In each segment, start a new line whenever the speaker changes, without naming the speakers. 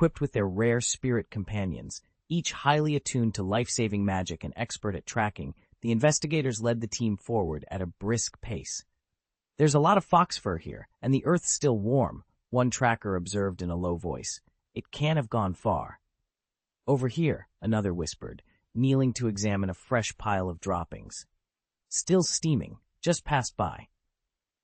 equipped with their rare spirit companions, each highly attuned to life-saving magic and expert at tracking. The investigators led the team forward at a brisk pace. "There's a lot of fox fur here, and the earth's still warm," one tracker observed in a low voice. "It can't have gone far." "Over here," another whispered, kneeling to examine a fresh pile of droppings. "Still steaming, just passed by."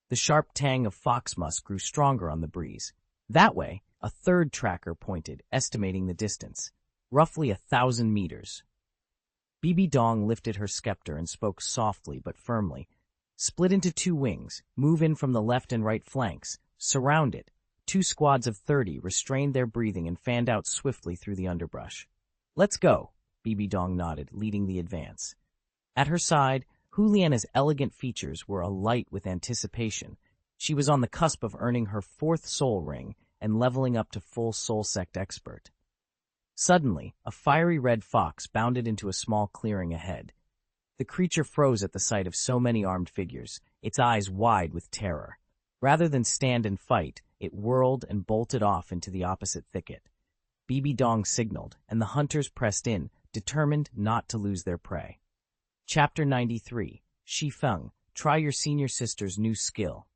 The sharp tang of fox musk grew stronger on the breeze. "That way," a third tracker pointed, estimating the distance. "Roughly 1,000 meters." Bibi Dong lifted her scepter and spoke softly but firmly. "Split into 2 wings, move in from the left and right flanks, surround it." 2 squads of 30 restrained their breathing and fanned out swiftly through the underbrush. "Let's go," Bibi Dong nodded, leading the advance. At her side, Juliana's elegant features were alight with anticipation. She was on the cusp of earning her 4th soul ring and leveling up to full soul sect expert. Suddenly, a fiery red fox bounded into a small clearing ahead. The creature froze at the sight of so many armed figures, its eyes wide with terror. Rather than stand and fight, it whirled and bolted off into the opposite thicket. Bibi Dong signaled, and the hunters pressed in, determined not to lose their prey. Chapter 93. Shi Feng, try your senior sister's new skill.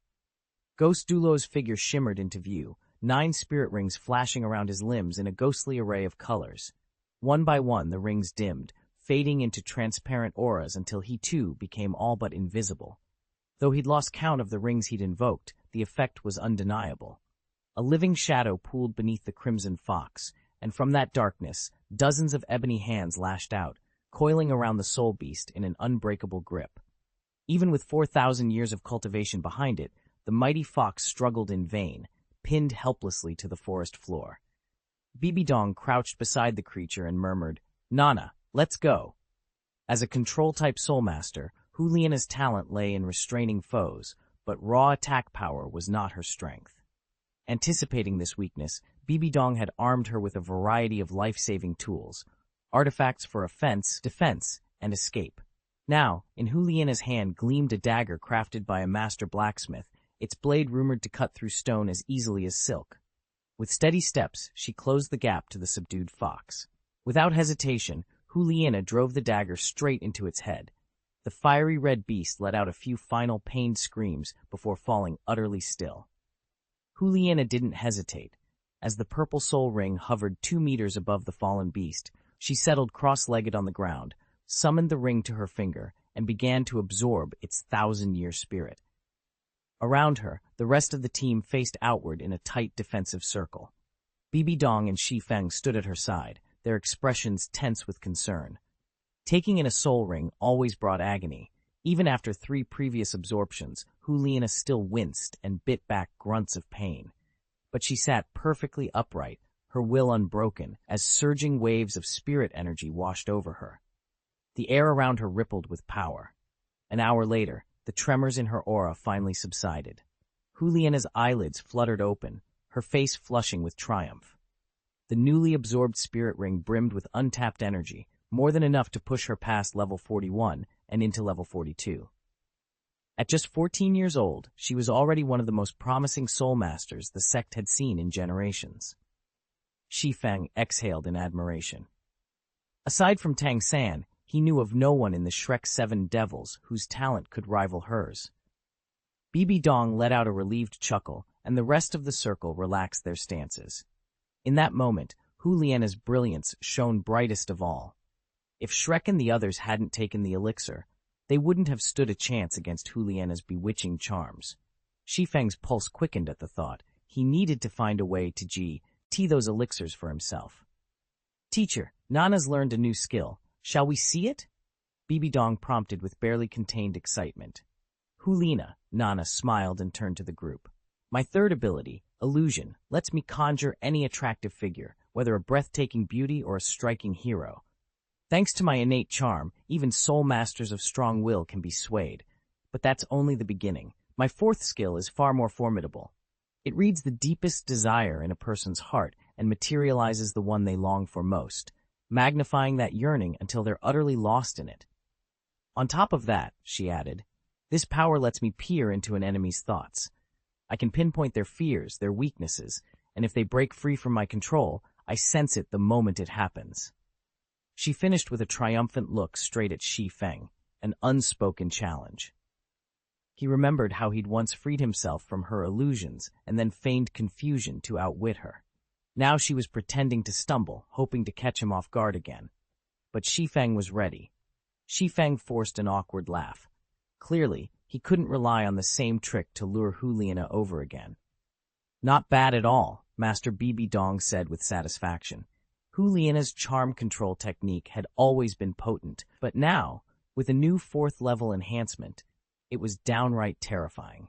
Ghost Douluo's figure shimmered into view, 9 spirit rings flashing around his limbs in a ghostly array of colors. One by one, the rings dimmed, fading into transparent auras until he too became all but invisible. Though he'd lost count of the rings he'd invoked, the effect was undeniable. A living shadow pooled beneath the crimson fox, and from that darkness, dozens of ebony hands lashed out, coiling around the soul beast in an unbreakable grip. Even with 4,000 years of cultivation behind it, the mighty fox struggled in vain, pinned helplessly to the forest floor. Bibi Dong crouched beside the creature and murmured, "Nana, let's go." As a control-type soulmaster, Juliana's talent lay in restraining foes, but raw attack power was not her strength. Anticipating this weakness, Bibi Dong had armed her with a variety of life-saving tools, artifacts for offense, defense, and escape. Now, in Juliana's hand gleamed a dagger crafted by a master blacksmith, its blade rumored to cut through stone as easily as silk. With steady steps, she closed the gap to the subdued fox. Without hesitation, Juliana drove the dagger straight into its head. The fiery red beast let out a few final pained screams before falling utterly still. Juliana didn't hesitate. As the purple soul ring hovered 2 meters above the fallen beast, she settled cross-legged on the ground, summoned the ring to her finger, and began to absorb its 1,000-year spirit. Around her, the rest of the team faced outward in a tight defensive circle. Bibi Dong and Shi Feng stood at her side, their expressions tense with concern. Taking in a soul ring always brought agony. Even after 3 previous absorptions, Juliana still winced and bit back grunts of pain. But she sat perfectly upright, her will unbroken, as surging waves of spirit energy washed over her. The air around her rippled with power. An hour later, the tremors in her aura finally subsided. Juliana's eyelids fluttered open, her face flushing with triumph. The newly absorbed spirit ring brimmed with untapped energy, more than enough to push her past level 41 and into level 42. At just 14 years old, she was already one of the most promising soul masters the sect had seen in generations. Shi Feng exhaled in admiration. Aside from Tang San, he knew of no one in the Shrek 7 Devils whose talent could rival hers. Bibi Dong let out a relieved chuckle, and the rest of the circle relaxed their stances. In that moment, Juliana's brilliance shone brightest of all. If Shrek and the others hadn't taken the elixir, they wouldn't have stood a chance against Juliana's bewitching charms. Shi Feng's pulse quickened at the thought. He needed to find a way to tea those elixirs for himself. "Teacher, Nana's learned a new skill. Shall we see it?" Bibi Dong prompted with barely contained excitement. "Juliana," Nana smiled and turned to the group. "My third ability, illusion, lets me conjure any attractive figure, whether a breathtaking beauty or a striking hero. Thanks to my innate charm, even soul masters of strong will can be swayed. But that's only the beginning. My fourth skill is far more formidable. It reads the deepest desire in a person's heart and materializes the one they long for most, magnifying that yearning until they're utterly lost in it. On top of that," she added, "this power lets me peer into an enemy's thoughts. I can pinpoint their fears, their weaknesses, and if they break free from my control, I sense it the moment it happens." She finished with a triumphant look straight at Shi Feng, an unspoken challenge. He remembered how he'd once freed himself from her illusions and then feigned confusion to outwit her. Now she was pretending to stumble, hoping to catch him off guard again. But Shi Feng was ready. Shi Feng forced an awkward laugh. Clearly, he couldn't rely on the same trick to lure Huliana over again. "Not bad at all," Master Bibi Dong said with satisfaction. Huliana's charm control technique had always been potent, but now, with a new 4th-level enhancement, it was downright terrifying.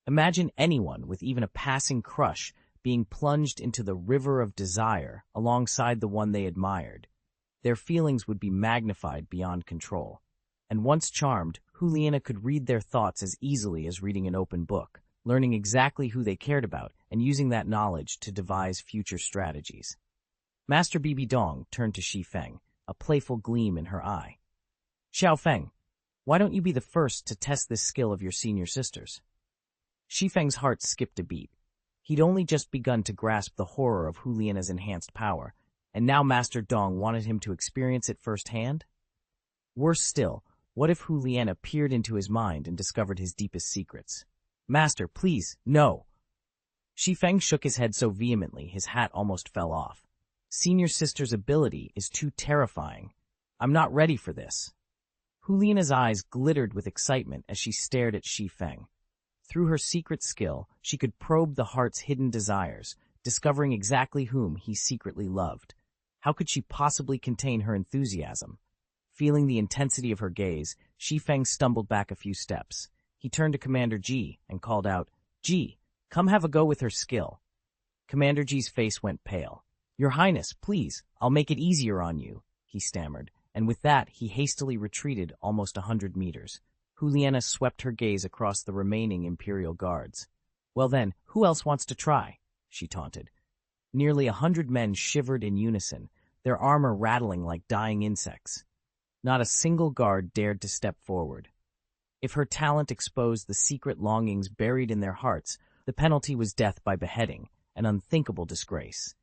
Imagine anyone with even a passing crush being plunged into the river of desire alongside the one they admired. Their feelings would be magnified beyond control. And once charmed, Huliana could read their thoughts as easily as reading an open book, learning exactly who they cared about and using that knowledge to devise future strategies. Master Bibi Dong turned to Shi Feng, a playful gleam in her eye. "Xiao Feng, why don't you be the first to test this skill of your senior sisters?" Shi Feng's heart skipped a beat. He'd only just begun to grasp the horror of Huliana's enhanced power, and now Master Dong wanted him to experience it firsthand? Worse still, what if Huliana peered into his mind and discovered his deepest secrets? "Master, please, no!" Shi Feng shook his head so vehemently his hat almost fell off. "Senior sister's ability is too terrifying. I'm not ready for this." Huliana's eyes glittered with excitement as she stared at Shi Feng. Through her secret skill, she could probe the heart's hidden desires, discovering exactly whom he secretly loved. How could she possibly contain her enthusiasm? Feeling the intensity of her gaze, Shi Feng stumbled back a few steps. He turned to Commander Ji and called out, "Ji, come have a go with her skill." Commander Ji's face went pale. "Your Highness, please, I'll make it easier on you," he stammered, and with that he hastily retreated almost 100 meters. Huliana swept her gaze across the remaining Imperial guards. "Well then, who else wants to try?" she taunted. Nearly 100 men shivered in unison, their armor rattling like dying insects. Not a single guard dared to step forward. If her talent exposed the secret longings buried in their hearts, the penalty was death by beheading, an unthinkable disgrace.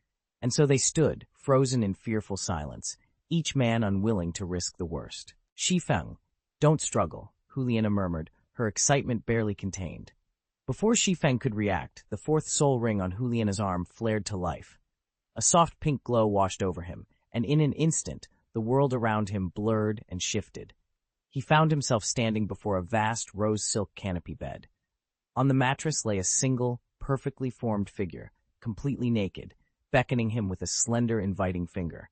And so they stood, frozen in fearful silence, each man unwilling to risk the worst. "Shi Feng, don't struggle," Huliana murmured, her excitement barely contained. Before Shi Feng could react, the 4th soul ring on Huliana's arm flared to life. A soft pink glow washed over him, and in an instant, the world around him blurred and shifted. He found himself standing before a vast rose silk canopy bed. On the mattress lay a single, perfectly formed figure, completely naked, beckoning him with a slender, inviting finger.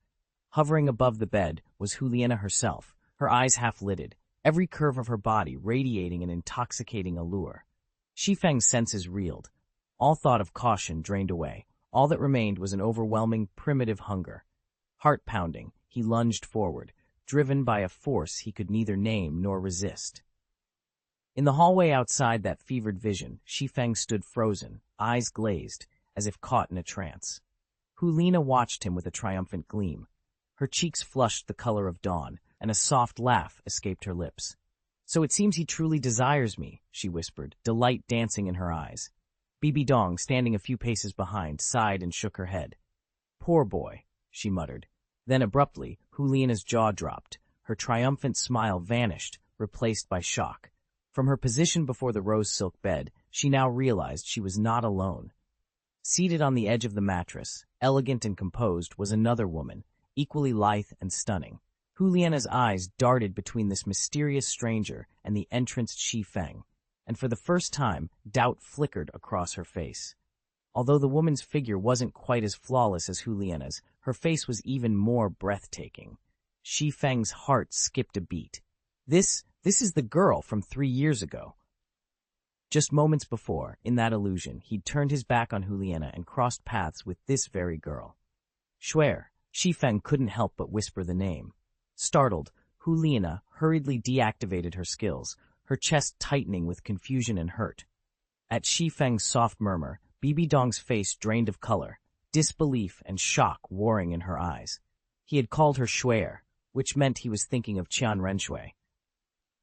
Hovering above the bed was Huliana herself, her eyes half-lidded, every curve of her body radiating an intoxicating allure. Shi Feng's senses reeled. All thought of caution drained away. All that remained was an overwhelming, primitive hunger. Heart-pounding, he lunged forward, driven by a force he could neither name nor resist. In the hallway outside that fevered vision, Shi Feng stood frozen, eyes glazed, as if caught in a trance. Huliana watched him with a triumphant gleam. Her cheeks flushed the color of dawn, and a soft laugh escaped her lips. "So it seems he truly desires me," she whispered, delight dancing in her eyes. Bibi Dong, standing a few paces behind, sighed and shook her head. "Poor boy," she muttered. Then abruptly, Huliana's jaw dropped. Her triumphant smile vanished, replaced by shock. From her position before the rose silk bed, she now realized she was not alone. Seated on the edge of the mattress, elegant and composed, was another woman, equally lithe and stunning. Huliana's eyes darted between this mysterious stranger and the entranced Shi Feng, and for the first time, doubt flickered across her face. Although the woman's figure wasn't quite as flawless as Huliana's, her face was even more breathtaking. Shi Feng's heart skipped a beat. This is the girl from 3 years ago. Just moments before, in that illusion, he'd turned his back on Huliana and crossed paths with this very girl. Shuer, Shi Feng couldn't help but whisper the name. Startled, Huliana hurriedly deactivated her skills, her chest tightening with confusion and hurt. At Shi Feng's soft murmur, Bibi Dong's face drained of color, disbelief and shock warring in her eyes. He had called her Shuer, which meant he was thinking of Qian Renshui.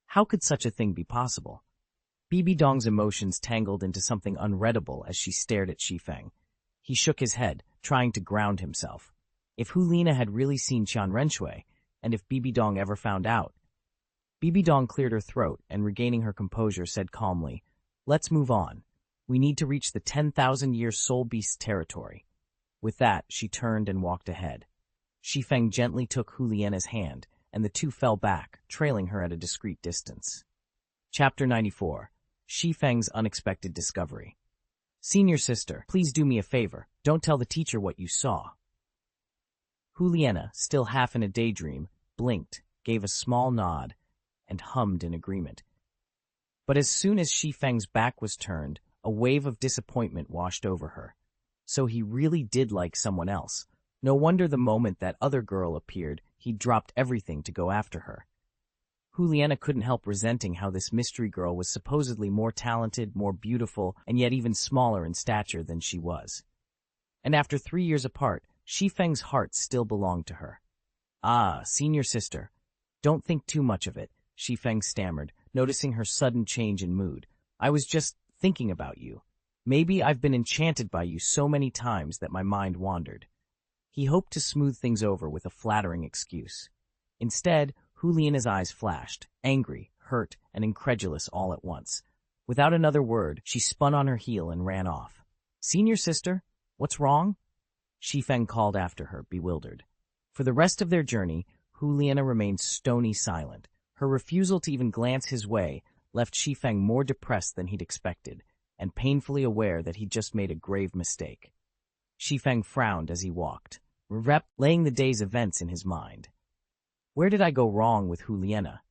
How could such a thing be possible? Bibi Dong's emotions tangled into something unreadable as she stared at Shi Feng. He shook his head, trying to ground himself. If Hulina had really seen Xiaoxue, and if Bibi Dong ever found out. Bibi Dong cleared her throat and, regaining her composure, said calmly, "Let's move on. We need to reach the 10,000-year soul beast's territory." With that, she turned and walked ahead. Shi Feng gently took Huliena's hand, and the two fell back, trailing her at a discreet distance. Chapter 94. Shi Feng's Unexpected Discovery. "Senior sister, please do me a favor. Don't tell the teacher what you saw." Huliena, still half in a daydream, blinked, gave a small nod, and hummed in agreement. But as soon as Shi Feng's back was turned, a wave of disappointment washed over her. So he really did like someone else. No wonder the moment that other girl appeared, he dropped everything to go after her. Juliana couldn't help resenting how this mystery girl was supposedly more talented, more beautiful, and yet even smaller in stature than she was. And after 3 years apart, Shi Feng's heart still belonged to her. "Ah, senior sister, don't think too much of it," Shi Feng stammered, noticing her sudden change in mood. "I was just thinking about you. Maybe I've been enchanted by you so many times that my mind wandered." He hoped to smooth things over with a flattering excuse. Instead, Juliana's eyes flashed, angry, hurt, and incredulous all at once. Without another word, she spun on her heel and ran off. "Senior sister, what's wrong?" Shi Feng called after her, bewildered. For the rest of their journey, Juliana remained stony silent. Her refusal to even glance his way left Shi Feng more depressed than he'd expected, and painfully aware that he'd just made a grave mistake. Shi Feng frowned as he walked, replaying the day's events in his mind. Where did I go wrong with Juliana?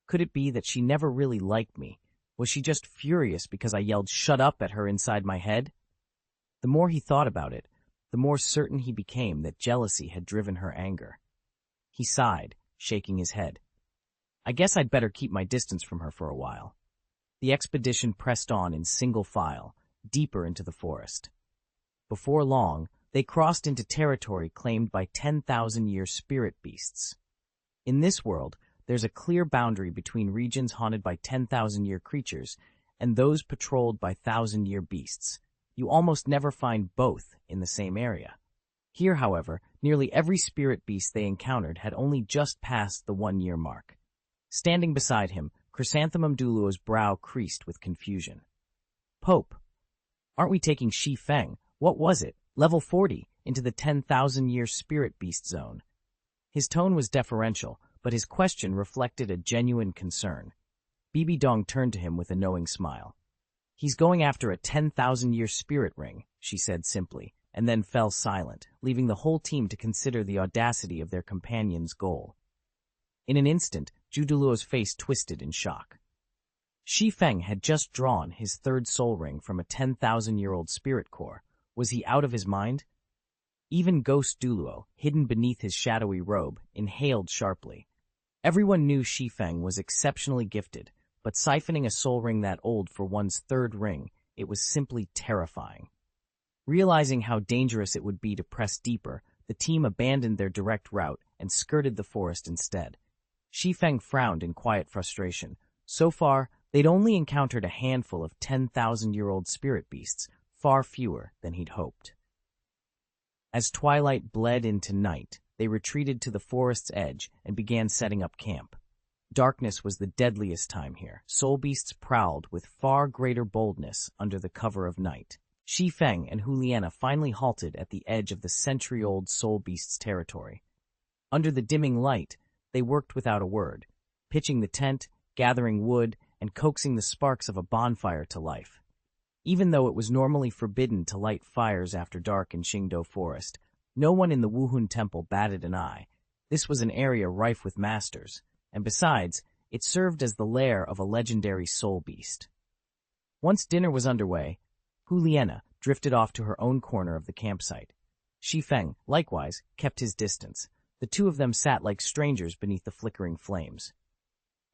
Could it be that she never really liked me? Was she just furious because I yelled "shut up" at her inside my head? The more he thought about it, the more certain he became that jealousy had driven her anger. He sighed, shaking his head. I guess I'd better keep my distance from her for a while. The expedition pressed on in single file, deeper into the forest. Before long, they crossed into territory claimed by 10,000-year spirit beasts. In this world, there's a clear boundary between regions haunted by 10,000-year creatures and those patrolled by 1,000-year beasts. You almost never find both in the same area. Here, however, nearly every spirit beast they encountered had only just passed the 1-year mark. Standing beside him, Chrysanthemum Douluo's brow creased with confusion. "Pope, aren't we taking Shi Feng? What was it? Level 40, into the 10,000-year spirit beast zone." His tone was deferential, but his question reflected a genuine concern. Bibi Dong turned to him with a knowing smile. "He's going after a 10,000-year spirit ring," she said simply, and then fell silent, leaving the whole team to consider the audacity of their companion's goal. In an instant, Douluo's face twisted in shock. Shi Feng had just drawn his third soul ring from a 10,000-year-old spirit core. Was he out of his mind? Even Ghost Douluo, hidden beneath his shadowy robe, inhaled sharply. Everyone knew Shi Feng was exceptionally gifted, but siphoning a soul ring that old for one's third ring, it was simply terrifying. Realizing how dangerous it would be to press deeper, the team abandoned their direct route and skirted the forest instead. Shi Feng frowned in quiet frustration. So far, they'd only encountered a handful of 10,000-year-old spirit beasts, far fewer than he'd hoped. As twilight bled into night, they retreated to the forest's edge and began setting up camp. Darkness was the deadliest time here. Soul beasts prowled with far greater boldness under the cover of night. Shi Feng and Juliana finally halted at the edge of the century-old soul beast's territory. Under the dimming light, they worked without a word, pitching the tent, gathering wood, and coaxing the sparks of a bonfire to life. Even though it was normally forbidden to light fires after dark in Qingdou Forest, no one in the Wuhun Temple batted an eye. This was an area rife with masters, and besides, it served as the lair of a legendary soul beast. Once dinner was underway, Juliana drifted off to her own corner of the campsite. Shi Feng, likewise, kept his distance. The two of them sat like strangers beneath the flickering flames.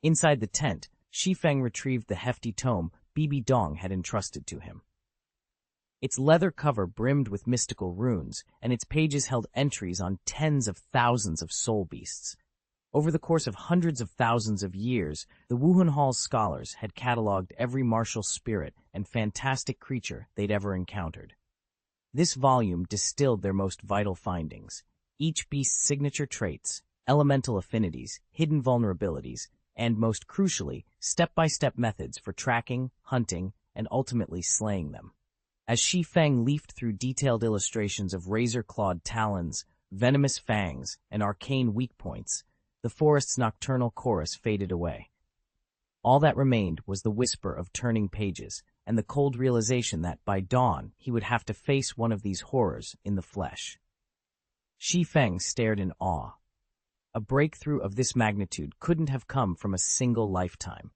Inside the tent, Shi Feng retrieved the hefty tome Bibi Dong had entrusted to him. Its leather cover brimmed with mystical runes, and its pages held entries on tens of thousands of soul beasts. Over the course of hundreds of thousands of years, the Wuhun Hall's scholars had catalogued every martial spirit and fantastic creature they'd ever encountered. This volume distilled their most vital findings, each beast's signature traits, elemental affinities, hidden vulnerabilities, and most crucially, step-by-step methods for tracking, hunting, and ultimately slaying them. As Shi Feng leafed through detailed illustrations of razor-clawed talons, venomous fangs, and arcane weak points, the forest's nocturnal chorus faded away. All that remained was the whisper of turning pages, and the cold realization that, by dawn, he would have to face one of these horrors in the flesh. Shi Feng stared in awe. A breakthrough of this magnitude couldn't have come from a single lifetime.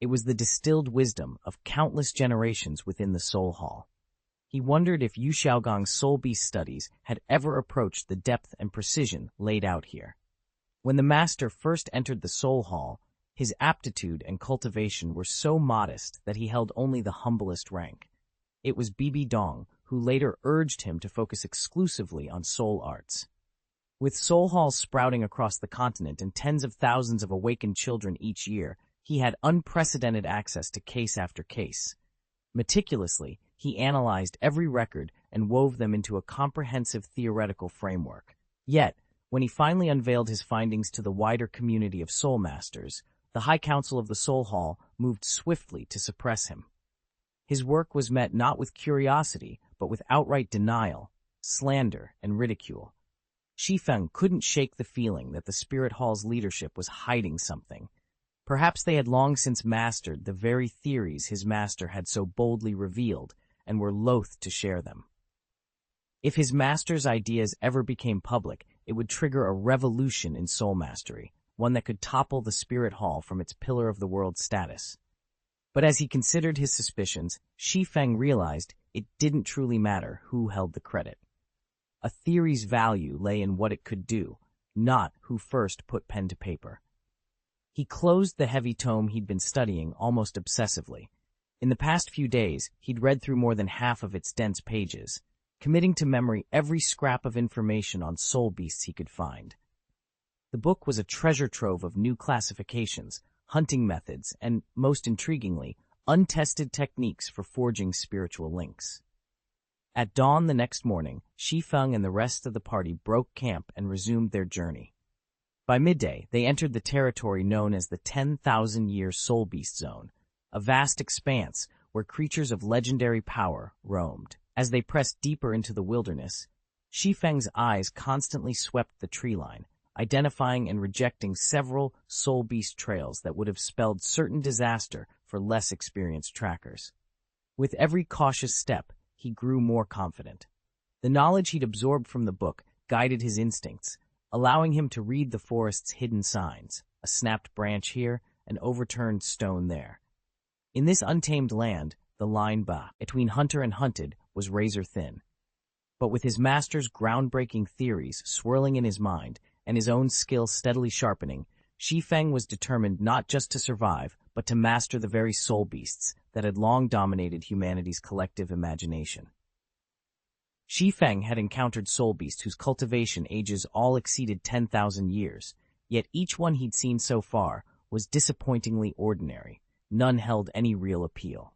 It was the distilled wisdom of countless generations within the Soul Hall. He wondered if Yu Xiaogang's soul beast studies had ever approached the depth and precision laid out here. When the master first entered the Soul Hall, his aptitude and cultivation were so modest that he held only the humblest rank. It was Bibi Dong who later urged him to focus exclusively on soul arts. With soul halls sprouting across the continent and tens of thousands of awakened children each year, he had unprecedented access to case after case. Meticulously, he analyzed every record and wove them into a comprehensive theoretical framework. Yet, when he finally unveiled his findings to the wider community of soul masters, the High Council of the Soul Hall moved swiftly to suppress him. His work was met not with curiosity, but with outright denial, slander, and ridicule. Shi Feng couldn't shake the feeling that the Spirit Hall's leadership was hiding something. Perhaps they had long since mastered the very theories his master had so boldly revealed and were loath to share them. If his master's ideas ever became public, it would trigger a revolution in soul mastery, one that could topple the Spirit Hall from its pillar of the world status. But as he considered his suspicions, Shi Feng realized it didn't truly matter who held the credit. A theory's value lay in what it could do, not who first put pen to paper. He closed the heavy tome he'd been studying almost obsessively. In the past few days, he'd read through more than half of its dense pages, committing to memory every scrap of information on soul beasts he could find. The book was a treasure trove of new classifications, hunting methods, and, most intriguingly, untested techniques for forging spiritual links. At dawn the next morning, Shi Feng and the rest of the party broke camp and resumed their journey. By midday, they entered the territory known as the 10,000-year Soul Beast Zone, a vast expanse where creatures of legendary power roamed. As they pressed deeper into the wilderness, Shi Feng's eyes constantly swept the tree line, identifying and rejecting several soul beast trails that would have spelled certain disaster for less experienced trackers. With every cautious step, he grew more confident. The knowledge he'd absorbed from the book guided his instincts, allowing him to read the forest's hidden signs, a snapped branch here, an overturned stone there. In this untamed land, the line between hunter and hunted was razor-thin. But with his master's groundbreaking theories swirling in his mind and his own skill steadily sharpening, Shi Feng was determined not just to survive, but to master the very soul beasts that had long dominated humanity's collective imagination. Shi Feng had encountered soul beasts whose cultivation ages all exceeded 10,000 years, yet each one he'd seen so far was disappointingly ordinary. None held any real appeal.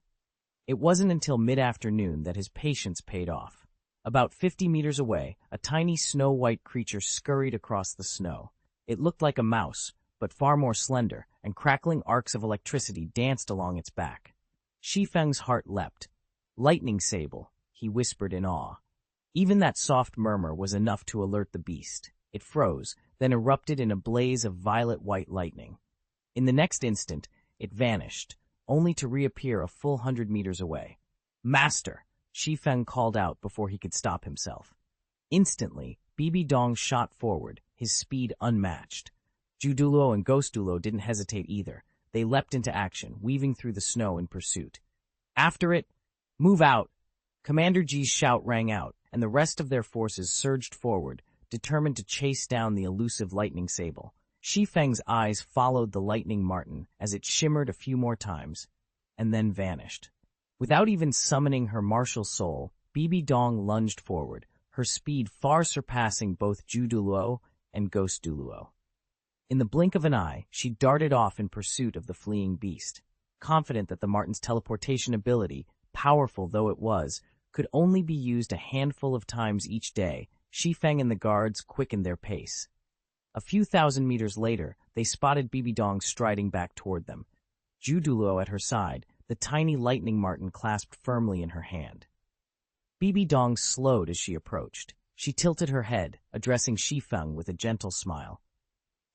It wasn't until mid-afternoon that his patience paid off. About 50 meters away, a tiny snow-white creature scurried across the snow. It looked like a mouse, but far more slender, and crackling arcs of electricity danced along its back. Shi Feng's heart leapt. "Lightning sable," he whispered in awe. Even that soft murmur was enough to alert the beast. It froze, then erupted in a blaze of violet-white lightning. In the next instant, it vanished, only to reappear a full 100 meters away. "Master!" Shi Feng called out before he could stop himself. Instantly, Bibi Dong shot forward, his speed unmatched. Douluo and Douluo didn't hesitate either. They leapt into action, weaving through the snow in pursuit. "After it! Move out!" Commander Ji's shout rang out, and the rest of their forces surged forward, determined to chase down the elusive lightning sable. Shi Feng's eyes followed the lightning marten as it shimmered a few more times, and then vanished. Without even summoning her martial soul, Bibi Dong lunged forward, her speed far surpassing both Douluo and Douluo. In the blink of an eye, she darted off in pursuit of the fleeing beast, confident that the marten's teleportation ability, powerful though it was, could only be used a handful of times each day, Shi Feng and the guards quickened their pace. A few thousand meters later, they spotted Bibi Dong striding back toward them. Douluo at her side, the tiny lightning marten clasped firmly in her hand. Bibi Dong slowed as she approached. She tilted her head, addressing Shi Feng with a gentle smile.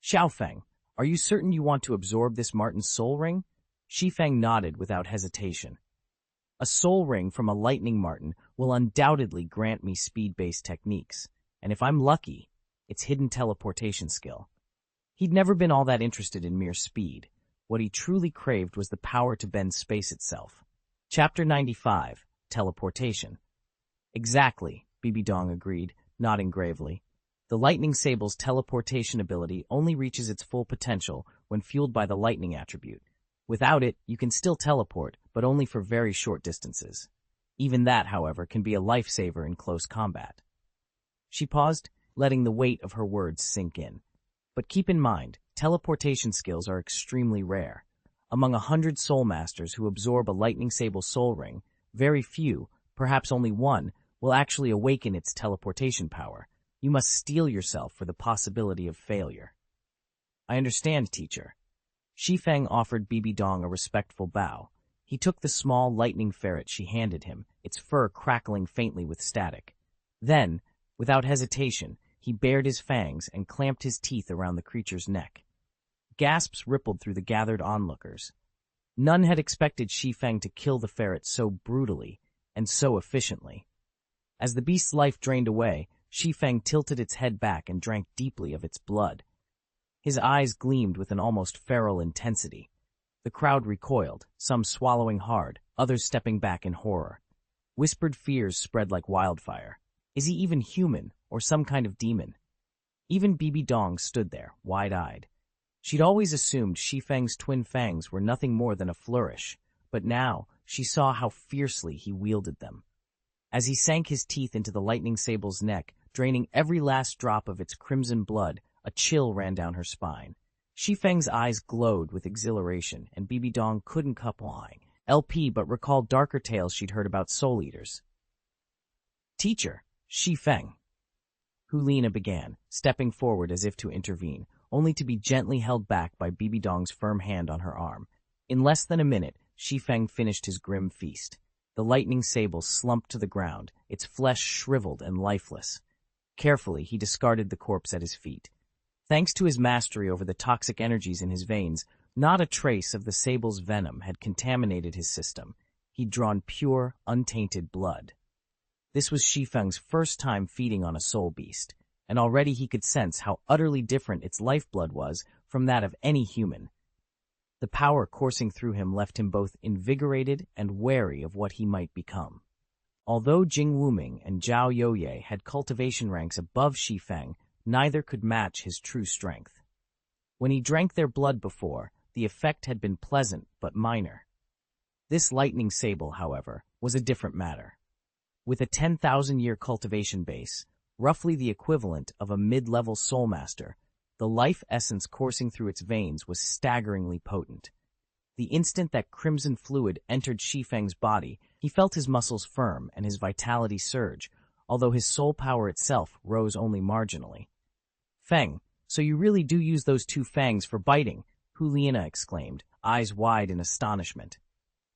"Xiaofeng, are you certain you want to absorb this marten's soul ring?" Shi Feng nodded without hesitation. "A soul ring from a lightning marten will undoubtedly grant me speed-based techniques, and if I'm lucky, it's hidden teleportation skill." He'd never been all that interested in mere speed. What he truly craved was the power to bend space itself. Chapter 95, Teleportation. "Exactly," Bibi Dong agreed, nodding gravely. "The lightning sable's teleportation ability only reaches its full potential when fueled by the lightning attribute. Without it, you can still teleport, but only for very short distances. Even that, however, can be a lifesaver in close combat." She paused, letting the weight of her words sink in. "But keep in mind, teleportation skills are extremely rare. Among 100 soul masters who absorb a lightning sable soul ring, very few, perhaps only one, will actually awaken its teleportation power. You must steel yourself for the possibility of failure." "I understand, teacher." Shi Feng offered Bibi Dong a respectful bow. He took the small lightning ferret she handed him, its fur crackling faintly with static. Then, without hesitation, he bared his fangs and clamped his teeth around the creature's neck. Gasps rippled through the gathered onlookers. None had expected Shi Feng to kill the ferret so brutally and so efficiently. As the beast's life drained away, Shi Feng tilted its head back and drank deeply of its blood. His eyes gleamed with an almost feral intensity. The crowd recoiled, some swallowing hard, others stepping back in horror. Whispered fears spread like wildfire. Is he even human, or some kind of demon? Even Bibi Dong stood there, wide-eyed. She'd always assumed Shi Feng's twin fangs were nothing more than a flourish, but now she saw how fiercely he wielded them. As he sank his teeth into the lightning sable's neck, draining every last drop of its crimson blood, a chill ran down her spine. Shi Feng's eyes glowed with exhilaration, and Bibi Dong couldn't LP but recalled darker tales she'd heard about soul eaters. "Teacher, Shi Feng," Hulina began, stepping forward as if to intervene, only to be gently held back by Bibi Dong's firm hand on her arm. In less than a minute, Shi Feng finished his grim feast. The lightning sable slumped to the ground, its flesh shriveled and lifeless. Carefully, he discarded the corpse at his feet. Thanks to his mastery over the toxic energies in his veins, not a trace of the sable's venom had contaminated his system. He'd drawn pure, untainted blood. This was Shi Feng's first time feeding on a soul beast, and already he could sense how utterly different its lifeblood was from that of any human. The power coursing through him left him both invigorated and wary of what he might become. Although Jing Wuming and Zhao Youye had cultivation ranks above Shi Feng, neither could match his true strength. When he drank their blood before, the effect had been pleasant but minor. This lightning sable, however, was a different matter. With a 10,000-year cultivation base, roughly the equivalent of a mid-level soul master, the life essence coursing through its veins was staggeringly potent. The instant that crimson fluid entered Shi Feng's body, he felt his muscles firm and his vitality surge, although his soul power itself rose only marginally. "Feng, so you really do use those two fangs for biting," Hulina exclaimed, eyes wide in astonishment.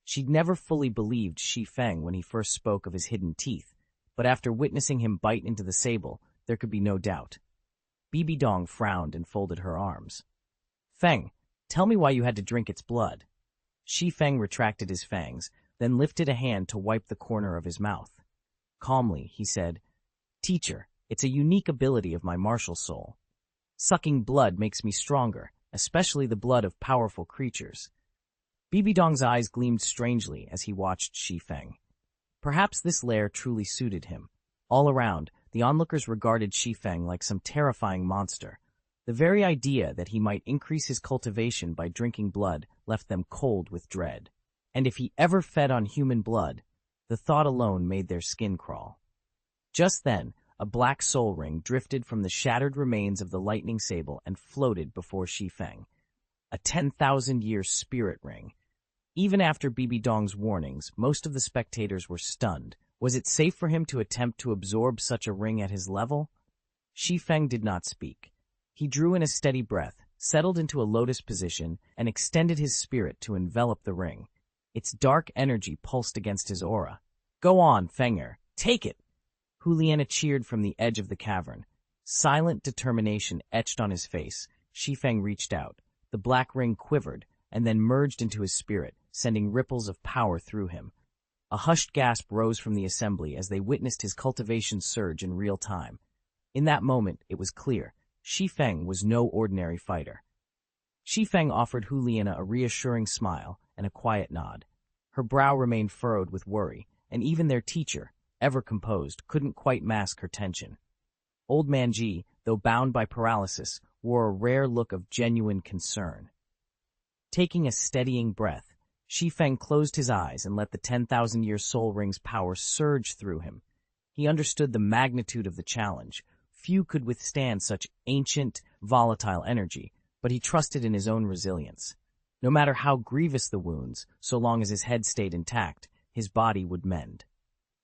She'd never fully believed Shi Feng when he first spoke of his hidden teeth, but after witnessing him bite into the sable, there could be no doubt. Bibi Dong frowned and folded her arms. "Feng, tell me why you had to drink its blood." Shi Feng retracted his fangs, then lifted a hand to wipe the corner of his mouth. Calmly, he said, "Teacher, it's a unique ability of my martial soul. Sucking blood makes me stronger, especially the blood of powerful creatures." Bibi Dong's eyes gleamed strangely as he watched Shi Feng. Perhaps this lair truly suited him. All around, the onlookers regarded Shi Feng like some terrifying monster. The very idea that he might increase his cultivation by drinking blood left them cold with dread. And if he ever fed on human blood, the thought alone made their skin crawl. Just then, a black soul ring drifted from the shattered remains of the lightning sable and floated before Shi Feng. A 10,000-year spirit ring. Even after Bibi Dong's warnings, most of the spectators were stunned, Was it safe for him to attempt to absorb such a ring at his level? Shi Feng did not speak. He drew in a steady breath, settled into a lotus position, and extended his spirit to envelop the ring. Its dark energy pulsed against his aura. "Go on, Fenger, take it!" Juliana cheered from the edge of the cavern. Silent determination etched on his face. Shi Feng reached out. The black ring quivered, and then merged into his spirit, sending ripples of power through him. A hushed gasp rose from the assembly as they witnessed his cultivation surge in real time. In that moment, it was clear. Shi Feng was no ordinary fighter. Shi Feng offered Juliana a reassuring smile and a quiet nod. Her brow remained furrowed with worry, and even their teacher, ever composed, couldn't quite mask her tension. Old Man Ji, though bound by paralysis, wore a rare look of genuine concern. Taking a steadying breath, Shi Feng closed his eyes and let the 10,000-year soul ring's power surge through him. He understood the magnitude of the challenge. Few could withstand such ancient, volatile energy, but he trusted in his own resilience. No matter how grievous the wounds, so long as his head stayed intact, his body would mend.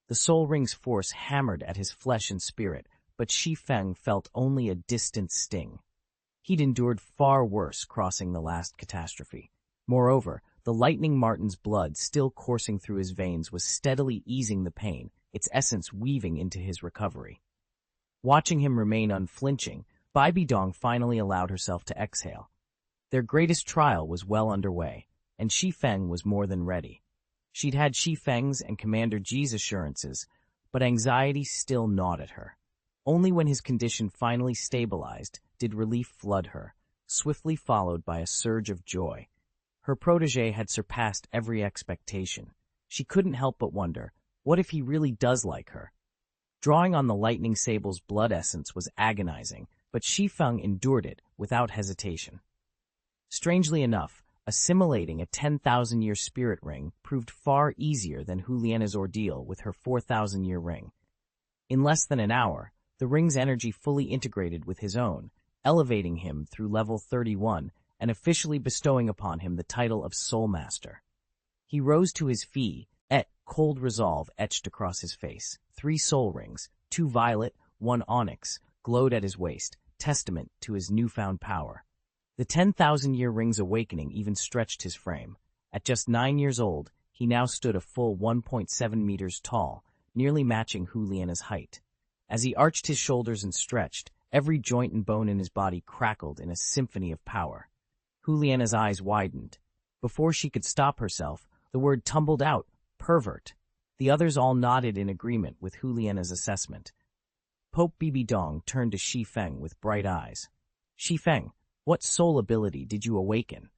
The soul ring's force hammered at his flesh and spirit, but Shi Feng felt only a distant sting. He'd endured far worse crossing the last catastrophe. Moreover, the lightning marten's blood still coursing through his veins was steadily easing the pain, its essence weaving into his recovery. Watching him remain unflinching, Bibi Dong finally allowed herself to exhale. Their greatest trial was well underway, and Shi Feng was more than ready. She'd had Shi Feng's and Commander Ji's assurances, but anxiety still gnawed at her. Only when his condition finally stabilized did relief flood her, swiftly followed by a surge of joy. Her protégé had surpassed every expectation. She couldn't help but wonder, what if he really does like her? Drawing on the lightning sable's blood essence was agonizing, but Shi Feng endured it without hesitation. Strangely enough, assimilating a 10,000-year spirit ring proved far easier than Juliana's ordeal with her 4,000-year ring. In less than an hour, the ring's energy fully integrated with his own, elevating him through level 31 and officially bestowing upon him the title of Soul Master. He rose to his feet, cold resolve etched across his face. 3 soul rings, 2 violet, 1 onyx, glowed at his waist, testament to his newfound power. The 10,000-year ring's awakening even stretched his frame. At just 9 years old, he now stood a full 1.7 meters tall, nearly matching Juliana's height. As he arched his shoulders and stretched, every joint and bone in his body crackled in a symphony of power. Juliana's eyes widened. Before she could stop herself, the word tumbled out, "Pervert." The others all nodded in agreement with Juliana's assessment. Pope Bibi Dong turned to Shi Feng with bright eyes. "Shi Feng, what soul ability did you awaken?"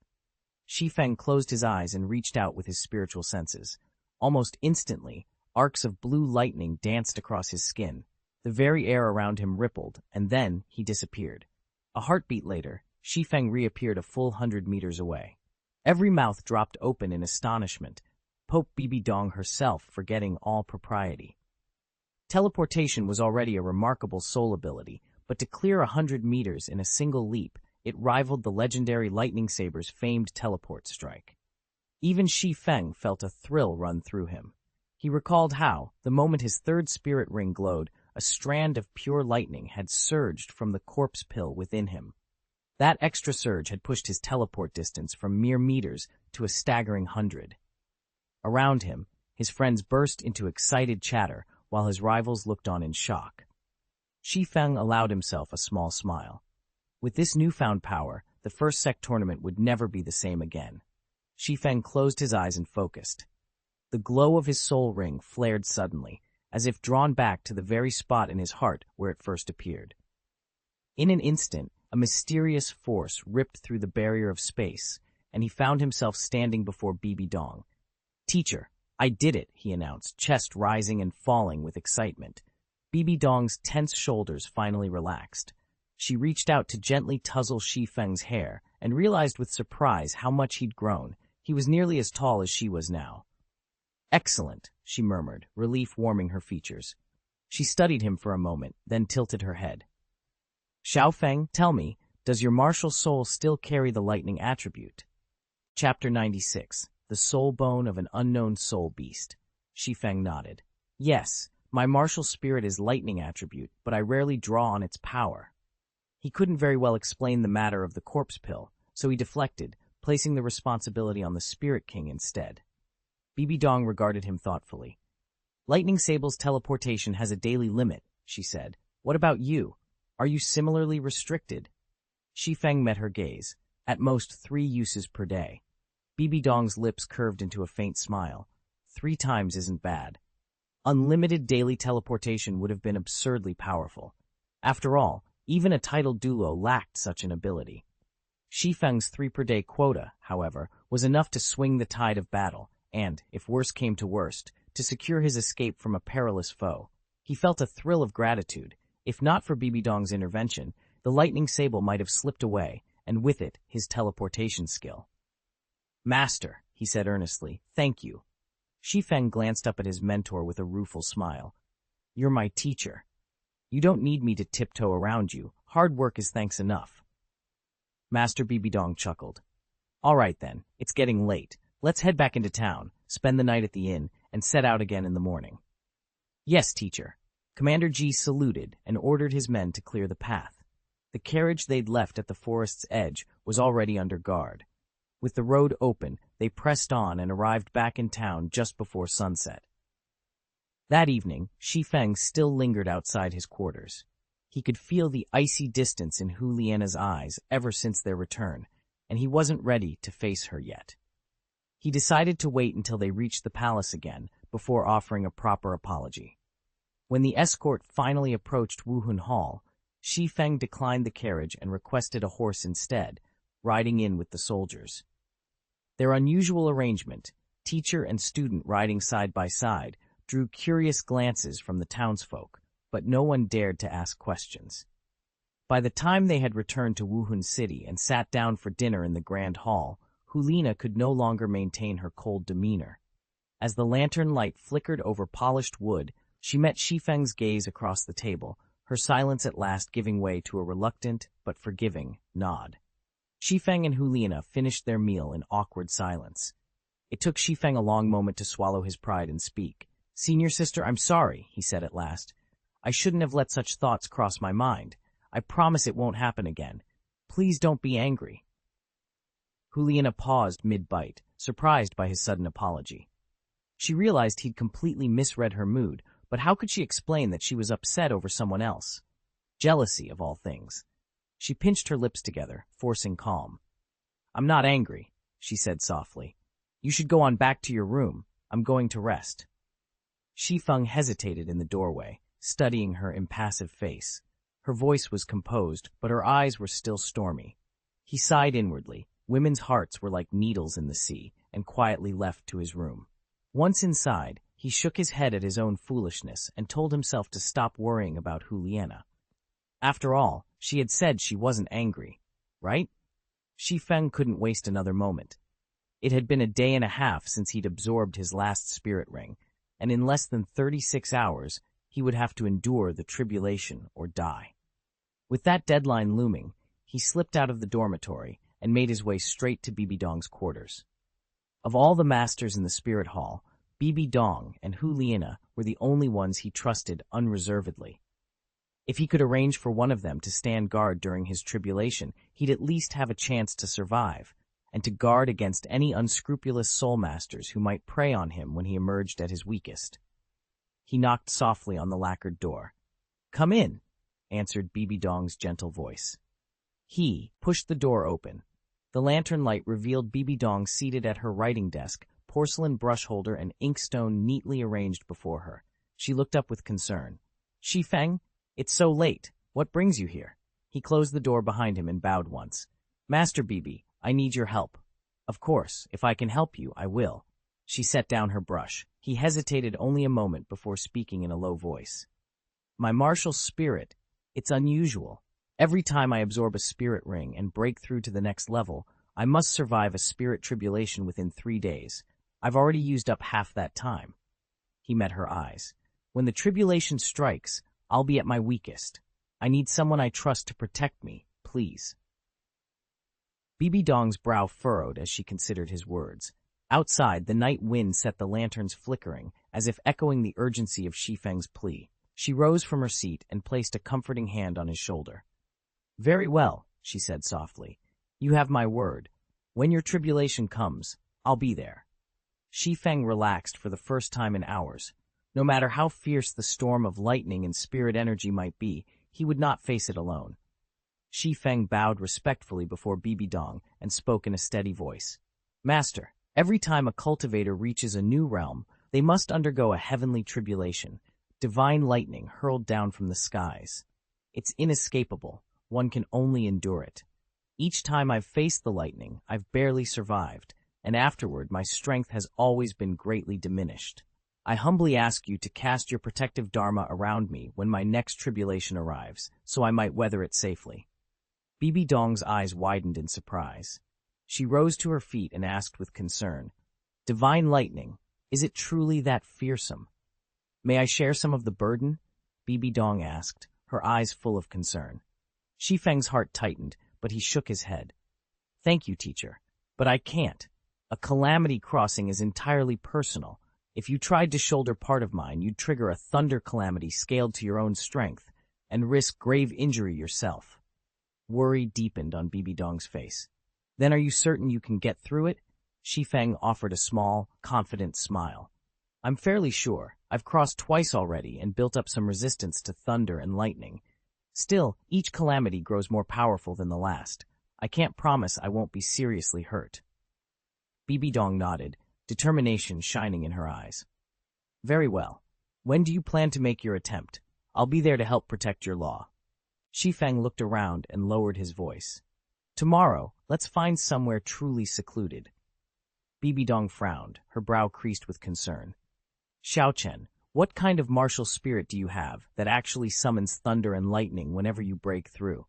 Shi Feng closed his eyes and reached out with his spiritual senses. Almost instantly, arcs of blue lightning danced across his skin. The very air around him rippled, and then he disappeared. A heartbeat later, Shi Feng reappeared a full 100 meters away. Every mouth dropped open in astonishment, Pope Bibi Dong herself forgetting all propriety. Teleportation was already a remarkable soul ability, but to clear 100 meters in a single leap, it rivaled the legendary lightning saber's famed teleport strike. Even Shi Feng felt a thrill run through him. He recalled how, the moment his 3rd spirit ring glowed, a strand of pure lightning had surged from the corpse pill within him. That extra surge had pushed his teleport distance from mere meters to a staggering 100. Around him, his friends burst into excited chatter while his rivals looked on in shock. Shi Feng allowed himself a small smile. With this newfound power, the first sect tournament would never be the same again. Shi Feng closed his eyes and focused. The glow of his soul ring flared suddenly, as if drawn back to the very spot in his heart where it first appeared. In an instant, a mysterious force ripped through the barrier of space, and he found himself standing before Bibi Dong. "Teacher, I did it," he announced, chest rising and falling with excitement. Bibi Dong's tense shoulders finally relaxed. She reached out to gently tussle Shi Feng's hair and realized with surprise how much he'd grown. He was nearly as tall as she was now. "Excellent," she murmured, relief warming her features. She studied him for a moment, then tilted her head. "Xiao Feng, tell me, does your martial soul still carry the lightning attribute?" Chapter 96. The Soul Bone of an Unknown Soul Beast. Shi Feng nodded. Yes, my martial spirit is lightning attribute, but I rarely draw on its power. He couldn't very well explain the matter of the corpse pill, so he deflected, placing the responsibility on the Spirit King instead. Bibi Dong regarded him thoughtfully. Lightning Sable's teleportation has a daily limit, she said. What about you? Are you similarly restricted? Shi Feng met her gaze. At most 3 uses per day. Bibi Dong's lips curved into a faint smile. 3 times isn't bad. Unlimited daily teleportation would have been absurdly powerful. After all, even a titled Douluo lacked such an ability. Shi Feng's 3 per day quota, however, was enough to swing the tide of battle, and, if worse came to worst, to secure his escape from a perilous foe. He felt a thrill of gratitude. If not for Bibi Dong's intervention, the lightning sable might have slipped away, and with it, his teleportation skill. Master, he said earnestly, thank you. Shi Feng glanced up at his mentor with a rueful smile. You're my teacher. You don't need me to tiptoe around you. Hard work is thanks enough. Master Bibi Dong chuckled. All right then, it's getting late. Let's head back into town, spend the night at the inn, and set out again in the morning. Yes, teacher. Commander Ji saluted and ordered his men to clear the path. The carriage they'd left at the forest's edge was already under guard. With the road open, they pressed on and arrived back in town just before sunset. That evening, Shi Feng still lingered outside his quarters. He could feel the icy distance in Hu Liana's eyes ever since their return, and he wasn't ready to face her yet. He decided to wait until they reached the palace again before offering a proper apology. When the escort finally approached Wuhun Hall, Shi Feng declined the carriage and requested a horse instead, riding in with the soldiers. Their unusual arrangement, teacher and student riding side by side, drew curious glances from the townsfolk, but no one dared to ask questions. By the time they had returned to Wuhun City and sat down for dinner in the Grand Hall, Hulina could no longer maintain her cold demeanor. As the lantern light flickered over polished wood, she met Shi Feng's gaze across the table, her silence at last giving way to a reluctant but forgiving nod. Shi Feng and Hulina finished their meal in awkward silence. It took Shi Feng a long moment to swallow his pride and speak. Senior sister, I'm sorry, he said at last. I shouldn't have let such thoughts cross my mind. I promise it won't happen again. Please don't be angry. Hulina paused mid-bite, surprised by his sudden apology. She realized he'd completely misread her mood, but how could she explain that she was upset over someone else? Jealousy, of all things. She pinched her lips together, forcing calm. I'm not angry, she said softly. You should go on back to your room. I'm going to rest. Shi Feng hesitated in the doorway, studying her impassive face. Her voice was composed, but her eyes were still stormy. He sighed inwardly. Women's hearts were like needles in the sea, and quietly left to his room. Once inside, he shook his head at his own foolishness and told himself to stop worrying about Juliana. After all, she had said she wasn't angry, right? Shi Feng couldn't waste another moment. It had been a day and a half since he'd absorbed his last spirit ring, and in less than 36 hours, he would have to endure the tribulation or die. With that deadline looming, he slipped out of the dormitory and made his way straight to Bibi Dong's quarters. Of all the masters in the spirit hall, Bibi Dong and Hu Liana were the only ones he trusted unreservedly. If he could arrange for one of them to stand guard during his tribulation, he'd at least have a chance to survive, and to guard against any unscrupulous soul masters who might prey on him when he emerged at his weakest. He knocked softly on the lacquered door. Come in, answered Bibi Dong's gentle voice. He pushed the door open. The lantern light revealed Bibi Dong seated at her writing desk, porcelain brush holder and inkstone neatly arranged before her. She looked up with concern. Shi Feng, it's so late. What brings you here? He closed the door behind him and bowed once. Master Bibi, I need your help. Of course, if I can help you, I will. She set down her brush. He hesitated only a moment before speaking in a low voice. My martial spirit, it's unusual. Every time I absorb a spirit ring and break through to the next level, I must survive a spirit tribulation within 3 days. I've already used up half that time. He met her eyes. When the tribulation strikes, I'll be at my weakest. I need someone I trust to protect me, please. Bibi Dong's brow furrowed as she considered his words. Outside, the night wind set the lanterns flickering, as if echoing the urgency of Shi Feng's plea. She rose from her seat and placed a comforting hand on his shoulder. "Very well," she said softly. "You have my word. When your tribulation comes, I'll be there." Shi Feng relaxed for the first time in hours. No matter how fierce the storm of lightning and spirit energy might be, he would not face it alone. Shi Feng bowed respectfully before Bibi Dong and spoke in a steady voice. "Master, every time a cultivator reaches a new realm, they must undergo a heavenly tribulation, divine lightning hurled down from the skies. It's inescapable. One can only endure it. Each time I've faced the lightning, I've barely survived, and afterward my strength has always been greatly diminished. I humbly ask you to cast your protective dharma around me when my next tribulation arrives, so I might weather it safely." Bibi Dong's eyes widened in surprise. She rose to her feet and asked with concern, "Divine lightning, is it truly that fearsome?" "May I share some of the burden?" Bibi Dong asked, her eyes full of concern. Shi Feng's heart tightened, but he shook his head. "Thank you, teacher, but I can't. A calamity crossing is entirely personal. If you tried to shoulder part of mine, you'd trigger a thunder calamity scaled to your own strength and risk grave injury yourself." Worry deepened on Bibi Dong's face. "Then are you certain you can get through it?" Shi Feng offered a small, confident smile. "I'm fairly sure. I've crossed twice already and built up some resistance to thunder and lightning. Still, each calamity grows more powerful than the last. I can't promise I won't be seriously hurt." Bibi Dong nodded, determination shining in her eyes. "Very well. When do you plan to make your attempt? I'll be there to help protect your law." Shi Feng looked around and lowered his voice. "Tomorrow, let's find somewhere truly secluded." Bibi Dong frowned, her brow creased with concern. "Xiaoxue, what kind of martial spirit do you have that actually summons thunder and lightning whenever you break through?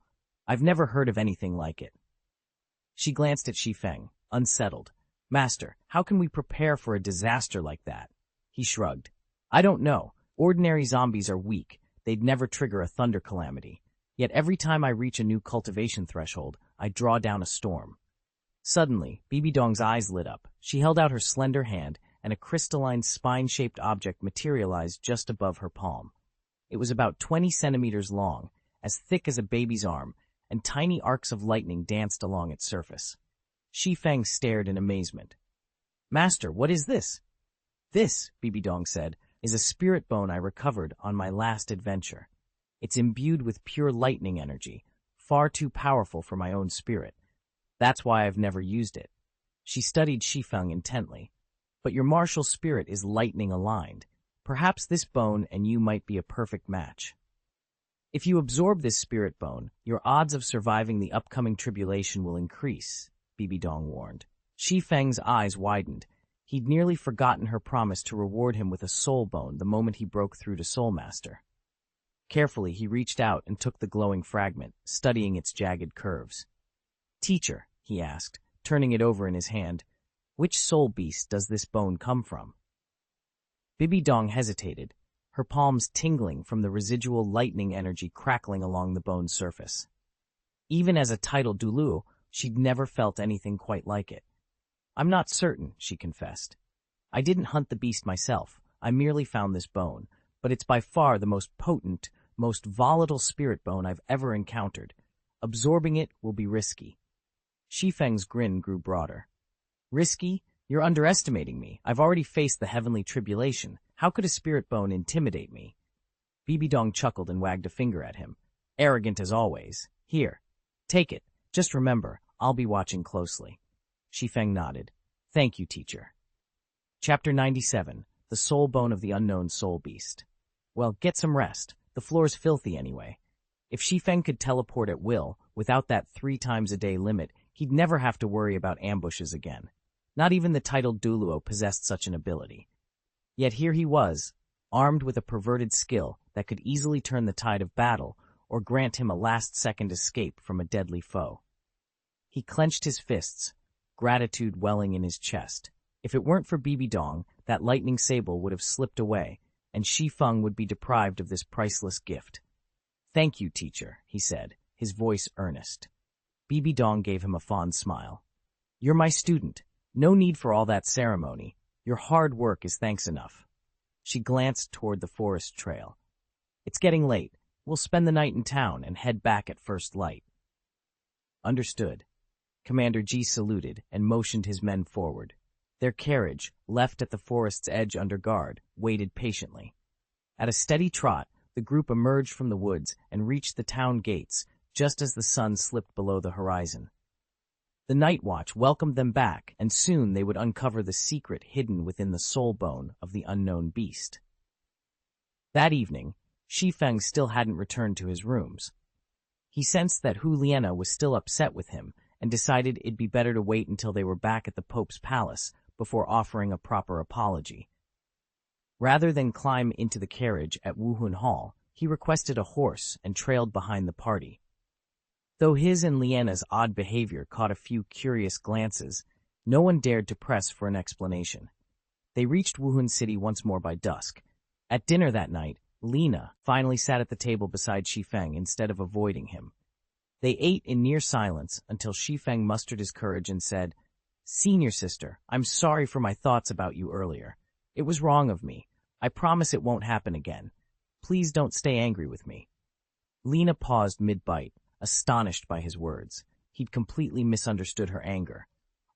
I've never heard of anything like it." She glanced at Shi Feng, unsettled. "Master, how can we prepare for a disaster like that?" He shrugged. "I don't know. Ordinary zombies are weak. They'd never trigger a thunder calamity. Yet every time I reach a new cultivation threshold, I draw down a storm." Suddenly, Bibi Dong's eyes lit up. She held out her slender hand, and a crystalline spine-shaped object materialized just above her palm. It was about 20 centimeters long, as thick as a baby's arm, and tiny arcs of lightning danced along its surface. Shi Feng stared in amazement. "Master, what is this?" "This," Bibi Dong said, "is a spirit bone I recovered on my last adventure. It's imbued with pure lightning energy, far too powerful for my own spirit. That's why I've never used it." She studied Shi Feng intently. "But your martial spirit is lightning-aligned. Perhaps this bone and you might be a perfect match." "If you absorb this spirit bone, your odds of surviving the upcoming tribulation will increase," Bibi Dong warned. Shi Feng's eyes widened. He'd nearly forgotten her promise to reward him with a soul bone the moment he broke through to Soul Master. Carefully, he reached out and took the glowing fragment, studying its jagged curves. "Teacher," he asked, turning it over in his hand, "which soul beast does this bone come from?" Bibi Dong hesitated, her palms tingling from the residual lightning energy crackling along the bone's surface. Even as a titled Douluo, she'd never felt anything quite like it. "I'm not certain," she confessed. "I didn't hunt the beast myself. I merely found this bone, but it's by far the most potent, most volatile spirit bone I've ever encountered. Absorbing it will be risky." Shi Feng's grin grew broader. "Risky? You're underestimating me. I've already faced the heavenly tribulation. How could a spirit bone intimidate me?" Bibi Dong chuckled and wagged a finger at him. "Arrogant as always. Here, take it. Just remember, I'll be watching closely." Shi Feng nodded. "Thank you, teacher." Chapter 97, The Soul Bone of the Unknown Soul Beast. Well, get some rest. The floor's filthy anyway. If Shi Feng could teleport at will, without that 3 times a day limit, he'd never have to worry about ambushes again. Not even the titled Douluo possessed such an ability. Yet here he was, armed with a perverted skill that could easily turn the tide of battle or grant him a last-second escape from a deadly foe. He clenched his fists, gratitude welling in his chest. If it weren't for Bibi Dong, that lightning sable would have slipped away, and Shi Feng would be deprived of this priceless gift. "Thank you, teacher," he said, his voice earnest. Bibi Dong gave him a fond smile. "You're my student. No need for all that ceremony. Your hard work is thanks enough. She glanced toward the forest trail. It's getting late. We'll spend the night in town and head back at first light. Understood. Commander Ji saluted and motioned his men forward. Their carriage, left at the forest's edge under guard, waited patiently. At a steady trot, the group emerged from the woods and reached the town gates just as the sun slipped below the horizon. The night watch welcomed them back, and soon they would uncover the secret hidden within the soul bone of the unknown beast. That evening, Shi Feng still hadn't returned to his rooms. He sensed that Hu Liena was still upset with him and decided it'd be better to wait until they were back at the Pope's palace before offering a proper apology. Rather than climb into the carriage at Wuhun Hall, he requested a horse and trailed behind the party. Though his and Liena's odd behavior caught a few curious glances, no one dared to press for an explanation. They reached Wuhun City once more by dusk. At dinner that night, Lena finally sat at the table beside Shi Feng instead of avoiding him. They ate in near silence until Shi Feng mustered his courage and said, "Senior sister, I'm sorry for my thoughts about you earlier. It was wrong of me. I promise it won't happen again. Please don't stay angry with me." Lena paused mid-bite, astonished by his words. He'd completely misunderstood her anger.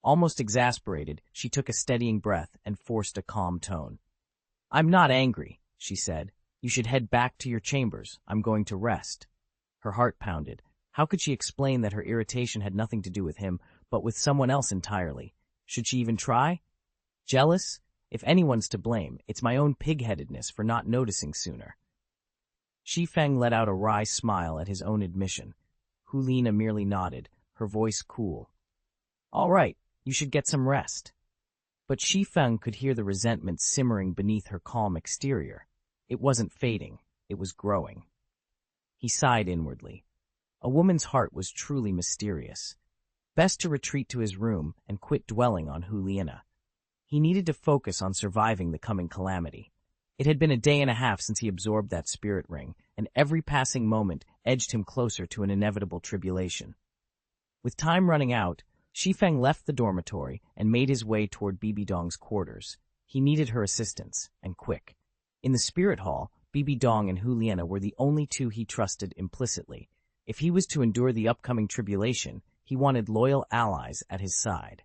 Almost exasperated, she took a steadying breath and forced a calm tone. "I'm not angry," she said. "You should head back to your chambers. I'm going to rest." Her heart pounded. How could she explain that her irritation had nothing to do with him, but with someone else entirely? Should she even try? Jealous? If anyone's to blame, it's my own pig-headedness for not noticing sooner. Shi Feng let out a wry smile at his own admission. Hulina merely nodded, her voice cool. "All right, you should get some rest." But Shi Feng could hear the resentment simmering beneath her calm exterior. It wasn't fading, it was growing. He sighed inwardly. A woman's heart was truly mysterious. Best to retreat to his room and quit dwelling on Juliana. He needed to focus on surviving the coming calamity. It had been a day and a half since he absorbed that spirit ring, and every passing moment edged him closer to an inevitable tribulation. With time running out, Shi Feng left the dormitory and made his way toward Bibi Dong's quarters. He needed her assistance, and quick. In the spirit hall, Bibi Dong and Juliana were the only two he trusted implicitly. If he was to endure the upcoming tribulation, he wanted loyal allies at his side.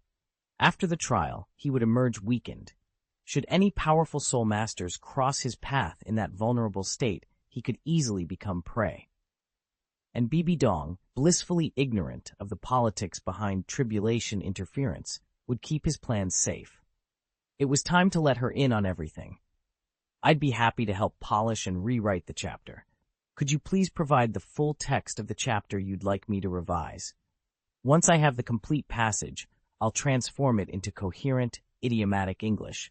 After the trial, he would emerge weakened. Should any powerful soul masters cross his path in that vulnerable state, he could easily become prey. And Bibi Dong, blissfully ignorant of the politics behind tribulation interference, would keep his plans safe. It was time to let her in on everything. "I'd be happy to help polish and rewrite the chapter. Could you please provide the full text of the chapter you'd like me to revise? Once I have the complete passage, I'll transform it into coherent, idiomatic English,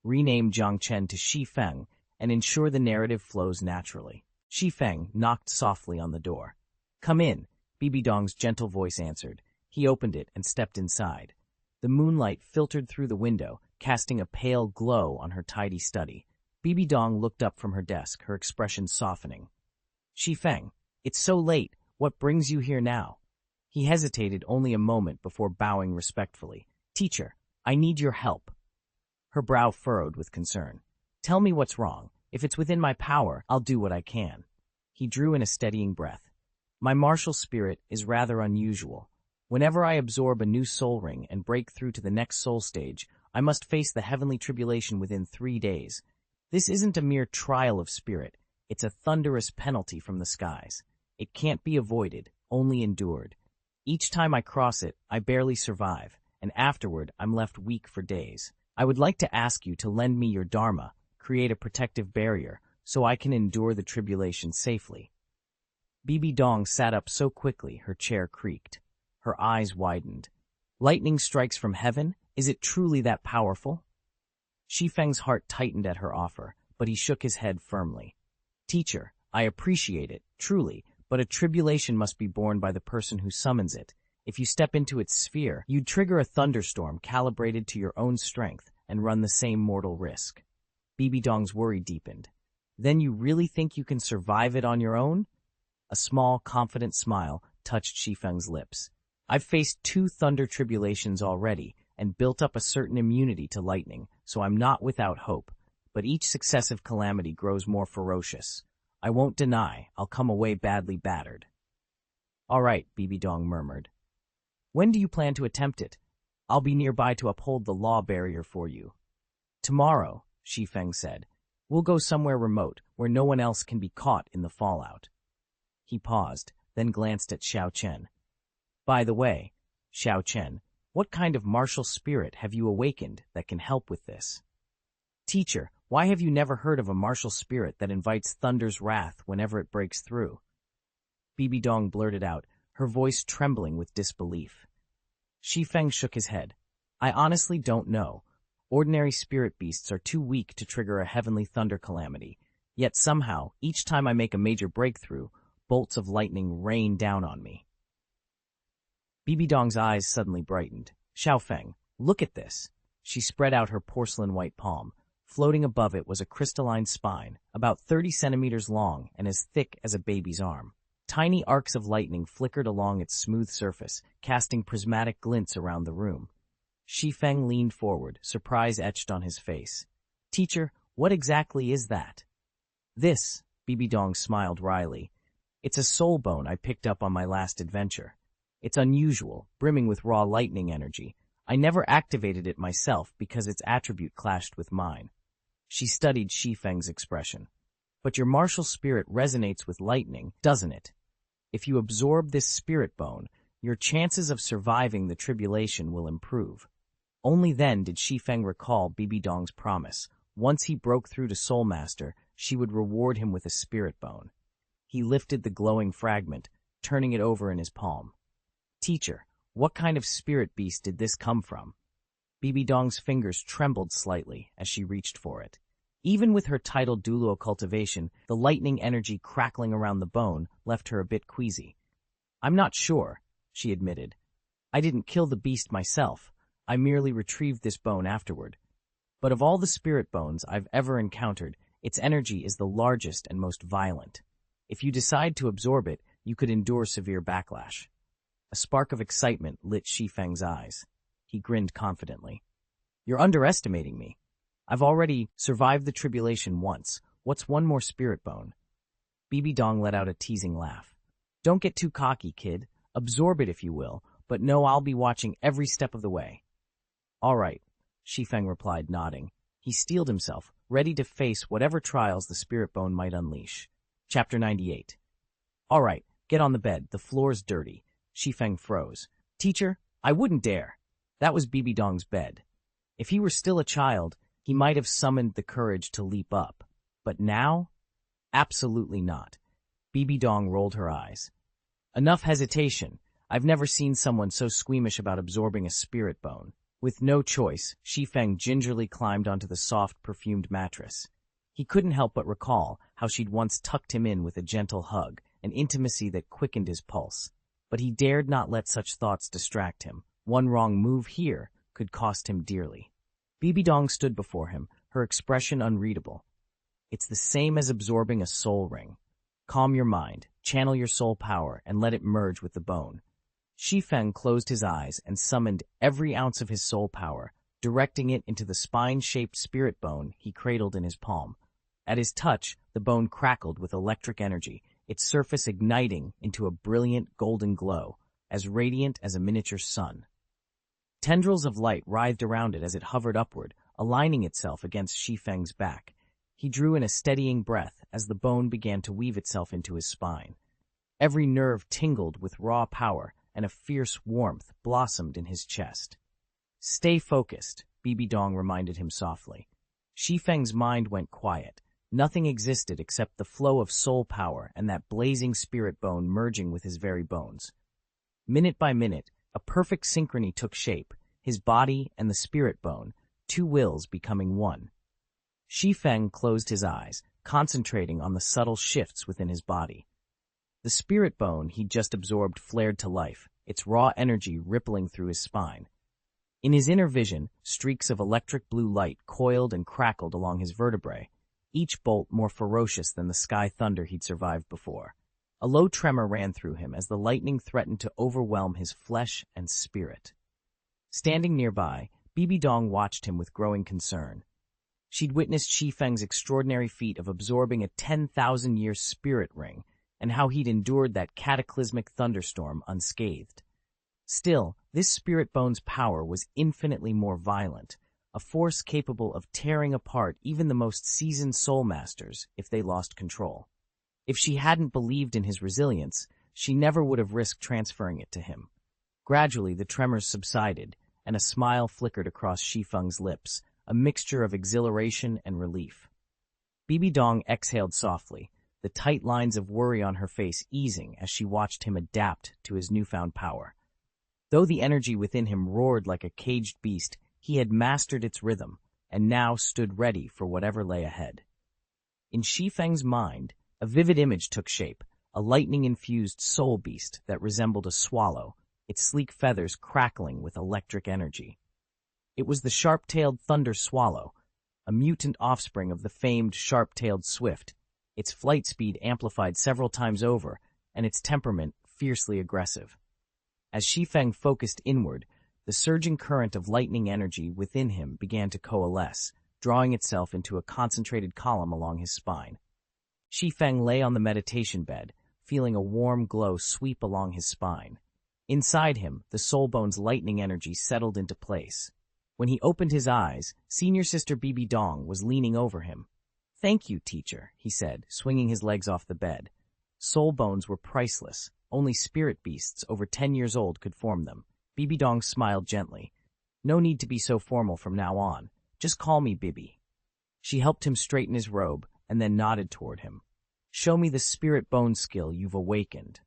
rename Zhangchen to Shi Feng, and ensure the narrative flows naturally." Shi Feng knocked softly on the door. "Come in," Bibi Dong's gentle voice answered. He opened it and stepped inside. The moonlight filtered through the window, casting a pale glow on her tidy study. Bibi Dong looked up from her desk, her expression softening. "Shi Feng, it's so late. What brings you here now?" He hesitated only a moment before bowing respectfully. "Teacher, I need your help." Her brow furrowed with concern. "Tell me what's wrong. If it's within my power, I'll do what I can." He drew in a steadying breath. "My martial spirit is rather unusual. Whenever I absorb a new soul ring and break through to the next soul stage, I must face the heavenly tribulation within 3 days. This isn't a mere trial of spirit. It's a thunderous penalty from the skies. It can't be avoided, only endured. Each time I cross it, I barely survive, and afterward I'm left weak for days. I would like to ask you to lend me your dharma, create a protective barrier, so I can endure the tribulation safely." Bibi Dong sat up so quickly her chair creaked. Her eyes widened. "Lightning strikes from heaven? Is it truly that powerful?" Shi Feng's heart tightened at her offer, but he shook his head firmly. "Teacher, I appreciate it, truly, but a tribulation must be borne by the person who summons it. If you step into its sphere, you'd trigger a thunderstorm calibrated to your own strength and run the same mortal risk." Bibi Dong's worry deepened. "Then you really think you can survive it on your own?" A small, confident smile touched Shi Feng's lips. "I've faced 2 thunder tribulations already, and built up a certain immunity to lightning, so I'm not without hope. But each successive calamity grows more ferocious. I won't deny, I'll come away badly battered. All right, Bibi Dong murmured. When do you plan to attempt it? I'll be nearby to uphold the law barrier for you. Tomorrow, Shi Feng said. We'll go somewhere remote, where no one else can be caught in the fallout. He paused, then glanced at Xiaoxue. By the way, Xiaoxue, what kind of martial spirit have you awakened that can help with this? Teacher, why have you never heard of a martial spirit that invites thunder's wrath whenever it breaks through? Bibi Dong blurted out, her voice trembling with disbelief. Shi Feng shook his head. I honestly don't know. Ordinary spirit beasts are too weak to trigger a heavenly thunder calamity, yet somehow, each time I make a major breakthrough, bolts of lightning rain down on me. Bibi Dong's eyes suddenly brightened. Xiao Feng, look at this. She spread out her porcelain-white palm. Floating above it was a crystalline spine, about 30 centimeters long and as thick as a baby's arm. Tiny arcs of lightning flickered along its smooth surface, casting prismatic glints around the room. Shi Feng leaned forward, surprise etched on his face. Teacher, what exactly is that? This, Bibi Dong smiled wryly. It's a soul bone I picked up on my last adventure. It's unusual, brimming with raw lightning energy. I never activated it myself because its attribute clashed with mine. She studied Shi Feng's expression. But your martial spirit resonates with lightning, doesn't it? If you absorb this spirit bone, your chances of surviving the tribulation will improve. Only then did Shi Feng recall Bibi Dong's promise. Once he broke through to Soul Master, she would reward him with a spirit bone. He lifted the glowing fragment, turning it over in his palm. Teacher, what kind of spirit beast did this come from? Bibi Dong's fingers trembled slightly as she reached for it. Even with her title Douluo Cultivation, the lightning energy crackling around the bone left her a bit queasy. I'm not sure, she admitted. I didn't kill the beast myself. I merely retrieved this bone afterward. But of all the spirit bones I've ever encountered, its energy is the largest and most violent. If you decide to absorb it, you could endure severe backlash. A spark of excitement lit Shi Feng's eyes. He grinned confidently. You're underestimating me. I've already survived the tribulation once. What's one more spirit bone? Bibi Dong let out a teasing laugh. Don't get too cocky, kid. Absorb it if you will, but know I'll be watching every step of the way. All right, Shi Feng replied, nodding. He steeled himself, ready to face whatever trials the spirit bone might unleash. Chapter 98. All right, get on the bed. The floor's dirty. Shi Feng froze. Teacher, I wouldn't dare. That was Bibi Dong's bed. If he were still a child, he might have summoned the courage to leap up. But now? Absolutely not. Bibi Dong rolled her eyes. Enough hesitation. I've never seen someone so squeamish about absorbing a spirit bone. With no choice, Shi Feng gingerly climbed onto the soft, perfumed mattress. He couldn't help but recall how she'd once tucked him in with a gentle hug, an intimacy that quickened his pulse. But he dared not let such thoughts distract him. One wrong move here could cost him dearly. Bibi Dong stood before him, her expression unreadable. It's the same as absorbing a soul ring. Calm your mind, channel your soul power, and let it merge with the bone. Shi Feng closed his eyes and summoned every ounce of his soul power, directing it into the spine-shaped spirit bone he cradled in his palm. At his touch, the bone crackled with electric energy, its surface igniting into a brilliant golden glow, as radiant as a miniature sun. Tendrils of light writhed around it as it hovered upward, aligning itself against Shi Feng's back. He drew in a steadying breath as the bone began to weave itself into his spine. Every nerve tingled with raw power, and a fierce warmth blossomed in his chest. Stay focused, Bibi Dong reminded him softly. Shi Feng's mind went quiet. Nothing existed except the flow of soul power and that blazing spirit bone merging with his very bones. Minute by minute, a perfect synchrony took shape, his body and the spirit bone, two wills becoming one. Shi Feng closed his eyes, concentrating on the subtle shifts within his body. The spirit bone he'd just absorbed flared to life, its raw energy rippling through his spine. In his inner vision, streaks of electric blue light coiled and crackled along his vertebrae, each bolt more ferocious than the sky thunder he'd survived before. A low tremor ran through him as the lightning threatened to overwhelm his flesh and spirit. Standing nearby, Bibi Dong watched him with growing concern. She'd witnessed Shi Feng's extraordinary feat of absorbing a 10,000-year spirit ring, and how he'd endured that cataclysmic thunderstorm unscathed. Still, this spirit bone's power was infinitely more violent, a force capable of tearing apart even the most seasoned soul masters if they lost control. If she hadn't believed in his resilience, she never would have risked transferring it to him. Gradually, the tremors subsided, and a smile flickered across Shi Feng's lips, a mixture of exhilaration and relief. Bibi Dong exhaled softly, the tight lines of worry on her face easing as she watched him adapt to his newfound power. Though the energy within him roared like a caged beast, he had mastered its rhythm, and now stood ready for whatever lay ahead. In Shi Feng's mind, a vivid image took shape, a lightning-infused soul beast that resembled a swallow, its sleek feathers crackling with electric energy. It was the sharp-tailed thunder swallow, a mutant offspring of the famed sharp-tailed swift, its flight speed amplified several times over, and its temperament fiercely aggressive. As Shi Feng focused inward, the surging current of lightning energy within him began to coalesce, drawing itself into a concentrated column along his spine. Shi Feng lay on the meditation bed, feeling a warm glow sweep along his spine. Inside him, the soul bone's lightning energy settled into place. When he opened his eyes, senior sister Bibi Dong was leaning over him. "Thank you, teacher," he said, swinging his legs off the bed. Soul bones were priceless. Only spirit beasts over 10 years old could form them. Bibi Dong smiled gently. "No need to be so formal from now on. Just call me Bibi." She helped him straighten his robe and then nodded toward him. "Show me the spirit bone skill you've awakened."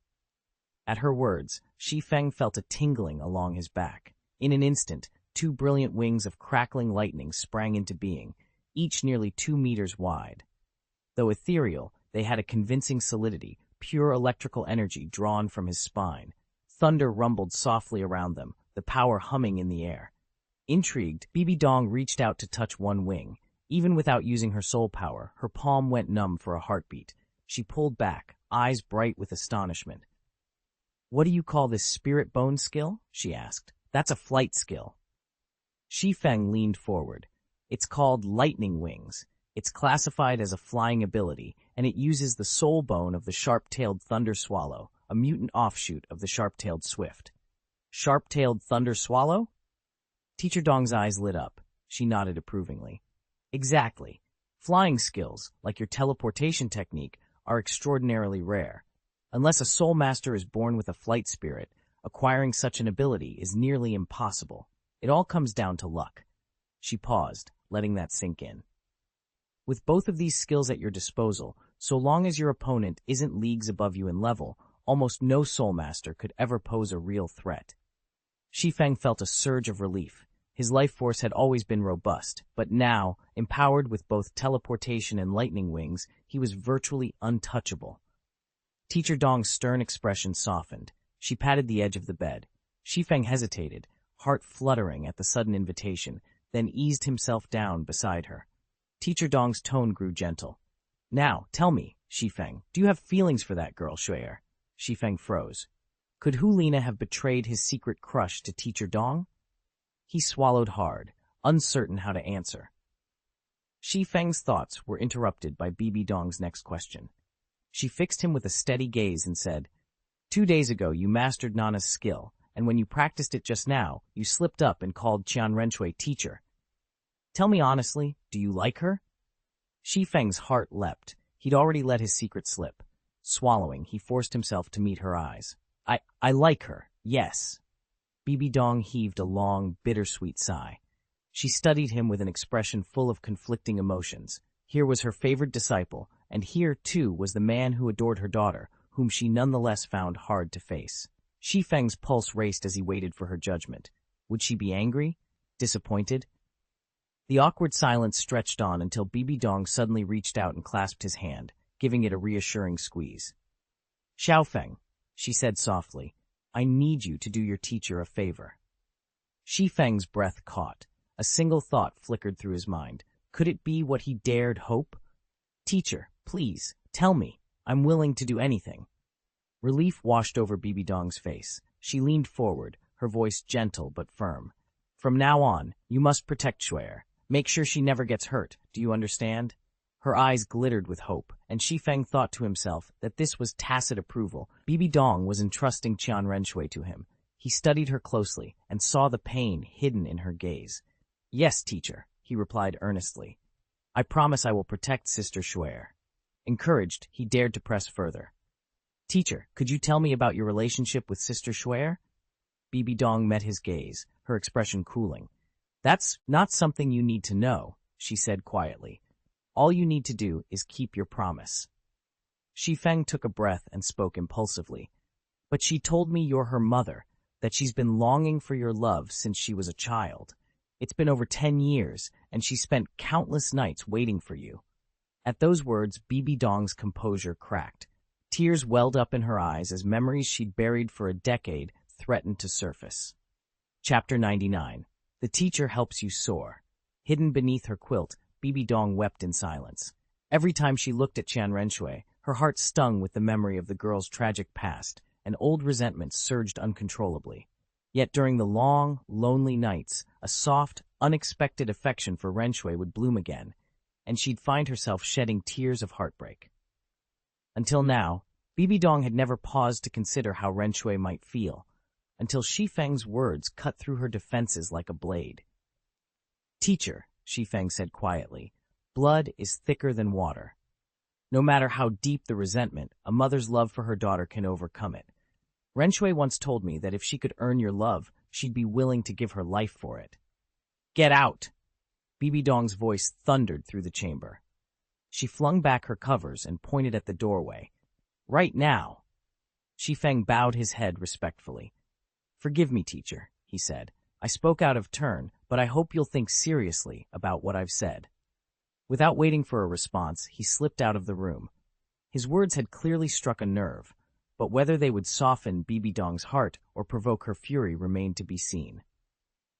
At her words, Shi Feng felt a tingling along his back. In an instant, 2 brilliant wings of crackling lightning sprang into being, each nearly 2 meters wide. Though ethereal, they had a convincing solidity, pure electrical energy drawn from his spine. Thunder rumbled softly around them, the power humming in the air. Intrigued, Bibi Dong reached out to touch one wing. Even without using her soul power, her palm went numb for a heartbeat. She pulled back, eyes bright with astonishment. "What do you call this spirit bone skill?" she asked. "That's a flight skill." Shi Feng leaned forward. "It's called lightning wings. It's classified as a flying ability, and it uses the soul bone of the sharp-tailed thunder swallow, a mutant offshoot of the sharp-tailed swift." "Sharp-tailed thunder swallow?" Teacher Dong's eyes lit up. She nodded approvingly. "Exactly. Flying skills, like your teleportation technique, are extraordinarily rare. Unless a soul master is born with a flight spirit, acquiring such an ability is nearly impossible. It all comes down to luck." She paused, letting that sink in. "With both of these skills at your disposal, so long as your opponent isn't leagues above you in level, almost no soul master could ever pose a real threat." Shi Feng felt a surge of relief. His life force had always been robust, but now, empowered with both teleportation and lightning wings, he was virtually untouchable. Teacher Dong's stern expression softened. She patted the edge of the bed. Shi Feng hesitated, heart fluttering at the sudden invitation, then eased himself down beside her. Teacher Dong's tone grew gentle. "Now, tell me, Shi Feng, do you have feelings for that girl, Shuer?" Shi Feng froze. Could Hulina have betrayed his secret crush to Teacher Dong? He swallowed hard, uncertain how to answer. Shi Feng's thoughts were interrupted by Bibi Dong's next question. She fixed him with a steady gaze and said, "2 days ago you mastered Nana's skill, and when you practiced it just now, you slipped up and called Qian Renshui teacher. Tell me honestly, do you like her?" Shi Feng's heart leapt. He'd already let his secret slip. Swallowing, he forced himself to meet her eyes. I like her, yes." Bibi Dong heaved a long, bittersweet sigh. She studied him with an expression full of conflicting emotions. Here was her favored disciple, and here, too, was the man who adored her daughter, whom she nonetheless found hard to face. Shi Feng's pulse raced as he waited for her judgment. Would she be angry? Disappointed? The awkward silence stretched on until Bibi Dong suddenly reached out and clasped his hand, giving it a reassuring squeeze. "Xiaofeng," she said softly, "I need you to do your teacher a favor." Shi Feng's breath caught. A single thought flickered through his mind. Could it be what he dared hope? "Teacher, please, tell me. I'm willing to do anything." Relief washed over Bibi Dong's face. She leaned forward, her voice gentle but firm. From now on, you must protect Shuer. Make sure she never gets hurt, do you understand? Her eyes glittered with hope, and Shi Feng thought to himself that this was tacit approval. Bibi Dong was entrusting Qian Renshui to him. He studied her closely and saw the pain hidden in her gaze. Yes, teacher, he replied earnestly. I promise I will protect Sister Shuer. Encouraged, he dared to press further. Teacher, could you tell me about your relationship with Sister Shuer? Bibi Dong met his gaze, her expression cooling. That's not something you need to know, she said quietly. All you need to do is keep your promise. Shi Feng took a breath and spoke impulsively. But she told me you're her mother, that she's been longing for your love since she was a child. It's been over 10 years, and she spent countless nights waiting for you. At those words, Bibi Dong's composure cracked. Tears welled up in her eyes as memories she'd buried for a decade threatened to surface. Chapter 99. The teacher helps you soar. Hidden beneath her quilt, Bibi Dong wept in silence. Every time she looked at Qian Renshui, her heart stung with the memory of the girl's tragic past, and old resentment surged uncontrollably. Yet during the long, lonely nights, a soft, unexpected affection for Renshui would bloom again, and she'd find herself shedding tears of heartbreak. Until now, Bibi Dong had never paused to consider how Renshui might feel, until Shi Feng's words cut through her defenses like a blade. Teacher, Shi Feng said quietly, blood is thicker than water. No matter how deep the resentment, a mother's love for her daughter can overcome it. Renshui once told me that if she could earn your love, she'd be willing to give her life for it. Get out! Bibi Dong's voice thundered through the chamber. She flung back her covers and pointed at the doorway. Right now! Shi Feng bowed his head respectfully. Forgive me, teacher, he said. I spoke out of turn, but I hope you'll think seriously about what I've said. Without waiting for a response, he slipped out of the room. His words had clearly struck a nerve, but whether they would soften Bibi Dong's heart or provoke her fury remained to be seen.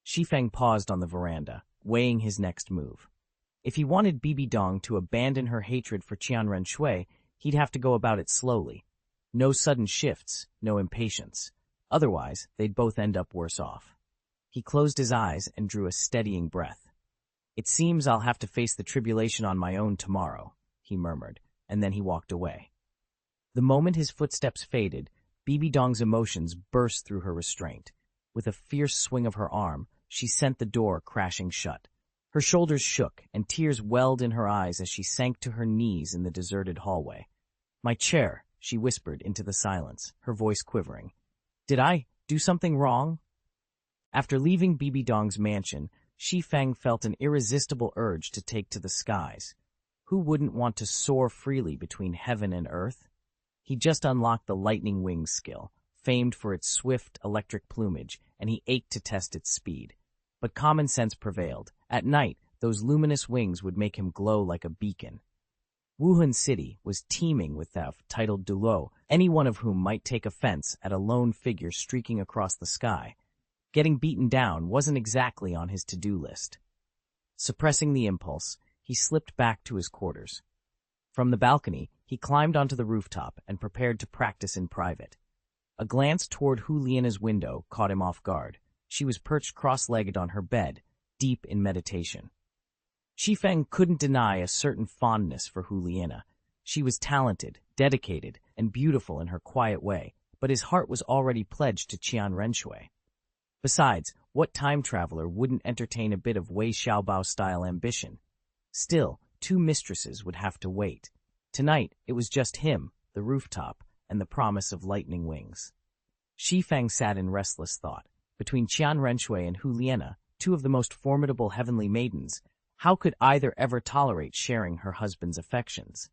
Shi Feng paused on the veranda, weighing his next move. If he wanted Bibi Dong to abandon her hatred for Qian Renshui, he'd have to go about it slowly. No sudden shifts, no impatience. Otherwise, they'd both end up worse off. He closed his eyes and drew a steadying breath. It seems I'll have to face the tribulation on my own tomorrow, he murmured, and then he walked away. The moment his footsteps faded, Bibi Dong's emotions burst through her restraint. With a fierce swing of her arm, she sent the door crashing shut. Her shoulders shook, and tears welled in her eyes as she sank to her knees in the deserted hallway. My chair, she whispered into the silence, her voice quivering. Did I do something wrong? After leaving Bibi Dong's mansion, Shi Feng felt an irresistible urge to take to the skies. Who wouldn't want to soar freely between heaven and earth? He just unlocked the lightning wings skill, famed for its swift electric plumage, and he ached to test its speed. But common sense prevailed. At night, those luminous wings would make him glow like a beacon. Wuhan City was teeming with theft titled Douluo, any one of whom might take offense at a lone figure streaking across the sky. Getting beaten down wasn't exactly on his to-do list. Suppressing the impulse, he slipped back to his quarters. From the balcony, he climbed onto the rooftop and prepared to practice in private. A glance toward Hu Liena's window caught him off guard. She was perched cross-legged on her bed, deep in meditation. Shi Feng couldn't deny a certain fondness for Hu Liena. She was talented, dedicated, and beautiful in her quiet way, but his heart was already pledged to Qian Renshui. Besides, what time traveler wouldn't entertain a bit of Wei Xiaobao-style ambition? Still, two mistresses would have to wait. Tonight, it was just him, the rooftop, and the promise of lightning wings. Shi Feng sat in restless thought. Between Qian Renshui and Hu Liena, two of the most formidable heavenly maidens, how could either ever tolerate sharing her husband's affections?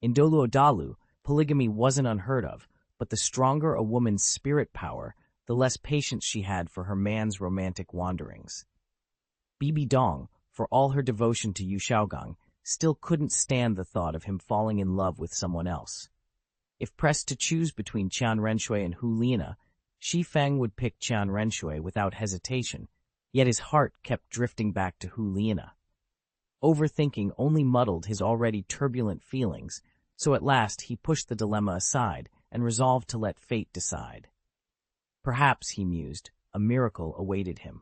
In Douluo, polygamy wasn't unheard of, but the stronger a woman's spirit power, the less patience she had for her man's romantic wanderings. Bibi Dong, for all her devotion to Yu Xiaogang, still couldn't stand the thought of him falling in love with someone else. If pressed to choose between Qian Renshui and Hu Liena, Shi Feng would pick Qian Renshui without hesitation, yet his heart kept drifting back to Hu Liena. Overthinking only muddled his already turbulent feelings, so at last he pushed the dilemma aside and resolved to let fate decide. Perhaps, he mused, a miracle awaited him.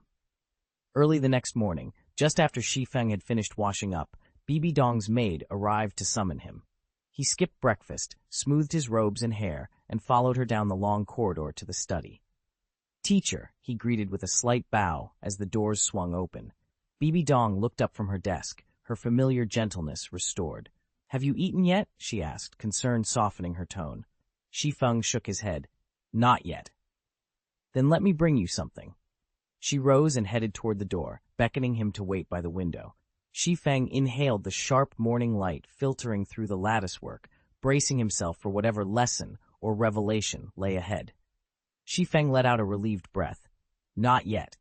Early the next morning, just after Shi Feng had finished washing up, Bibi Dong's maid arrived to summon him. He skipped breakfast, smoothed his robes and hair, and followed her down the long corridor to the study. "Teacher," he greeted with a slight bow as the doors swung open. Bibi Dong looked up from her desk, her familiar gentleness restored. "Have you eaten yet?" she asked, concern softening her tone. Shi Feng shook his head. "Not yet." "Then let me bring you something." She rose and headed toward the door, beckoning him to wait by the window. Shi Feng inhaled the sharp morning light filtering through the latticework, bracing himself for whatever lesson or revelation lay ahead. Shi Feng let out a relieved breath. "Not yet."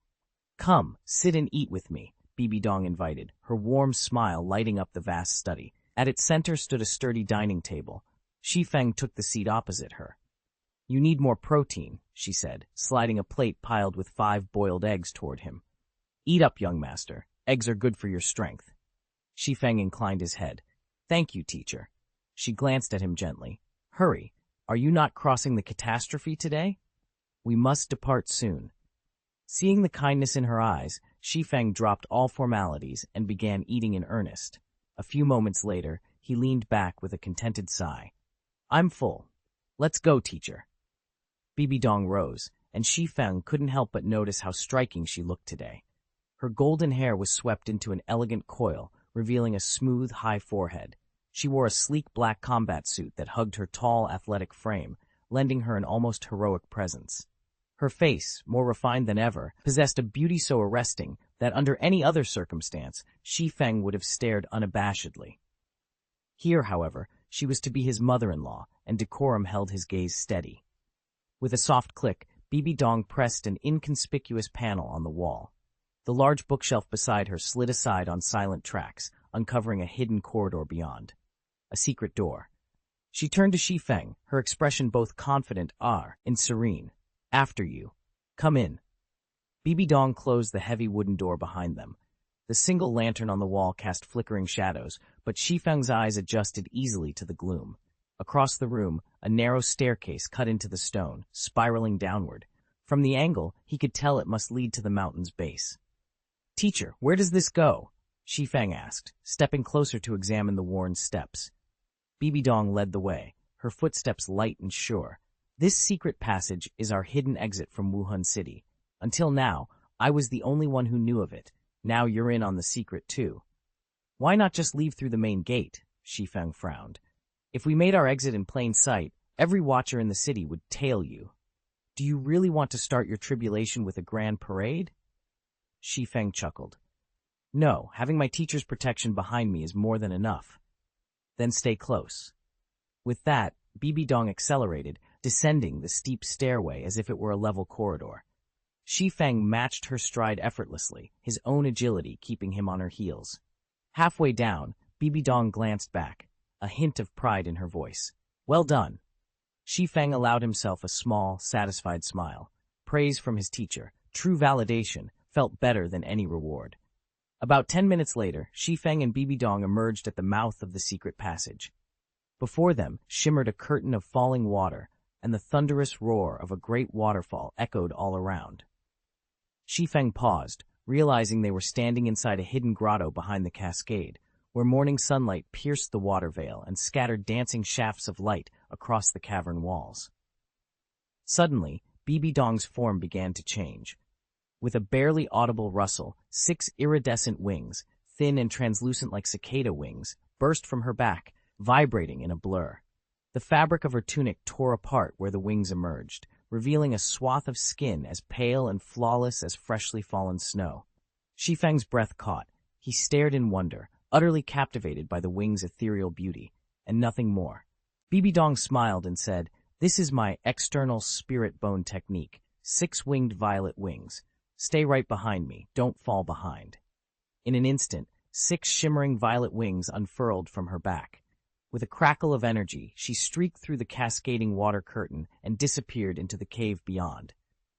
"Come, sit and eat with me," Bibi Dong invited, her warm smile lighting up the vast study. At its center stood a sturdy dining table. Shi Feng took the seat opposite her. "You need more protein," she said, sliding a plate piled with 5 boiled eggs toward him. "Eat up, young master. Eggs are good for your strength." Shi Feng inclined his head. "Thank you, teacher." She glanced at him gently. "Hurry. Are you not crossing the catastrophe today? We must depart soon." Seeing the kindness in her eyes, Shi Feng dropped all formalities and began eating in earnest. A few moments later, he leaned back with a contented sigh. "I'm full. Let's go, teacher." Bibi Dong rose, and Shi Feng couldn't help but notice how striking she looked today. Her golden hair was swept into an elegant coil, revealing a smooth, high forehead. She wore a sleek black combat suit that hugged her tall, athletic frame, lending her an almost heroic presence. Her face, more refined than ever, possessed a beauty so arresting that under any other circumstance, Shi Feng would have stared unabashedly. Here, however, she was to be his mother-in-law, and decorum held his gaze steady. With a soft click, Bibi Dong pressed an inconspicuous panel on the wall. The large bookshelf beside her slid aside on silent tracks, uncovering a hidden corridor beyond. A secret door. She turned to Shi Feng, her expression both confident and serene. "After you. Come in." Bibi Dong closed the heavy wooden door behind them. The single lantern on the wall cast flickering shadows, but Shi Feng's eyes adjusted easily to the gloom. Across the room, a narrow staircase cut into the stone, spiraling downward. From the angle, he could tell it must lead to the mountain's base. "Teacher, where does this go?" Shi Feng asked, stepping closer to examine the worn steps. Bibi Dong led the way, her footsteps light and sure. "This secret passage is our hidden exit from Wuhan City. Until now, I was the only one who knew of it. Now you're in on the secret, too." "Why not just leave through the main gate?" Shi Feng frowned. "If we made our exit in plain sight, every watcher in the city would tail you. Do you really want to start your tribulation with a grand parade?" Shi Feng chuckled. "No, having my teacher's protection behind me is more than enough." "Then stay close." With that, Bibi Dong accelerated, descending the steep stairway as if it were a level corridor. Shi Feng matched her stride effortlessly, his own agility keeping him on her heels. Halfway down, Bibi Dong glanced back, a hint of pride in her voice. "Well done." Shi Feng allowed himself a small, satisfied smile. Praise from his teacher, true validation, felt better than any reward. About 10 minutes later, Shi Feng and Bibi Dong emerged at the mouth of the secret passage. Before them shimmered a curtain of falling water, and the thunderous roar of a great waterfall echoed all around. Shi Feng paused, realizing they were standing inside a hidden grotto behind the cascade, where morning sunlight pierced the water veil and scattered dancing shafts of light across the cavern walls. Suddenly, Bibi Dong's form began to change. With a barely audible rustle, 6 iridescent wings, thin and translucent like cicada wings, burst from her back, vibrating in a blur. The fabric of her tunic tore apart where the wings emerged, revealing a swath of skin as pale and flawless as freshly fallen snow. Shi Feng's breath caught. He stared in wonder, utterly captivated by the wings' ethereal beauty, and nothing more. Bibi Dong smiled and said, "This is my external spirit bone technique, 6-winged violet wings. Stay right behind me, don't fall behind." In an instant, 6 shimmering violet wings unfurled from her back. With a crackle of energy, she streaked through the cascading water curtain and disappeared into the cave beyond.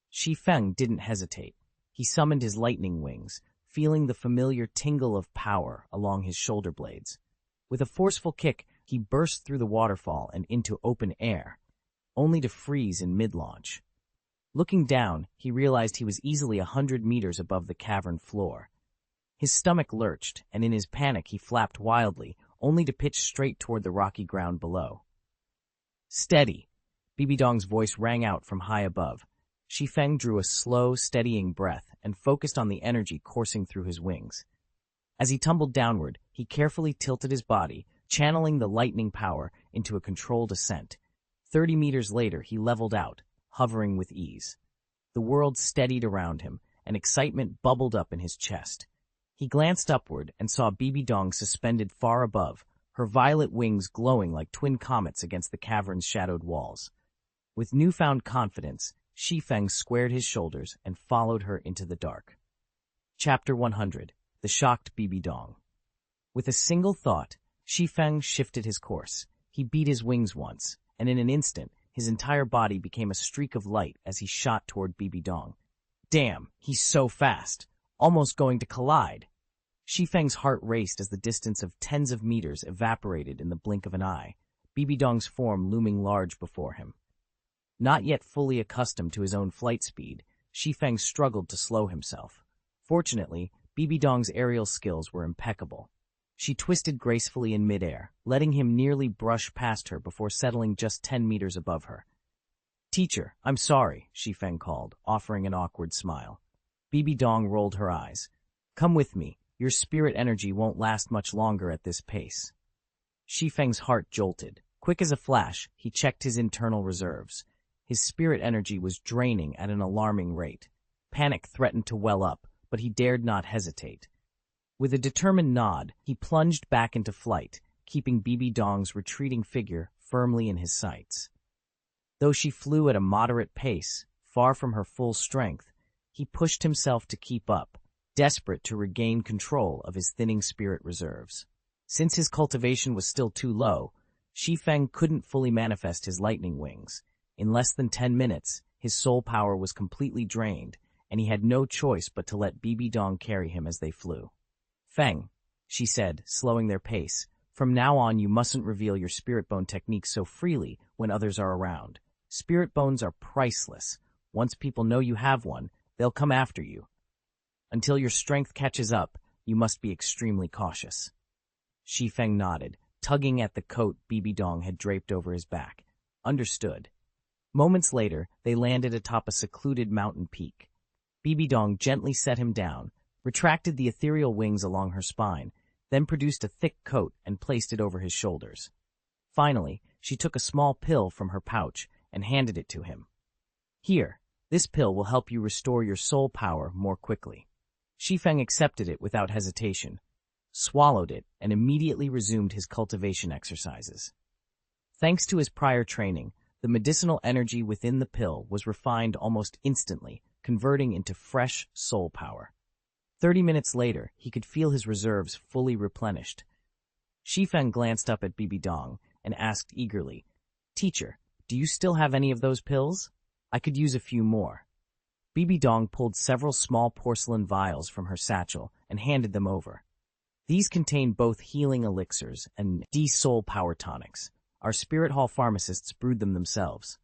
Shi Feng didn't hesitate. He summoned his lightning wings, feeling the familiar tingle of power along his shoulder blades. With a forceful kick, he burst through the waterfall and into open air, only to freeze in mid-launch. Looking down, he realized he was easily 100 meters above the cavern floor. His stomach lurched, and in his panic he flapped wildly, only to pitch straight toward the rocky ground below. "Steady!" Bibi Dong's voice rang out from high above. Shi Feng drew a slow, steadying breath and focused on the energy coursing through his wings. As he tumbled downward, he carefully tilted his body, channeling the lightning power into a controlled ascent. 30 meters later, he leveled out, hovering with ease. The world steadied around him, and excitement bubbled up in his chest. He glanced upward and saw Bibi Dong suspended far above, her violet wings glowing like twin comets against the cavern's shadowed walls. With newfound confidence, Shi Feng squared his shoulders and followed her into the dark. Chapter 100. The Shocked Bibi Dong. With a single thought, Shi Feng shifted his course. He beat his wings once, and in an instant, his entire body became a streak of light as he shot toward Bibi Dong. Damn, he's so fast, almost going to collide. Shi Feng's heart raced as the distance of tens of meters evaporated in the blink of an eye, Bibi Dong's form looming large before him. Not yet fully accustomed to his own flight speed, Shi Feng struggled to slow himself. Fortunately, Bibi Dong's aerial skills were impeccable. She twisted gracefully in midair, letting him nearly brush past her before settling just 10 meters above her. "Teacher, I'm sorry," Shi Feng called, offering an awkward smile. Bibi Dong rolled her eyes. "Come with me. Your spirit energy won't last much longer at this pace." Shi Feng's heart jolted. Quick as a flash, he checked his internal reserves. His spirit energy was draining at an alarming rate. Panic threatened to well up, but he dared not hesitate. With a determined nod, he plunged back into flight, keeping Bibi Dong's retreating figure firmly in his sights. Though she flew at a moderate pace, far from her full strength, he pushed himself to keep up, desperate to regain control of his thinning spirit reserves. Since his cultivation was still too low, Shi Feng couldn't fully manifest his lightning wings. In less than 10 minutes, his soul power was completely drained, and he had no choice but to let Bibi Dong carry him as they flew. "Feng," she said, slowing their pace, "from now on you mustn't reveal your spirit bone techniques so freely when others are around. Spirit bones are priceless. Once people know you have one, they'll come after you. Until your strength catches up, you must be extremely cautious." Shi Feng nodded, tugging at the coat Bibi Dong had draped over his back. "Understood." Moments later, they landed atop a secluded mountain peak. Bibi Dong gently set him down, retracted the ethereal wings along her spine, then produced a thick coat and placed it over his shoulders. Finally, she took a small pill from her pouch and handed it to him. "Here, this pill will help you restore your soul power more quickly." Shi Feng accepted it without hesitation, swallowed it, and immediately resumed his cultivation exercises. Thanks to his prior training, the medicinal energy within the pill was refined almost instantly, converting into fresh soul power. 30 minutes later, he could feel his reserves fully replenished. Shi Feng glanced up at Bibi Dong and asked eagerly, "Teacher, do you still have any of those pills? I could use a few more." Bibi Dong pulled several small porcelain vials from her satchel and handed them over. "These contain both healing elixirs and soul power tonics. Our spirit hall pharmacists brewed them themselves."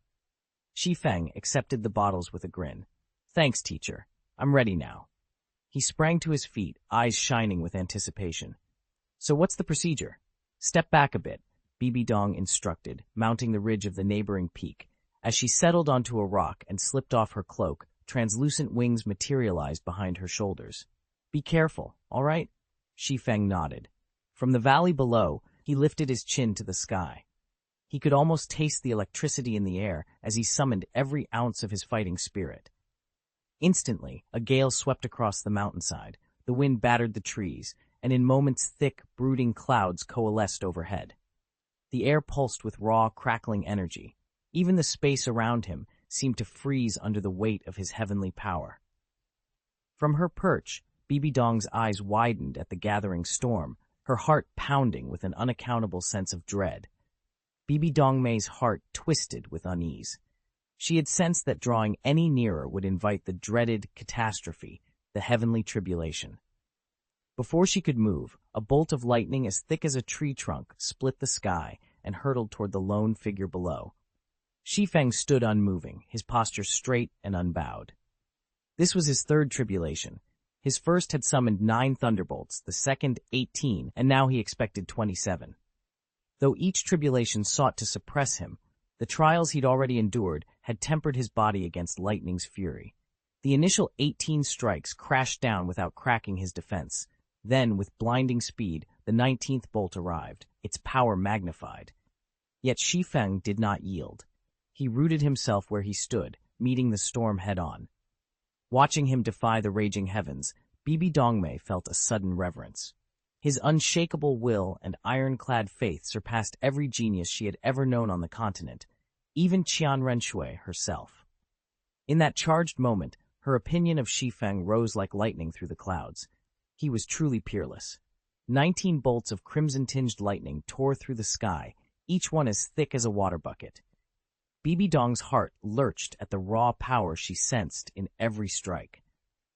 Shi Feng accepted the bottles with a grin. "Thanks, teacher. I'm ready now." He sprang to his feet, eyes shining with anticipation. "So what's the procedure?" "Step back a bit," Bibi Dong instructed, mounting the ridge of the neighboring peak. As she settled onto a rock and slipped off her cloak, translucent wings materialized behind her shoulders. "Be careful, all right?" Shi Feng nodded. From the valley below, he lifted his chin to the sky. He could almost taste the electricity in the air as he summoned every ounce of his fighting spirit. Instantly, a gale swept across the mountainside. The wind battered the trees, and in moments thick, brooding clouds coalesced overhead. The air pulsed with raw, crackling energy. Even the space around him seemed to freeze under the weight of his heavenly power. From her perch, Bibi Dong's eyes widened at the gathering storm, her heart pounding with an unaccountable sense of dread. Bibi Dongmei's heart twisted with unease. She had sensed that drawing any nearer would invite the dreaded catastrophe, the heavenly tribulation. Before she could move, a bolt of lightning as thick as a tree trunk split the sky and hurtled toward the lone figure below. Shi Feng stood unmoving, his posture straight and unbowed. This was his third tribulation. His first had summoned 9 thunderbolts, the second 18, and now he expected 27. Though each tribulation sought to suppress him, the trials he'd already endured had tempered his body against lightning's fury. The initial 18 strikes crashed down without cracking his defense. Then, with blinding speed, the 19th bolt arrived, its power magnified. Yet Shi Feng did not yield. He rooted himself where he stood, meeting the storm head-on. Watching him defy the raging heavens, Bibi Dong felt a sudden reverence. His unshakable will and ironclad faith surpassed every genius she had ever known on the continent, even Xiaoxue herself. In that charged moment, her opinion of Shi Feng rose like lightning through the clouds. He was truly peerless. 19 bolts of crimson-tinged lightning tore through the sky, each one as thick as a water bucket. Bibi Dong's heart lurched at the raw power she sensed in every strike.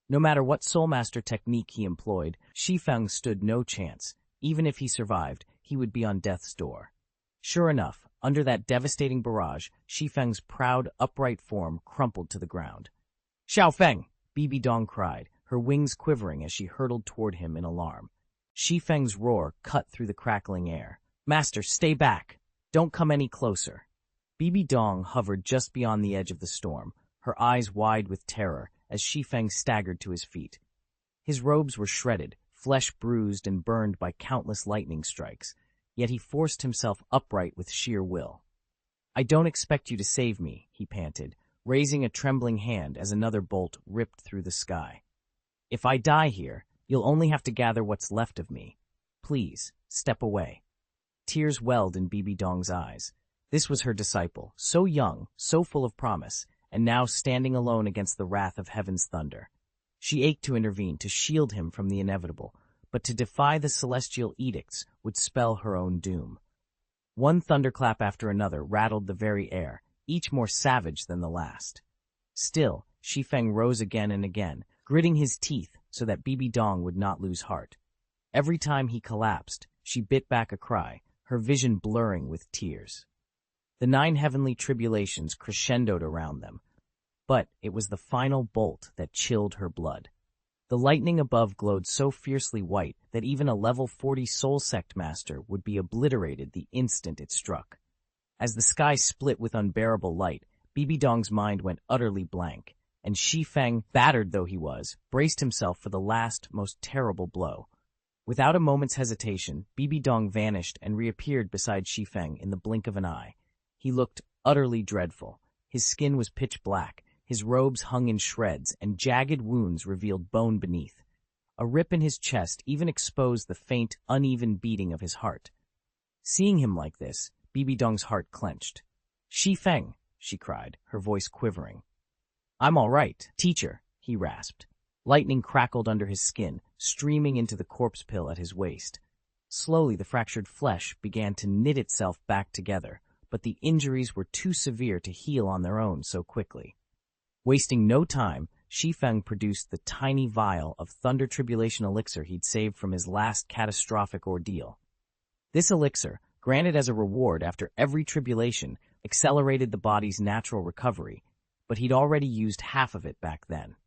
No matter what Soulmaster technique he employed, Shi Feng stood no chance. Even if he survived, he would be on death's door. Sure enough, under that devastating barrage, Shi Feng's proud, upright form crumpled to the ground. "Xiao Feng!" Bibi Dong cried, her wings quivering as she hurtled toward him in alarm. Shi Feng's roar cut through the crackling air. "Master, stay back! Don't come any closer!" Bibi Dong hovered just beyond the edge of the storm, her eyes wide with terror as Shi Feng staggered to his feet. His robes were shredded, flesh bruised and burned by countless lightning strikes, yet he forced himself upright with sheer will. "I don't expect you to save me," he panted, raising a trembling hand as another bolt ripped through the sky. "If I die here, you'll only have to gather what's left of me. Please, step away." Tears welled in Bibi Dong's eyes. This was her disciple, so young, so full of promise, and now standing alone against the wrath of heaven's thunder. She ached to intervene, to shield him from the inevitable, but to defy the celestial edicts would spell her own doom. One thunderclap after another rattled the very air, each more savage than the last. Still, Shi Feng rose again and again, gritting his teeth so that Bibi Dong would not lose heart. Every time he collapsed, she bit back a cry, her vision blurring with tears. The 9 heavenly tribulations crescendoed around them, but it was the final bolt that chilled her blood. The lightning above glowed so fiercely white that even a level 40 soul sect master would be obliterated the instant it struck. As the sky split with unbearable light, Bibi Dong's mind went utterly blank, and Shi Feng, battered though he was, braced himself for the last, most terrible blow. Without a moment's hesitation, Bibi Dong vanished and reappeared beside Shi Feng in the blink of an eye. He looked utterly dreadful. His skin was pitch black, his robes hung in shreds, and jagged wounds revealed bone beneath. A rip in his chest even exposed the faint, uneven beating of his heart. Seeing him like this, Bibi Dong's heart clenched. "Shi Feng," she cried, her voice quivering. "I'm all right, teacher," he rasped. Lightning crackled under his skin, streaming into the corpse pill at his waist. Slowly the fractured flesh began to knit itself back together, but the injuries were too severe to heal on their own so quickly. Wasting no time, Shi Feng produced the tiny vial of Thunder Tribulation elixir he'd saved from his last catastrophic ordeal. This elixir, granted as a reward after every tribulation, accelerated the body's natural recovery, but he'd already used half of it back then.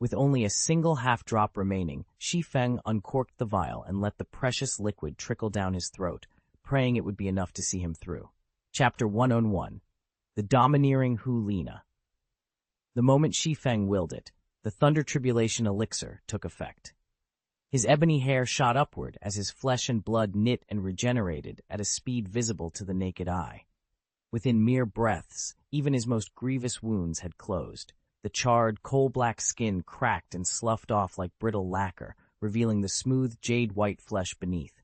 With only a single half-drop remaining, Shi Feng uncorked the vial and let the precious liquid trickle down his throat, praying it would be enough to see him through. Chapter 101. The Domineering Hulina. The moment Shi Feng willed it, the Thunder Tribulation elixir took effect. His ebony hair shot upward as his flesh and blood knit and regenerated at a speed visible to the naked eye. Within mere breaths, even his most grievous wounds had closed. The charred, coal-black skin cracked and sloughed off like brittle lacquer, revealing the smooth, jade-white flesh beneath.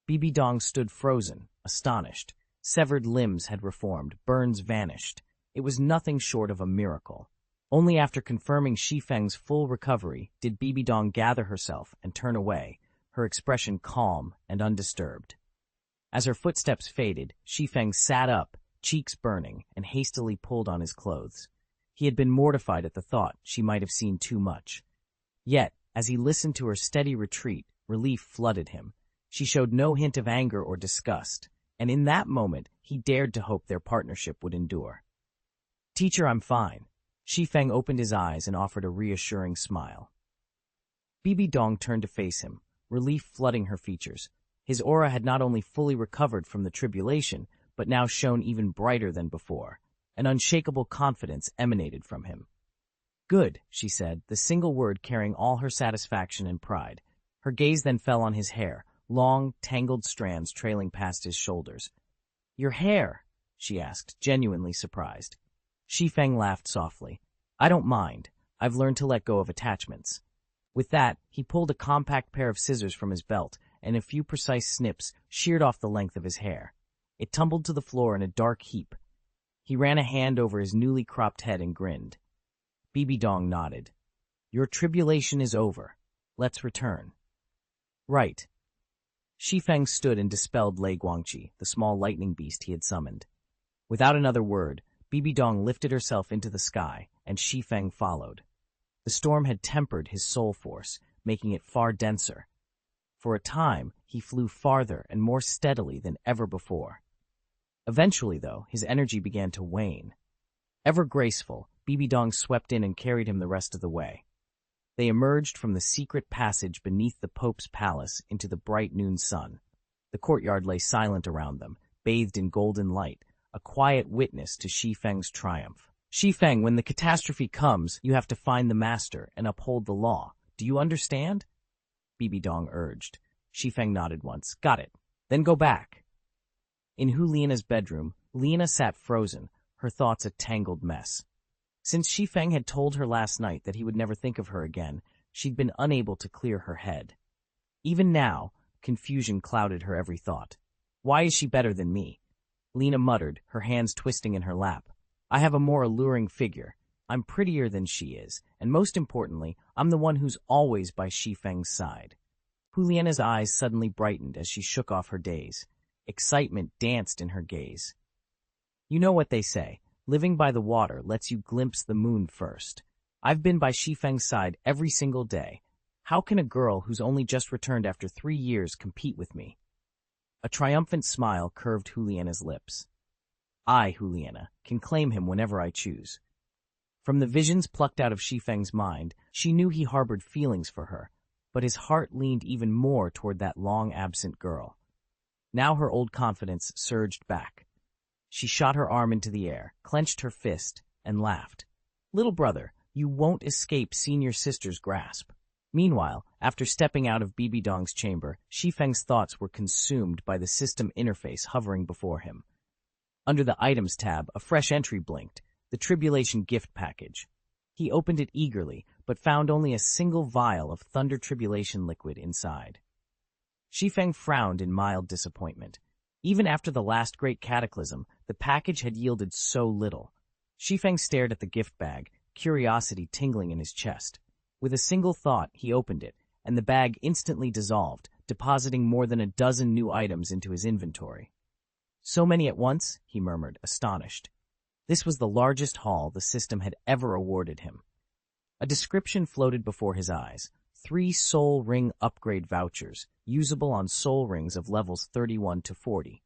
Bibi Dong stood frozen, astonished. Severed limbs had reformed, burns vanished. It was nothing short of a miracle. Only after confirming Shi Feng's full recovery did Bibi Dong gather herself and turn away, her expression calm and undisturbed. As her footsteps faded, Shi Feng sat up, cheeks burning, and hastily pulled on his clothes. He had been mortified at the thought she might have seen too much. Yet, as he listened to her steady retreat, relief flooded him. She showed no hint of anger or disgust, and in that moment he dared to hope their partnership would endure. Teacher, I'm fine. Shi Feng opened his eyes and offered a reassuring smile. Bibi Dong turned to face him, relief flooding her features. His aura had not only fully recovered from the tribulation, but now shone even brighter than before. An unshakable confidence emanated from him. Good, she said, the single word carrying all her satisfaction and pride. Her gaze then fell on his hair, long, tangled strands trailing past his shoulders. Your hair? She asked, genuinely surprised. Shi Feng laughed softly. I don't mind. I've learned to let go of attachments. With that, he pulled a compact pair of scissors from his belt, and a few precise snips sheared off the length of his hair. It tumbled to the floor in a dark heap. He ran a hand over his newly cropped head and grinned. Bibi Dong nodded. Your tribulation is over. Let's return. Right. Shi Feng stood and dispelled Lei Guangqi, the small lightning beast he had summoned. Without another word, Bibi Dong lifted herself into the sky, and Shi Feng followed. The storm had tempered his soul force, making it far denser. For a time, he flew farther and more steadily than ever before. Eventually, though, his energy began to wane. Ever graceful, Bibi Dong swept in and carried him the rest of the way. They emerged from the secret passage beneath the Pope's palace into the bright noon sun. The courtyard lay silent around them, bathed in golden light, a quiet witness to Shi Feng's triumph. Shi Feng, when the catastrophe comes, you have to find the master and uphold the law. Do you understand? Bibi Dong urged. Shi Feng nodded once. Got it. Then go back. In Hu Liena's bedroom, Liena sat frozen, her thoughts a tangled mess. Since Shi Feng had told her last night that he would never think of her again, she'd been unable to clear her head. Even now, confusion clouded her every thought. Why is she better than me? Liena muttered, her hands twisting in her lap. I have a more alluring figure. I'm prettier than she is, and most importantly, I'm the one who's always by Shi Feng's side. Hu Liena's eyes suddenly brightened as she shook off her daze. Excitement danced in her gaze. You know what they say. Living by the water lets you glimpse the moon first. I've been by Shi Feng's side every single day. How can a girl who's only just returned after 3 years compete with me? A triumphant smile curved Hu Liena's lips. I, Hu Liena, can claim him whenever I choose. From the visions plucked out of Shi Feng's mind, she knew he harbored feelings for her, but his heart leaned even more toward that long-absent girl. Now her old confidence surged back. She shot her arm into the air, clenched her fist, and laughed. Little brother, you won't escape senior sister's grasp. Meanwhile, after stepping out of Bibi Dong's chamber, Shi Feng's thoughts were consumed by the system interface hovering before him. Under the Items tab, a fresh entry blinked, the Tribulation gift package. He opened it eagerly, but found only a single vial of Thunder Tribulation liquid inside. Shi Feng frowned in mild disappointment. Even after the last great cataclysm, the package had yielded so little. Shi Feng stared at the gift bag, curiosity tingling in his chest. With a single thought, he opened it, and the bag instantly dissolved, depositing more than a dozen new items into his inventory. So many at once, he murmured, astonished. This was the largest haul the system had ever awarded him. A description floated before his eyes. 3 soul ring upgrade vouchers, usable on soul rings of levels 31 to 40.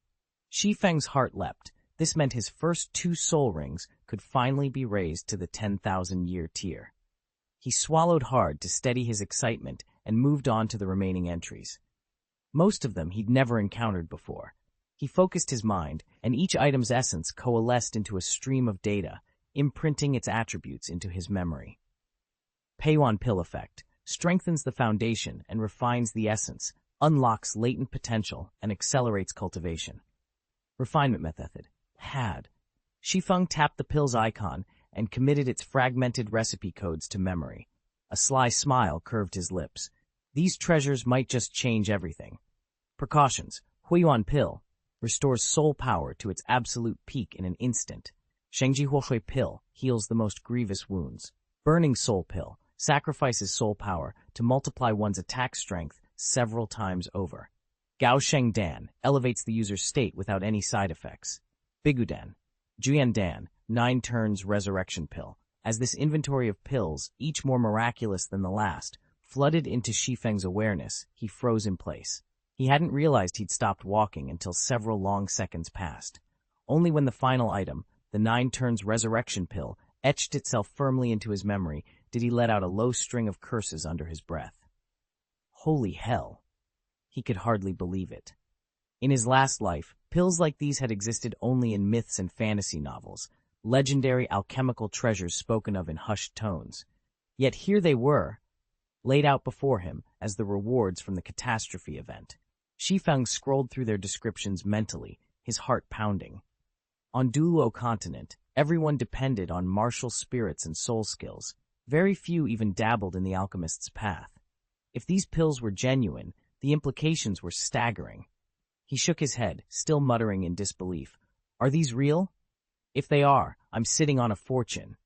Shi Feng's heart leapt. This meant his first 2 soul rings could finally be raised to the 10,000-year tier. He swallowed hard to steady his excitement and moved on to the remaining entries. Most of them he'd never encountered before. He focused his mind, and each item's essence coalesced into a stream of data, imprinting its attributes into his memory. Peiyuan Pill Effect strengthens the foundation and refines the essence, unlocks latent potential, and accelerates cultivation. Refinement Method. Had. Shi Feng tapped the pill's icon and committed its fragmented recipe codes to memory. A sly smile curved his lips. These treasures might just change everything. Precautions. Huiyuan Pill restores soul power to its absolute peak in an instant. Shengji Huohui Pill heals the most grievous wounds. Burning Soul Pill sacrifices soul power to multiply one's attack strength several times over. Gao Sheng Dan elevates the user's state without any side effects. Bigudan. Juyan Dan, 9 turns resurrection pill. As this inventory of pills, each more miraculous than the last, flooded into Shi Feng's awareness, he froze in place. He hadn't realized he'd stopped walking until several long seconds passed. Only when the final item, the 9 turns resurrection pill, etched itself firmly into his memory, did he let out a low string of curses under his breath. Holy hell! He could hardly believe it. In his last life, pills like these had existed only in myths and fantasy novels, legendary alchemical treasures spoken of in hushed tones. Yet here they were, laid out before him as the rewards from the catastrophe event. Shi Feng scrolled through their descriptions mentally, his heart pounding. On Douluo continent, everyone depended on martial spirits and soul skills. Very few even dabbled in the alchemist's path. If these pills were genuine, the implications were staggering. He shook his head, still muttering in disbelief. Are these real? If they are, I'm sitting on a fortune.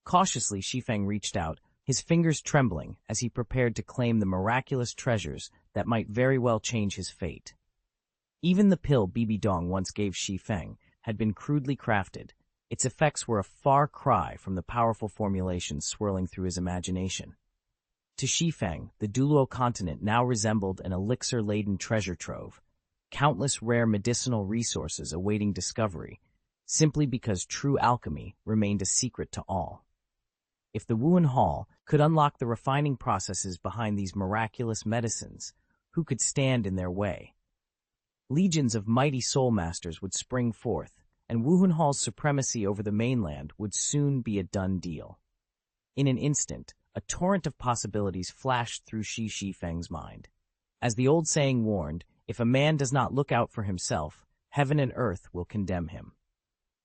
Cautiously, Shi Feng reached out, his fingers trembling as he prepared to claim the miraculous treasures that might very well change his fate. Even the pill Bibi Dong once gave Shi Feng had been crudely crafted. Its effects were a far cry from the powerful formulations swirling through his imagination. To Shi Feng, the Douluo continent now resembled an elixir-laden treasure trove, countless rare medicinal resources awaiting discovery, simply because true alchemy remained a secret to all. If the Wuhan Hall could unlock the refining processes behind these miraculous medicines, who could stand in their way? Legions of mighty soul masters would spring forth, and Wuhan Hall's supremacy over the mainland would soon be a done deal. In an instant, a torrent of possibilities flashed through Shi Feng's mind. As the old saying warned, if a man does not look out for himself, heaven and earth will condemn him.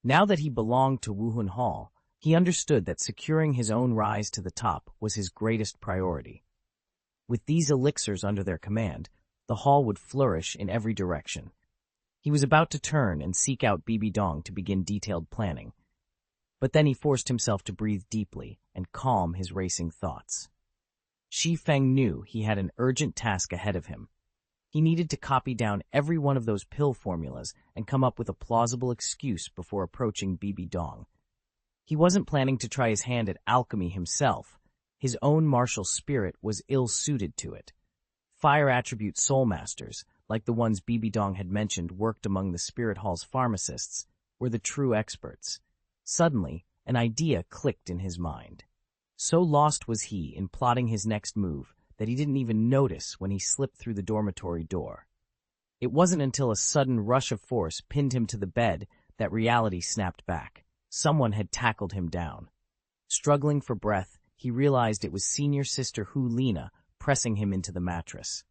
Now that he belonged to Wuhan Hall, he understood that securing his own rise to the top was his greatest priority. With these elixirs under their command, the hall would flourish in every direction. He was about to turn and seek out Bibi Dong to begin detailed planning. But then he forced himself to breathe deeply and calm his racing thoughts. Shi Feng knew he had an urgent task ahead of him. He needed to copy down every one of those pill formulas and come up with a plausible excuse before approaching Bibi Dong. He wasn't planning to try his hand at alchemy himself. His own martial spirit was ill-suited to it. Fire attribute soul masters, like the ones Bibi Dong had mentioned worked among the Spirit Hall's pharmacists, were the true experts. Suddenly, an idea clicked in his mind. So lost was he in plotting his next move that he didn't even notice when he slipped through the dormitory door. It wasn't until a sudden rush of force pinned him to the bed that reality snapped back. Someone had tackled him down. Struggling for breath, he realized it was senior sister Hu Lina pressing him into the mattress.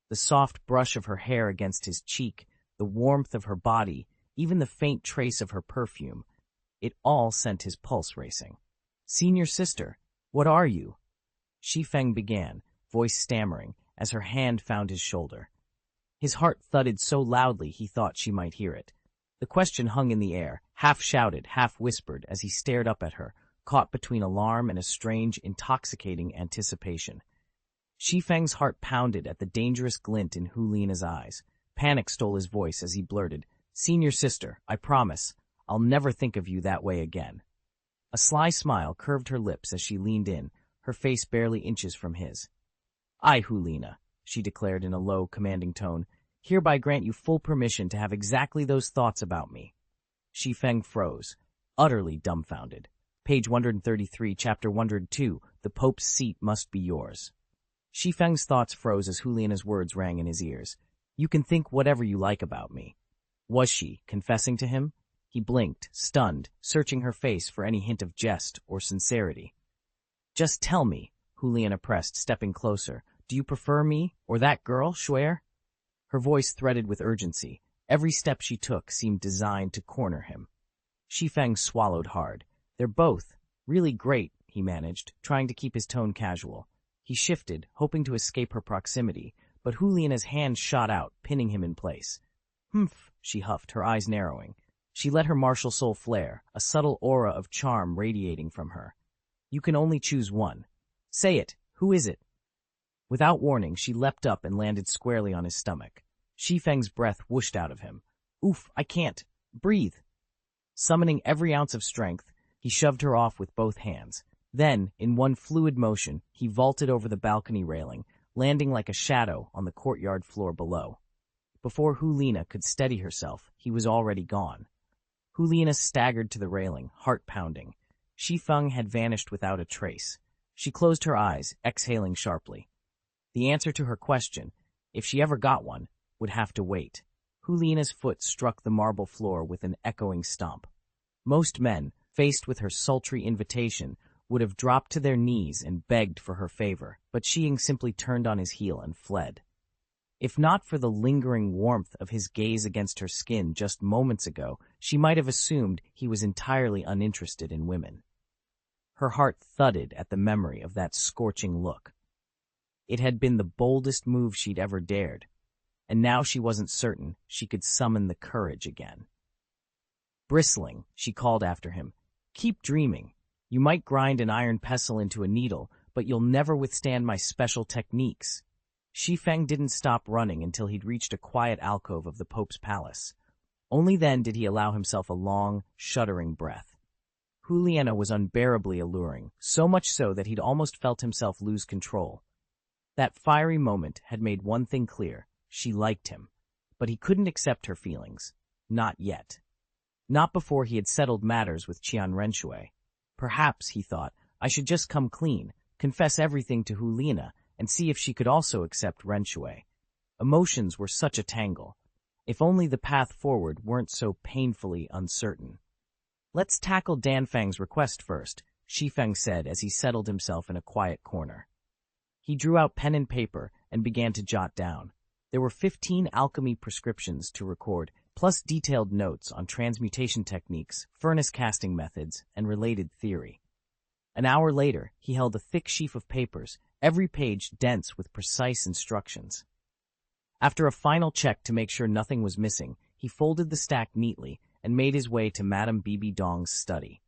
The soft brush of her hair against his cheek, the warmth of her body, even the faint trace of her perfume, it all sent his pulse racing. "Senior sister, what are you?" Shi Feng began, voice stammering, as her hand found his shoulder. His heart thudded so loudly he thought she might hear it. The question hung in the air, half-shouted, half-whispered, as he stared up at her, caught between alarm and a strange, intoxicating anticipation. Shi Feng's heart pounded at the dangerous glint in Hu Lina's eyes. Panic stole his voice as he blurted, "Senior sister, I promise, I'll never think of you that way again." A sly smile curved her lips as she leaned in, her face barely inches from his. "I, Hu Lina," she declared in a low, commanding tone, "hereby grant you full permission to have exactly those thoughts about me." Shi Feng froze, utterly dumbfounded. Page 133, Chapter 102, "The Pope's Seat Must Be Yours." Shi Feng's thoughts froze as Hu Lina's words rang in his ears. "You can think whatever you like about me." Was she confessing to him? He blinked, stunned, searching her face for any hint of jest or sincerity. "Just tell me," Hu Lina pressed, stepping closer. "Do you prefer me or that girl, Xuer?" Her voice threaded with urgency. Every step she took seemed designed to corner him. Shi Feng swallowed hard. "They're both really great," he managed, trying to keep his tone casual. He shifted, hoping to escape her proximity, but Hu Lina's hand shot out, pinning him in place. "Humph," she huffed, her eyes narrowing. She let her martial soul flare, a subtle aura of charm radiating from her. "You can only choose one. Say it. Who is it?" Without warning, she leapt up and landed squarely on his stomach. Shi Feng's breath whooshed out of him. "Oof, I can't. Breathe." Summoning every ounce of strength, he shoved her off with both hands. Then, in one fluid motion, he vaulted over the balcony railing, landing like a shadow on the courtyard floor below. Before Hu Lina could steady herself, he was already gone. Hulina staggered to the railing, heart pounding. Shi Feng had vanished without a trace. She closed her eyes, exhaling sharply. The answer to her question, if she ever got one, would have to wait. Hulina's foot struck the marble floor with an echoing stomp. Most men, faced with her sultry invitation, would have dropped to their knees and begged for her favor, but Shi simply turned on his heel and fled. If not for the lingering warmth of his gaze against her skin just moments ago, she might have assumed he was entirely uninterested in women. Her heart thudded at the memory of that scorching look. It had been the boldest move she'd ever dared, and now she wasn't certain she could summon the courage again. Bristling, she called after him, "Keep dreaming. You might grind an iron pestle into a needle, but you'll never withstand my special techniques." Shi Feng didn't stop running until he'd reached a quiet alcove of the Pope's palace. Only then did he allow himself a long, shuddering breath. Juliana was unbearably alluring, so much so that he'd almost felt himself lose control. That fiery moment had made one thing clear: she liked him. But he couldn't accept her feelings. Not yet. Not before he had settled matters with Qian Renshui. Perhaps, he thought, I should just come clean, confess everything to Hulina, and see if she could also accept Renshui. Emotions were such a tangle. If only the path forward weren't so painfully uncertain. "Let's tackle Danfang's request first," Shi Feng said as he settled himself in a quiet corner. He drew out pen and paper and began to jot down. There were 15 alchemy prescriptions to record, plus detailed notes on transmutation techniques, furnace casting methods, and related theory. An hour later, he held a thick sheaf of papers, every page dense with precise instructions. After a final check to make sure nothing was missing, he folded the stack neatly and made his way to Madame Bibi Dong's study.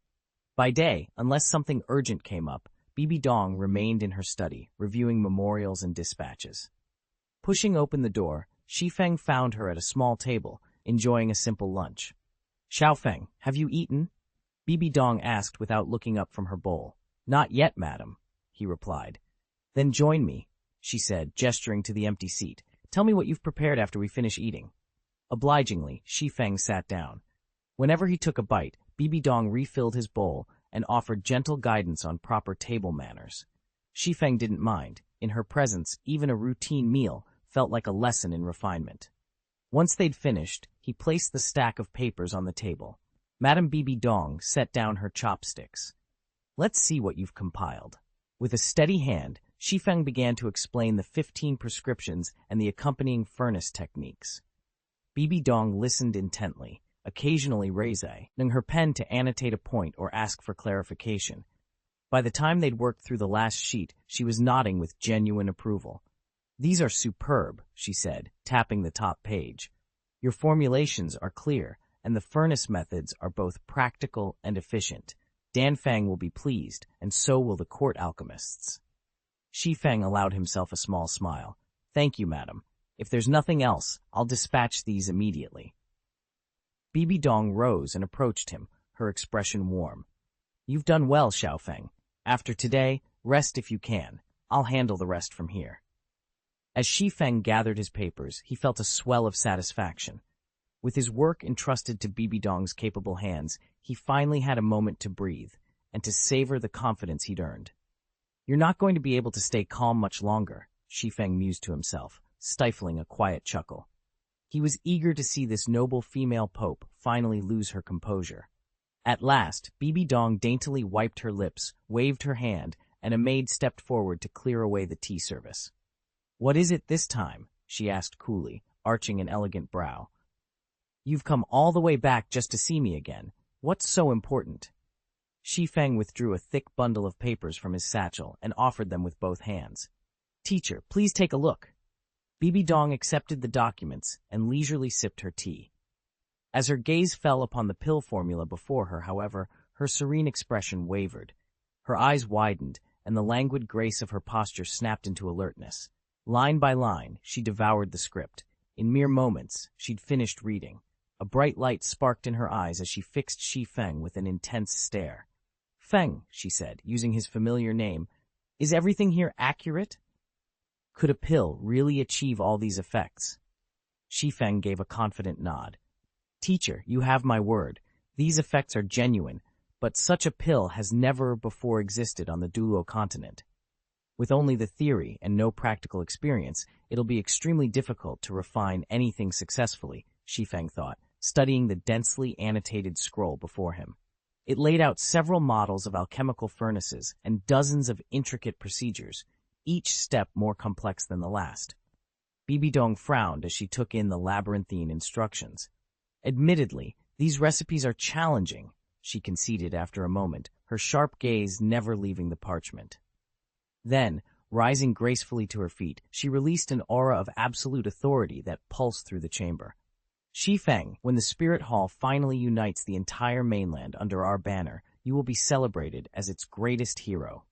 By day, unless something urgent came up, Bibi Dong remained in her study, reviewing memorials and dispatches. Pushing open the door, Shi Feng found her at a small table, enjoying a simple lunch. "Xiaofeng, have you eaten?" Bibi Dong asked without looking up from her bowl. "Not yet, madam," he replied. "Then join me," she said, gesturing to the empty seat. "Tell me what you've prepared after we finish eating." Obligingly, Shi Feng sat down. Whenever he took a bite, Bibi Dong refilled his bowl and offered gentle guidance on proper table manners. Shi Feng didn't mind. In her presence, even a routine meal felt like a lesson in refinement. Once they'd finished, he placed the stack of papers on the table. Madame Bibi Dong set down her chopsticks. "Let's see what you've compiled." With a steady hand, Shi Feng began to explain the 15 prescriptions and the accompanying furnace techniques. Bibi Dong listened intently, occasionally raising her pen to annotate a point or ask for clarification. By the time they'd worked through the last sheet, she was nodding with genuine approval. "These are superb," she said, tapping the top page. "Your formulations are clear, and the furnace methods are both practical and efficient. Danfang will be pleased, and so will the court alchemists." Shi Feng allowed himself a small smile. "Thank you, madam. If there's nothing else, I'll dispatch these immediately." Bibi Dong rose and approached him, her expression warm. "You've done well, Xiaofeng. After today, rest if you can. I'll handle the rest from here." As Shi Feng gathered his papers, he felt a swell of satisfaction. With his work entrusted to Bibi Dong's capable hands, he finally had a moment to breathe and to savor the confidence he'd earned. "You're not going to be able to stay calm much longer," Shi Feng mused to himself, stifling a quiet chuckle. He was eager to see this noble female pope finally lose her composure. At last, Bibi Dong daintily wiped her lips, waved her hand, and a maid stepped forward to clear away the tea service. "What is it this time?" she asked coolly, arching an elegant brow. "You've come all the way back just to see me again. What's so important?" Shi Feng withdrew a thick bundle of papers from his satchel and offered them with both hands. "Teacher, please take a look." Bibi Dong accepted the documents and leisurely sipped her tea. As her gaze fell upon the pill formula before her, however, her serene expression wavered. Her eyes widened, and the languid grace of her posture snapped into alertness. Line by line, she devoured the script. In mere moments, she'd finished reading. A bright light sparked in her eyes as she fixed Shi Feng with an intense stare. "Feng," she said, using his familiar name, "is everything here accurate? Could a pill really achieve all these effects?" Shi Feng gave a confident nod. "Teacher, you have my word. These effects are genuine, but such a pill has never before existed on the Douluo continent. With only the theory and no practical experience, it'll be extremely difficult to refine anything successfully, Shi Feng thought, studying the densely annotated scroll before him. It laid out several models of alchemical furnaces and dozens of intricate procedures, each step more complex than the last. Bibi Dong frowned as she took in the labyrinthine instructions. Admittedly, these recipes are challenging, she conceded after a moment, her sharp gaze never leaving the parchment. Then, rising gracefully to her feet, she released an aura of absolute authority that pulsed through the chamber. Shi Feng, when the Spirit Hall finally unites the entire mainland under our banner, you will be celebrated as its greatest hero.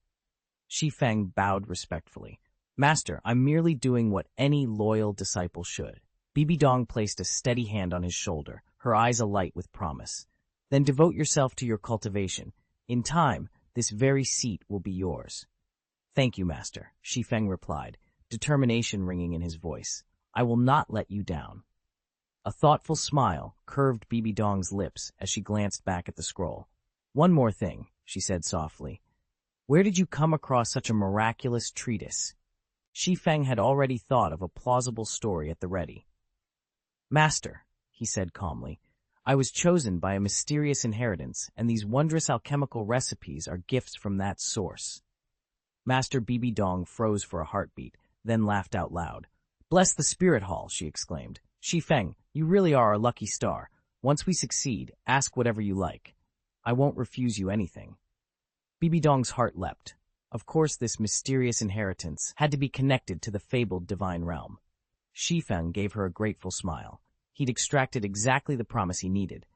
Shi Feng bowed respectfully. Master, I'm merely doing what any loyal disciple should. Bibi Dong placed a steady hand on his shoulder, her eyes alight with promise. Then devote yourself to your cultivation. In time, this very seat will be yours. Thank you, Master, Shi Feng replied, determination ringing in his voice. I will not let you down. A thoughtful smile curved Bibi Dong's lips as she glanced back at the scroll. One more thing, she said softly. Where did you come across such a miraculous treatise? Shi Feng had already thought of a plausible story at the ready. Master, he said calmly, I was chosen by a mysterious inheritance, and these wondrous alchemical recipes are gifts from that source. Master Bibi Dong froze for a heartbeat, then laughed out loud. Bless the Spirit Hall, she exclaimed. Shi Feng, you really are our lucky star. Once we succeed, ask whatever you like. I won't refuse you anything. Bibi Dong's heart leapt. Of course this mysterious inheritance had to be connected to the fabled divine realm. Shi Feng gave her a grateful smile. He'd extracted exactly the promise he needed.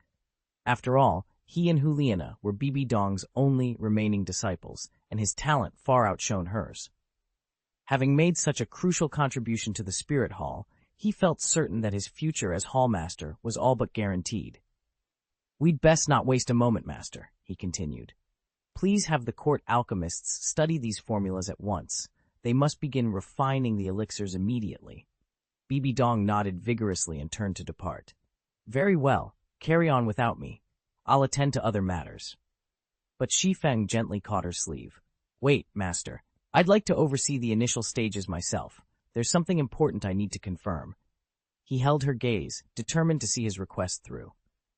After all, he and Juliana were Bibi Dong's only remaining disciples, and his talent far outshone hers. Having made such a crucial contribution to the Spirit Hall, he felt certain that his future as Hallmaster was all but guaranteed. We'd best not waste a moment, Master, he continued. Please have the court alchemists study these formulas at once. They must begin refining the elixirs immediately. Bibi Dong nodded vigorously and turned to depart. Very well, carry on without me. I'll attend to other matters. But Shi Feng gently caught her sleeve. Wait, Master. I'd like to oversee the initial stages myself. There's something important I need to confirm. He held her gaze, determined to see his request through.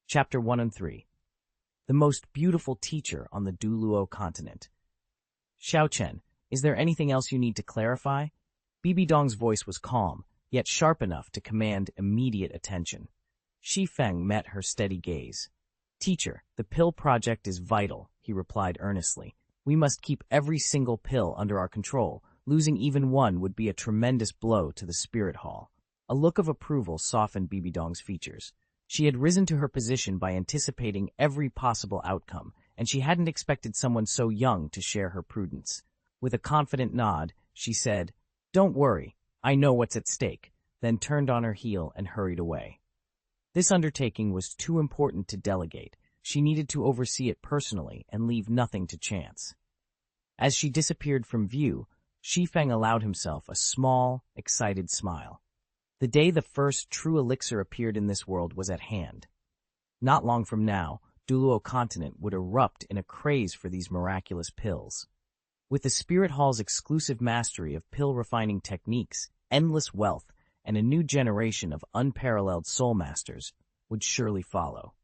Chapter 1 and 3. The most beautiful teacher on the Douluo continent. Xiaoxue, is there anything else you need to clarify? Bibi Dong's voice was calm, yet sharp enough to command immediate attention. Shi Feng met her steady gaze. Teacher, the pill project is vital, he replied earnestly. We must keep every single pill under our control. Losing even one would be a tremendous blow to the Spirit Hall. A look of approval softened Bibi Dong's features. She had risen to her position by anticipating every possible outcome, and she hadn't expected someone so young to share her prudence. With a confident nod, she said, Don't worry, I know what's at stake, then turned on her heel and hurried away. This undertaking was too important to delegate. She needed to oversee it personally and leave nothing to chance. As she disappeared from view, Shi Feng allowed himself a small, excited smile. The day the first true elixir appeared in this world was at hand. Not long from now, Douluo continent would erupt in a craze for these miraculous pills. With the Spirit Hall's exclusive mastery of pill refining techniques, endless wealth, and a new generation of unparalleled soul masters would surely follow.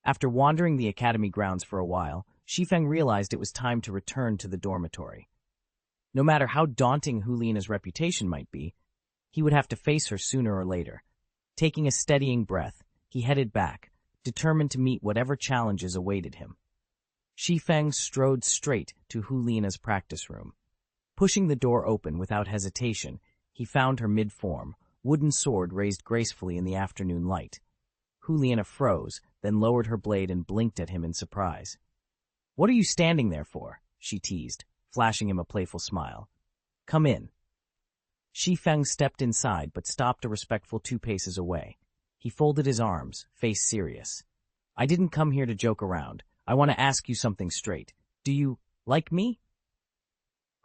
After wandering the academy grounds for a while, Shi Feng realized it was time to return to the dormitory. No matter how daunting Juliana's reputation might be, he would have to face her sooner or later. Taking a steadying breath, he headed back, determined to meet whatever challenges awaited him. Shi Feng strode straight to Juliana's practice room. Pushing the door open without hesitation, he found her mid-form, wooden sword raised gracefully in the afternoon light. Juliana froze, then lowered her blade and blinked at him in surprise. "What are you standing there for?" she teased, flashing him a playful smile. "Come in." Shi Feng stepped inside but stopped a respectful 2 paces away. He folded his arms, face serious. "I didn't come here to joke around. I want to ask you something straight. Do you like me?"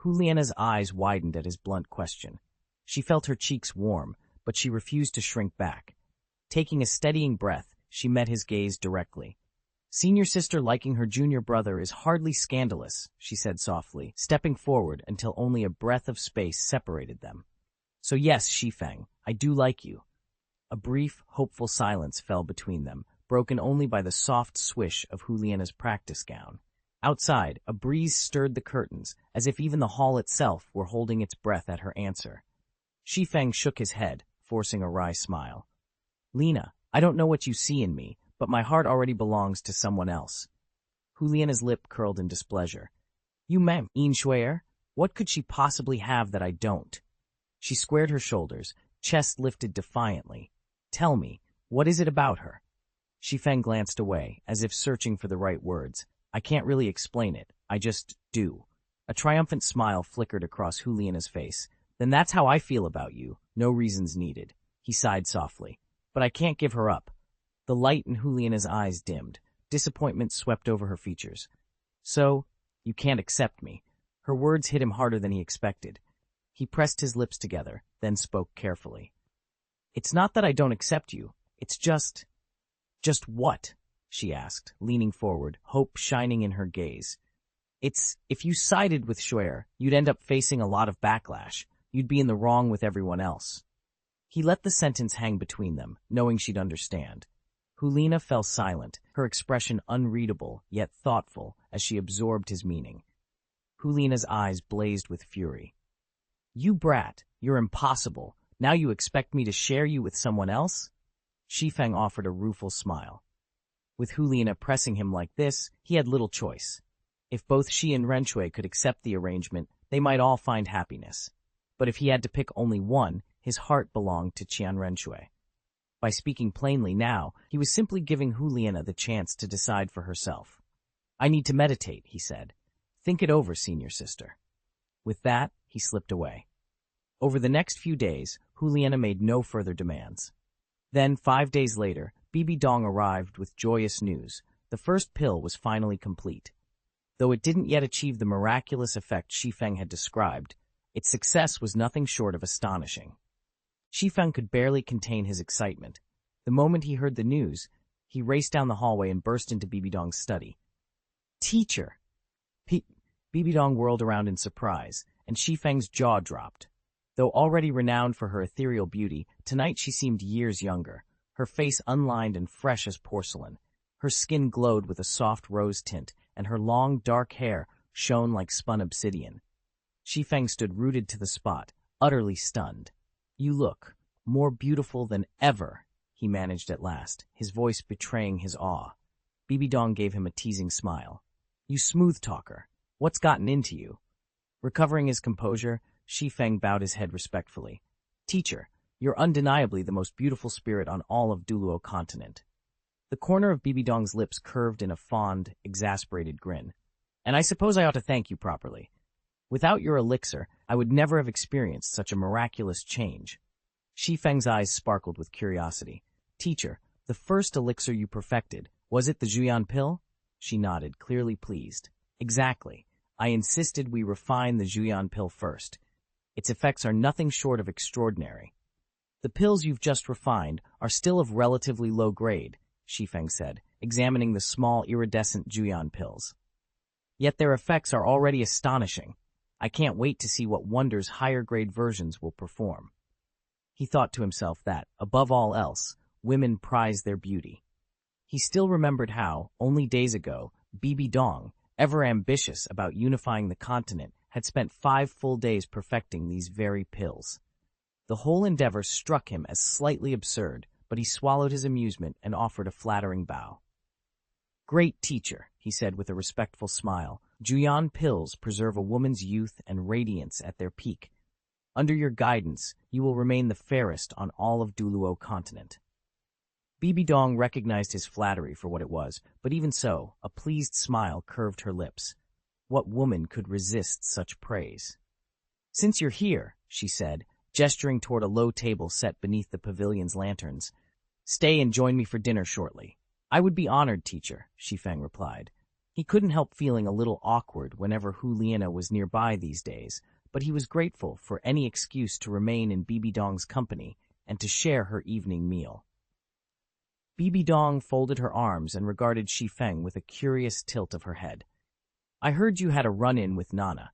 Juliana's eyes widened at his blunt question. She felt her cheeks warm, but she refused to shrink back. Taking a steadying breath, she met his gaze directly. Senior sister liking her junior brother is hardly scandalous, she said softly, stepping forward until only a breath of space separated them. So yes, Shi Feng, I do like you. A brief, hopeful silence fell between them, broken only by the soft swish of Juliana's practice gown. Outside, a breeze stirred the curtains, as if even the hall itself were holding its breath at her answer. Shi Feng shook his head, forcing a wry smile. Lena, I don't know what you see in me, but my heart already belongs to someone else. Juliana's lip curled in displeasure. You ma'am, Xiaoxue? What could she possibly have that I don't? She squared her shoulders, chest lifted defiantly. Tell me, what is it about her? Shi Feng glanced away, as if searching for the right words. I can't really explain it, I just do. A triumphant smile flickered across Juliana's face. Then that's how I feel about you, no reasons needed. He sighed softly. But I can't give her up. The light in Juliana's eyes dimmed. Disappointment swept over her features. So, you can't accept me. Her words hit him harder than he expected. He pressed his lips together, then spoke carefully. It's not that I don't accept you. It's just... Just what? She asked, leaning forward, hope shining in her gaze. It's, if you sided with Xiaoxue, you'd end up facing a lot of backlash. You'd be in the wrong with everyone else. He let the sentence hang between them, knowing she'd understand. Juliana fell silent, her expression unreadable, yet thoughtful, as she absorbed his meaning. Juliana's eyes blazed with fury. You brat, you're impossible. Now you expect me to share you with someone else? Shi Feng offered a rueful smile. With Juliana pressing him like this, he had little choice. If both she and Xiaoxue could accept the arrangement, they might all find happiness. But if he had to pick only one, his heart belonged to Xiaoxue. By speaking plainly now, he was simply giving Juliana the chance to decide for herself. I need to meditate, he said. Think it over, senior sister. With that, he slipped away. Over the next few days, Juliana made no further demands. Then, 5 days later, Bibi Dong arrived with joyous news. The first pill was finally complete. Though it didn't yet achieve the miraculous effect Shi Feng had described, its success was nothing short of astonishing. Shi Feng could barely contain his excitement. The moment he heard the news, he raced down the hallway and burst into Bibi Dong's study. Teacher! Bibi Dong whirled around in surprise, and Shi Feng's jaw dropped. Though already renowned for her ethereal beauty, tonight she seemed years younger, her face unlined and fresh as porcelain. Her skin glowed with a soft rose tint, and her long, dark hair shone like spun obsidian. Shi Feng stood rooted to the spot, utterly stunned. You look more beautiful than ever, he managed at last, his voice betraying his awe. Bibi Dong gave him a teasing smile. You smooth talker, what's gotten into you? Recovering his composure, Shi Feng bowed his head respectfully. Teacher, you're undeniably the most beautiful spirit on all of Douluo continent. The corner of Bibi Dong's lips curved in a fond, exasperated grin. And I suppose I ought to thank you properly. Without your elixir, I would never have experienced such a miraculous change. Shi Feng's eyes sparkled with curiosity. Teacher, the first elixir you perfected, was it the Zhuyan pill? She nodded, clearly pleased. Exactly. I insisted we refine the Zhuyan pill first. Its effects are nothing short of extraordinary. The pills you've just refined are still of relatively low grade, Shi Feng said, examining the small iridescent Zhuyan pills. Yet their effects are already astonishing. I can't wait to see what wonders higher-grade versions will perform. He thought to himself that, above all else, women prize their beauty. He still remembered how, only days ago, Bibi Dong, ever ambitious about unifying the continent, had spent 5 full days perfecting these very pills. The whole endeavor struck him as slightly absurd, but he swallowed his amusement and offered a flattering bow. Great teacher, he said with a respectful smile. Zhuyan pills preserve a woman's youth and radiance at their peak. Under your guidance, you will remain the fairest on all of Douluo continent. Bibi Dong recognized his flattery for what it was, but even so, a pleased smile curved her lips. What woman could resist such praise? Since you're here, she said, gesturing toward a low table set beneath the pavilion's lanterns, stay and join me for dinner shortly. I would be honored, teacher, Shi Feng replied. He couldn't help feeling a little awkward whenever Juliana was nearby these days, but he was grateful for any excuse to remain in Bibi Dong's company and to share her evening meal. Bibi Dong folded her arms and regarded Shi Feng with a curious tilt of her head. I heard you had a run-in with Nana.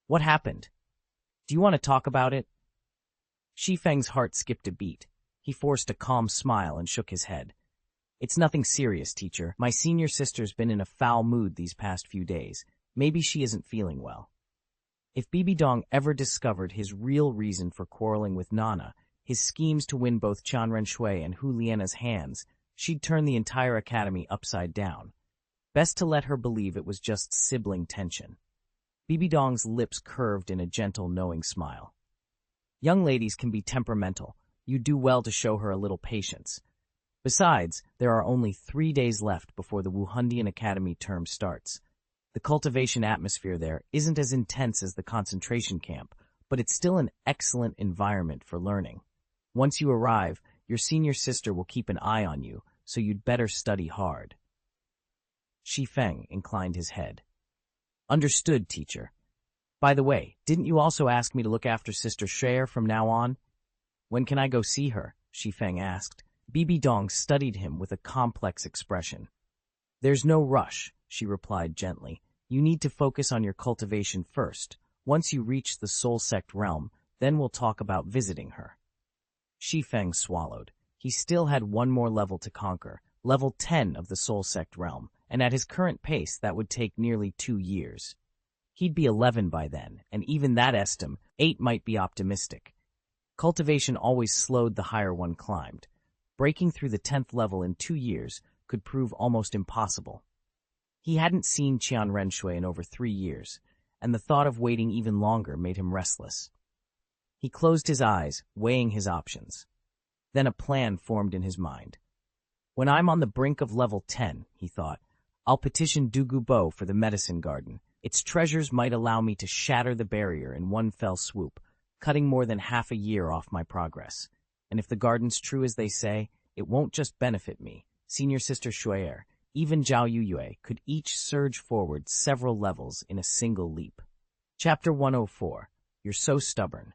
What happened? Do you want to talk about it? Shi Feng's heart skipped a beat. He forced a calm smile and shook his head. It's nothing serious, teacher. My senior sister's been in a foul mood these past few days. Maybe she isn't feeling well. If Bibi Dong ever discovered his real reason for quarreling with Nana, his schemes to win both Xiaoxue and Hu Liena's hands, she'd turn the entire academy upside down. Best to let her believe it was just sibling tension. Bibi Dong's lips curved in a gentle, knowing smile. Young ladies can be temperamental. You do well to show her a little patience. Besides, there are only 3 days left before the Wuhandian Academy term starts. The cultivation atmosphere there isn't as intense as the concentration camp, but it's still an excellent environment for learning. Once you arrive, your senior sister will keep an eye on you, so you'd better study hard. Shi Feng inclined his head. Understood, teacher. By the way, didn't you also ask me to look after Sister Cher from now on? When can I go see her? Shi Feng asked. Bibi Dong studied him with a complex expression. There's no rush, she replied gently. You need to focus on your cultivation first. Once you reach the soul sect realm, then we'll talk about visiting her. Shi Feng swallowed. He still had one more level to conquer, level 10 of the soul sect realm, and at his current pace that would take nearly 2 years. He'd be 11 by then, and even that estimate, 8 might be optimistic. Cultivation always slowed the higher one climbed. Breaking through the 10th level in 2 years could prove almost impossible. He hadn't seen Xiaoxue in over 3 years, and the thought of waiting even longer made him restless. He closed his eyes, weighing his options. Then a plan formed in his mind. When I'm on the brink of level 10, he thought, I'll petition Douluo for the medicine garden. Its treasures might allow me to shatter the barrier in one fell swoop, cutting more than half a year off my progress. And if the garden's true as they say, it won't just benefit me. Senior Sister Shuer, even Zhao Yuyue could each surge forward several levels in a single leap. Chapter 104. You're so stubborn.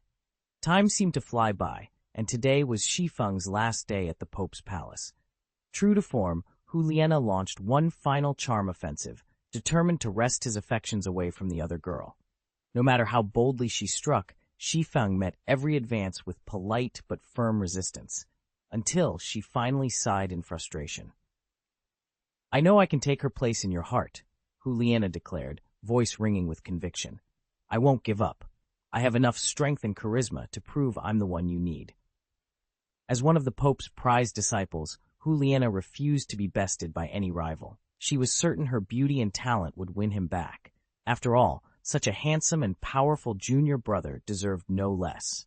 Time seemed to fly by, and today was Shi Feng's last day at the Pope's palace. True to form, Hu Liena launched one final charm offensive, determined to wrest his affections away from the other girl. No matter how boldly she struck, Shi Feng met every advance with polite but firm resistance, until she finally sighed in frustration. I know I can take her place in your heart, Hu Liena declared, voice ringing with conviction. I won't give up. I have enough strength and charisma to prove I'm the one you need. As one of the Pope's prized disciples, Hu Liena refused to be bested by any rival. She was certain her beauty and talent would win him back. After all, such a handsome and powerful junior brother deserved no less.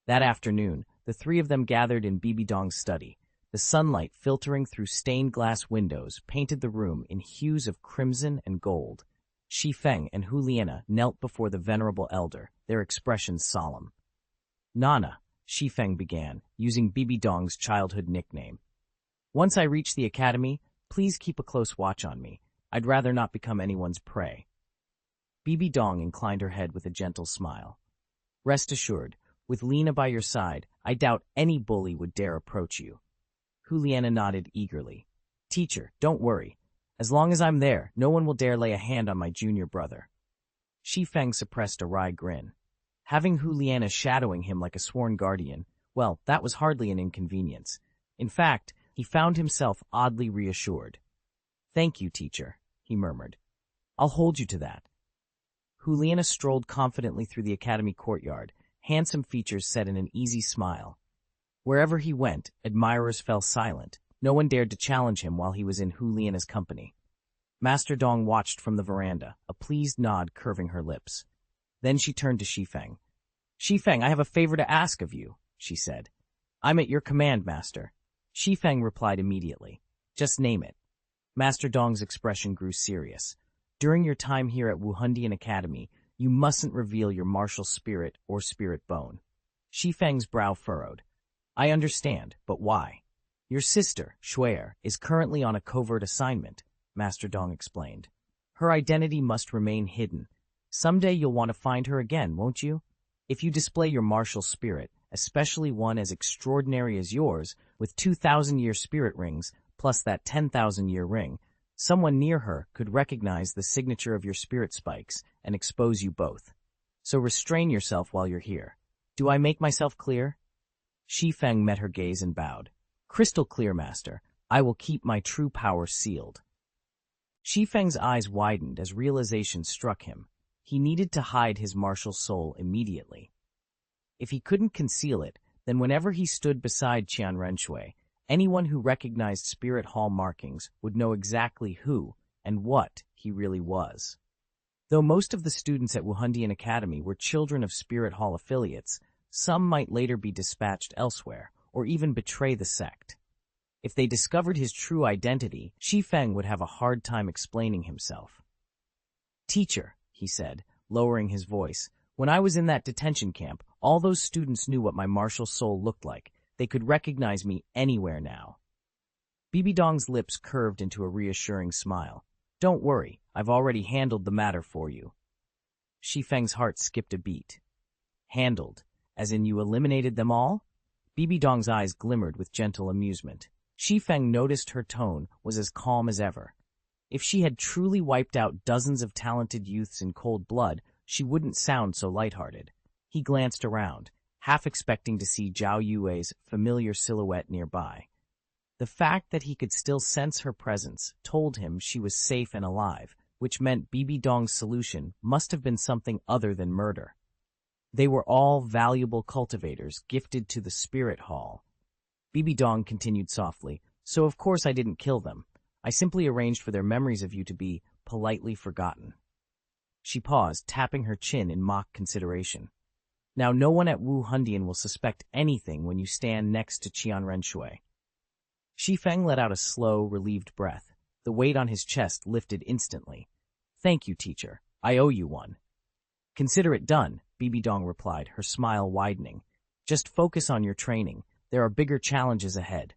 That afternoon, the three of them gathered in Bibi Dong's study. The sunlight filtering through stained glass windows painted the room in hues of crimson and gold. Shi Feng and Hu Liena knelt before the venerable elder, their expressions solemn. Nana, Shi Feng began, using Bibi Dong's childhood nickname. Once I reach the academy, please keep a close watch on me. I'd rather not become anyone's prey. Bibi Dong inclined her head with a gentle smile. Rest assured, with Lena by your side, I doubt any bully would dare approach you. Hu Liena nodded eagerly. Teacher, don't worry. As long as I'm there, no one will dare lay a hand on my junior brother. Shi Feng suppressed a wry grin. Having Hu Liena shadowing him like a sworn guardian, well, that was hardly an inconvenience. In fact, he found himself oddly reassured. Thank you, teacher, he murmured. I'll hold you to that. Hu Liena strolled confidently through the academy courtyard, handsome features set in an easy smile. Wherever he went, admirers fell silent. No one dared to challenge him while he was in Hu Liena's company. Master Dong watched from the veranda, a pleased nod curving her lips. Then she turned to Shi Feng. Shi Feng, I have a favor to ask of you, she said. I'm at your command, Master. Shi Feng replied immediately. Just name it. Master Dong's expression grew serious. During your time here at Wuhandian Academy, you mustn't reveal your martial spirit or spirit bone. Shi Feng's brow furrowed. I understand, but why? Your sister, Shuer, is currently on a covert assignment, Master Dong explained. Her identity must remain hidden. Someday you'll want to find her again, won't you? If you display your martial spirit, especially one as extraordinary as yours, with 2,000-year spirit rings, plus that 10,000-year ring, someone near her could recognize the signature of your spirit spikes and expose you both. So restrain yourself while you're here. Do I make myself clear? Shi Feng met her gaze and bowed. Crystal clear, Master. I will keep my true power sealed. Shi Feng's eyes widened as realization struck him. He needed to hide his martial soul immediately. If he couldn't conceal it, then whenever he stood beside Qianrenshui, anyone who recognized Spirit Hall markings would know exactly who and what he really was. Though most of the students at Wuhundian Academy were children of Spirit Hall affiliates, some might later be dispatched elsewhere, or even betray the sect. If they discovered his true identity, Shi Feng would have a hard time explaining himself. Teacher, he said, lowering his voice, when I was in that detention camp, all those students knew what my martial soul looked like. They could recognize me anywhere now. Bibi Dong's lips curved into a reassuring smile. Don't worry, I've already handled the matter for you. Shi Feng's heart skipped a beat. Handled, as in you eliminated them all? Bibi Dong's eyes glimmered with gentle amusement. Shi Feng noticed her tone was as calm as ever. If she had truly wiped out dozens of talented youths in cold blood, she wouldn't sound so lighthearted. He glanced around, half expecting to see Zhao Yue's familiar silhouette nearby. The fact that he could still sense her presence told him she was safe and alive, which meant Bibi Dong's solution must have been something other than murder. They were all valuable cultivators gifted to the Spirit Hall. Bibi Dong continued softly, so of course I didn't kill them. I simply arranged for their memories of you to be politely forgotten. She paused, tapping her chin in mock consideration. Now no one at Wuhundian will suspect anything when you stand next to Qianrenshui. Shi Feng let out a slow, relieved breath. The weight on his chest lifted instantly. Thank you, teacher. I owe you one. Consider it done, Bibi Dong replied, her smile widening. Just focus on your training. There are bigger challenges ahead.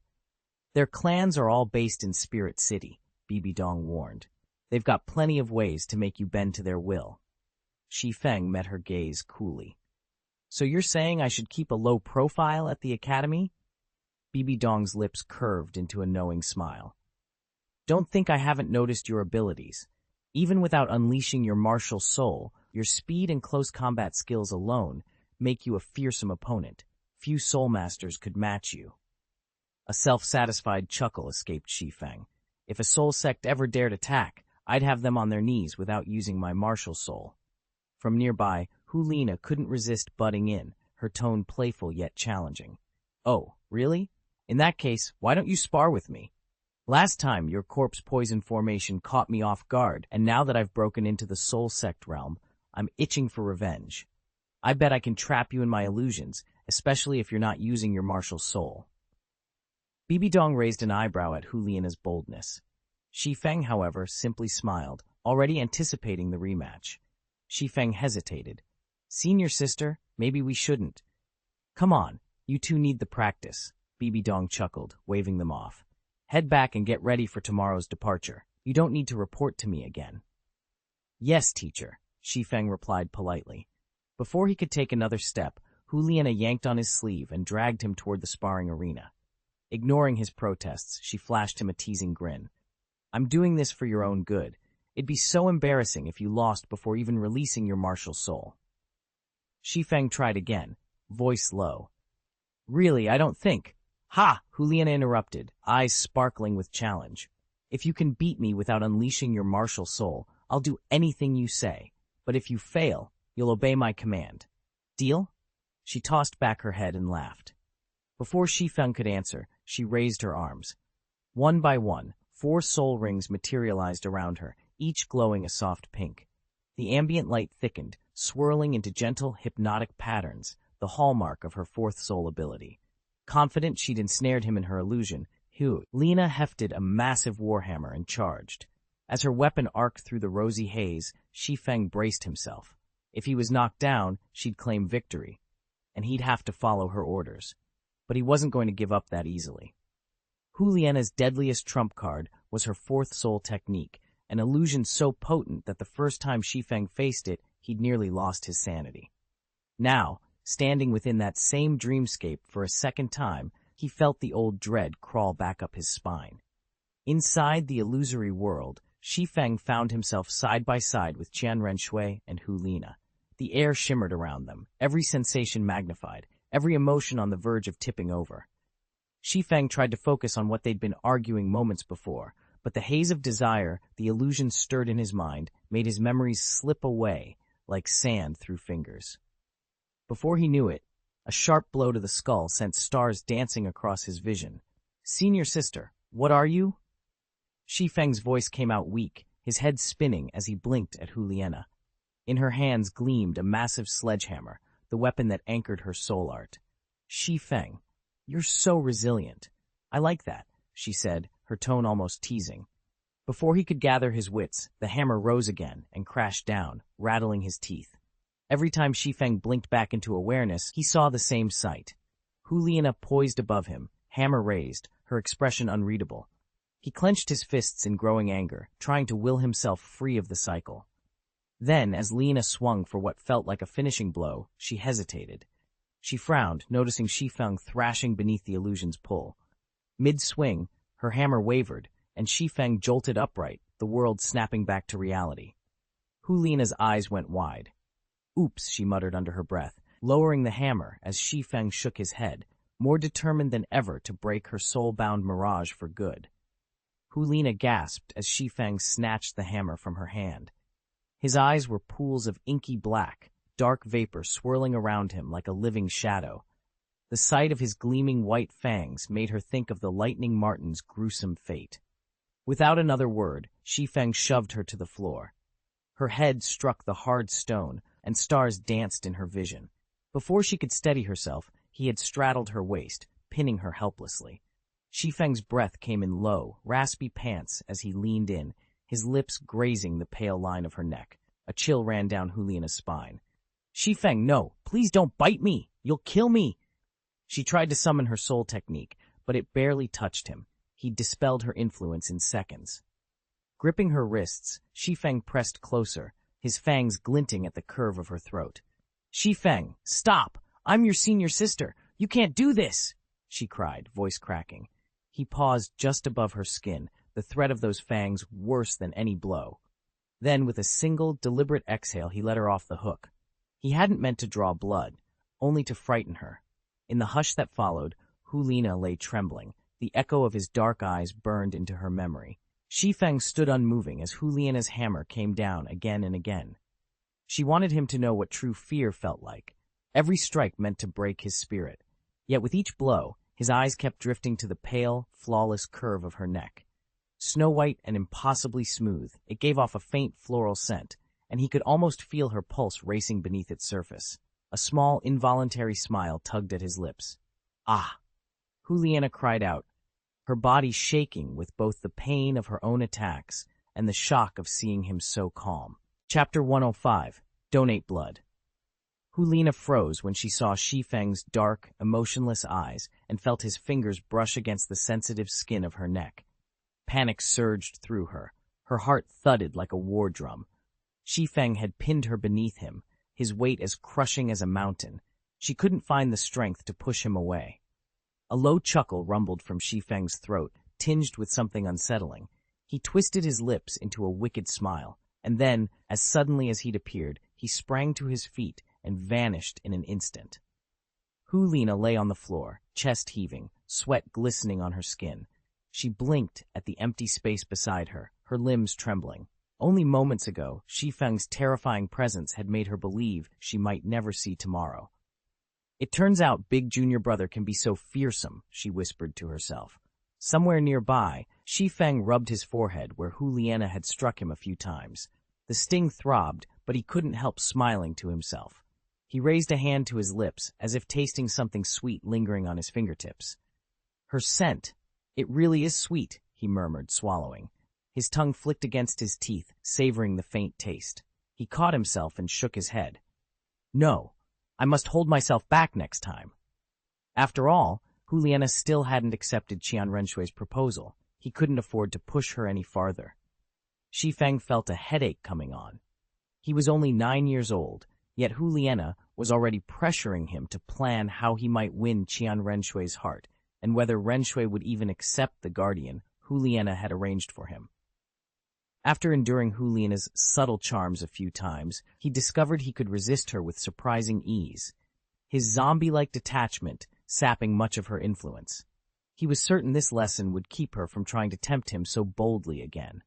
Their clans are all based in Spirit City, Bibi Dong warned. They've got plenty of ways to make you bend to their will. Shi Feng met her gaze coolly. So you're saying I should keep a low profile at the academy? Bibi Dong's lips curved into a knowing smile. Don't think I haven't noticed your abilities. Even without unleashing your martial soul, your speed and close combat skills alone make you a fearsome opponent. Few soul masters could match you. A self-satisfied chuckle escaped Shi Feng. If a soul sect ever dared attack, I'd have them on their knees without using my martial soul. From nearby, Hulina couldn't resist butting in, her tone playful yet challenging. Oh, really? In that case, why don't you spar with me? Last time, your corpse poison formation caught me off guard, and now that I've broken into the soul sect realm, I'm itching for revenge. I bet I can trap you in my illusions, especially if you're not using your martial soul. Bibi Dong raised an eyebrow at Hulina's boldness. Shi Feng, however, simply smiled, already anticipating the rematch. Shi Feng hesitated. Senior sister, maybe we shouldn't. Come on, you two need the practice, Bibi Dong chuckled, waving them off. Head back and get ready for tomorrow's departure. You don't need to report to me again. Yes, teacher, Shi Feng replied politely. Before he could take another step, Hulina yanked on his sleeve and dragged him toward the sparring arena. Ignoring his protests, she flashed him a teasing grin. I'm doing this for your own good. It'd be so embarrassing if you lost before even releasing your martial soul. Shi Feng tried again, voice low. Really, I don't think. Ha! Hulina interrupted, eyes sparkling with challenge. If you can beat me without unleashing your martial soul, I'll do anything you say. But if you fail, you'll obey my command. Deal? She tossed back her head and laughed. Before Shi Feng could answer, she raised her arms. One by one, 4 soul rings materialized around her, each glowing a soft pink. The ambient light thickened, swirling into gentle, hypnotic patterns, the hallmark of her 4th soul ability. Confident she'd ensnared him in her illusion, Hulina hefted a massive warhammer and charged. As her weapon arced through the rosy haze, Shi Feng braced himself. If he was knocked down, she'd claim victory, and he'd have to follow her orders. But he wasn't going to give up that easily. Hulina's deadliest trump card was her 4th soul technique, an illusion so potent that the first time Shi Feng faced it, he'd nearly lost his sanity. Now, standing within that same dreamscape for a second time, he felt the old dread crawl back up his spine. Inside the illusory world, Shi Feng found himself side by side with Xianrenshui and Hu Lina. The air shimmered around them, every sensation magnified, every emotion on the verge of tipping over. Shi Feng tried to focus on what they'd been arguing moments before, but the haze of desire, the illusion stirred in his mind, made his memories slip away like sand through fingers. Before he knew it, a sharp blow to the skull sent stars dancing across his vision. "Senior sister, what are you?" Shi Feng's voice came out weak, his head spinning as he blinked at Hu Liena. In her hands gleamed a massive sledgehammer, the weapon that anchored her soul art. "Shi Feng, you're so resilient. I like that," she said, her tone almost teasing. Before he could gather his wits, the hammer rose again and crashed down, rattling his teeth. Every time Shi Feng blinked back into awareness, he saw the same sight. Hu Liena poised above him, hammer raised, her expression unreadable. He clenched his fists in growing anger, trying to will himself free of the cycle. Then, as Liena swung for what felt like a finishing blow, she hesitated. She frowned, noticing Shi Feng thrashing beneath the illusion's pull. Mid-swing, her hammer wavered, and Shi Feng jolted upright, the world snapping back to reality. Hu Liena's eyes went wide. "Oops," she muttered under her breath, lowering the hammer as Shi Feng shook his head, more determined than ever to break her soul-bound mirage for good. Hu Liena gasped as Shi Feng snatched the hammer from her hand. His eyes were pools of inky black, dark vapor swirling around him like a living shadow. The sight of his gleaming white fangs made her think of the Lightning Martin's gruesome fate. Without another word, Shi Feng shoved her to the floor. Her head struck the hard stone, and stars danced in her vision. Before she could steady herself, he had straddled her waist, pinning her helplessly. Shi Feng's breath came in low, raspy pants as he leaned in, his lips grazing the pale line of her neck. A chill ran down Hu Liena's spine. "Shi Feng, no, please don't bite me! You'll kill me!" She tried to summon her soul technique, but it barely touched him. He dispelled her influence in seconds. Gripping her wrists, Shi Feng pressed closer, his fangs glinting at the curve of her throat. "Shi Feng, stop! I'm your senior sister! You can't do this!" she cried, voice cracking. He paused just above her skin, the threat of those fangs worse than any blow. Then, with a single, deliberate exhale, he let her off the hook. He hadn't meant to draw blood, only to frighten her. In the hush that followed, Hu Liena lay trembling. The echo of his dark eyes burned into her memory. Shi Feng stood unmoving as Hu Liena's hammer came down again and again. She wanted him to know what true fear felt like. Every strike meant to break his spirit. Yet with each blow, his eyes kept drifting to the pale, flawless curve of her neck. Snow-white and impossibly smooth, it gave off a faint floral scent, and he could almost feel her pulse racing beneath its surface. A small, involuntary smile tugged at his lips. "Ah!" Hu Liena cried out, her body shaking with both the pain of her own attacks and the shock of seeing him so calm. Chapter 105. Donate Blood. Hu Liena froze when she saw Shi Feng's dark, emotionless eyes and felt his fingers brush against the sensitive skin of her neck. Panic surged through her. Her heart thudded like a war drum. Shi Feng had pinned her beneath him, his weight as crushing as a mountain. She couldn't find the strength to push him away. A low chuckle rumbled from Shi Feng's throat, tinged with something unsettling. He twisted his lips into a wicked smile, and then, as suddenly as he'd appeared, he sprang to his feet and vanished in an instant. Hu Liena lay on the floor, chest heaving, sweat glistening on her skin. She blinked at the empty space beside her, her limbs trembling. Only moments ago, Shi Feng's terrifying presence had made her believe she might never see tomorrow. "It turns out Big Junior Brother can be so fearsome," she whispered to herself. Somewhere nearby, Shi Feng rubbed his forehead where Hu Liena had struck him a few times. The sting throbbed, but he couldn't help smiling to himself. He raised a hand to his lips, as if tasting something sweet lingering on his fingertips. "Her scent. It really is sweet," he murmured, swallowing. His tongue flicked against his teeth, savoring the faint taste. He caught himself and shook his head. "No, I must hold myself back next time." After all, Hu Liena still hadn't accepted Xianrenshui's proposal. He couldn't afford to push her any farther. Shi Feng felt a headache coming on. He was only 9 years old, yet Hu Liena was already pressuring him to plan how he might win Xianrenshui's heart, and whether Renshui would even accept the guardian Juliana had arranged for him. After enduring Juliana's subtle charms a few times, he discovered he could resist her with surprising ease, his zombie-like detachment sapping much of her influence. He was certain this lesson would keep her from trying to tempt him so boldly again.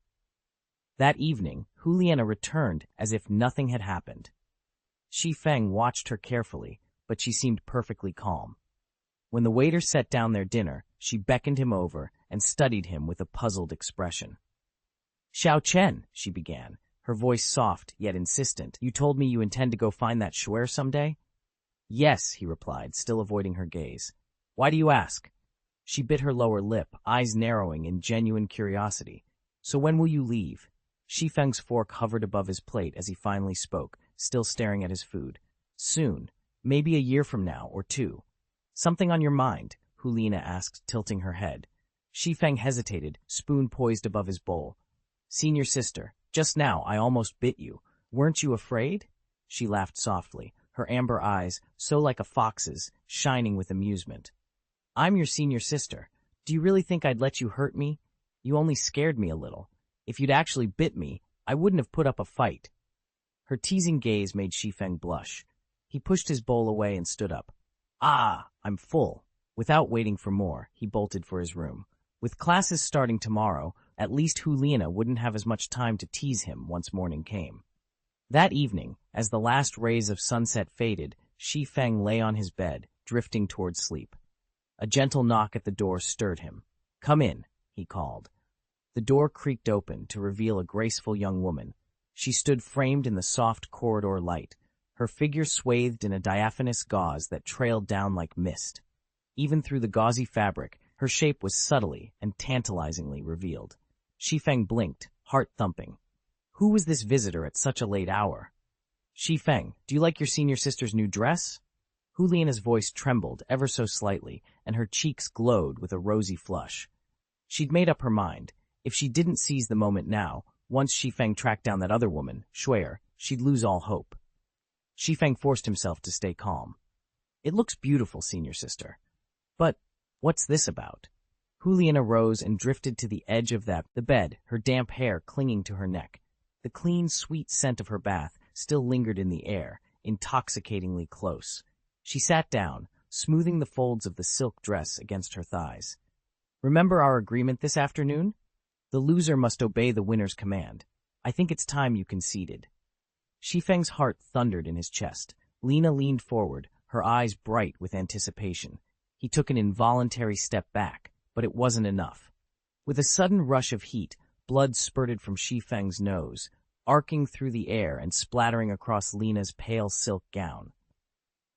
That evening, Juliana returned as if nothing had happened. Shi Feng watched her carefully, but she seemed perfectly calm. When the waiter set down their dinner, she beckoned him over and studied him with a puzzled expression. "Xiaoxue," she began, her voice soft yet insistent. "You told me you intend to go find that Xiaoxue someday?" "Yes," he replied, still avoiding her gaze. "Why do you ask?" She bit her lower lip, eyes narrowing in genuine curiosity. "So when will you leave?" Shi Feng's fork hovered above his plate as he finally spoke, still staring at his food. "Soon. Maybe a year from now, or 2. "Something on your mind?" Juliana asked, tilting her head. Shi Feng hesitated, spoon poised above his bowl. "Senior sister, just now I almost bit you. Weren't you afraid?" She laughed softly, her amber eyes, so like a fox's, shining with amusement. "I'm your senior sister. Do you really think I'd let you hurt me? You only scared me a little. If you'd actually bit me, I wouldn't have put up a fight." Her teasing gaze made Shi Feng blush. He pushed his bowl away and stood up. "Ah, I'm full." Without waiting for more, he bolted for his room. With classes starting tomorrow, at least Juliana wouldn't have as much time to tease him once morning came. That evening, as the last rays of sunset faded, Shi Feng lay on his bed, drifting towards sleep. A gentle knock at the door stirred him. "Come in," he called. The door creaked open to reveal a graceful young woman. She stood framed in the soft corridor light, her figure swathed in a diaphanous gauze that trailed down like mist. Even through the gauzy fabric, her shape was subtly and tantalizingly revealed. Shi Feng blinked, heart thumping. Who was this visitor at such a late hour? "Shi Feng, do you like your senior sister's new dress?" Juliana's voice trembled ever so slightly, and her cheeks glowed with a rosy flush. She'd made up her mind. If she didn't seize the moment now, once Shi Feng tracked down that other woman, Xiaoxue, she'd lose all hope. Shi Feng forced himself to stay calm. "It looks beautiful, senior sister. But what's this about?" Juliana rose and drifted to the edge of the bed, her damp hair clinging to her neck. The clean, sweet scent of her bath still lingered in the air, intoxicatingly close. She sat down, smoothing the folds of the silk dress against her thighs. "Remember our agreement this afternoon? The loser must obey the winner's command. I think it's time you conceded." Shi Feng's heart thundered in his chest. Lena leaned forward, her eyes bright with anticipation. He took an involuntary step back, but it wasn't enough. With a sudden rush of heat, blood spurted from Shi Feng's nose, arcing through the air and splattering across Lena's pale silk gown.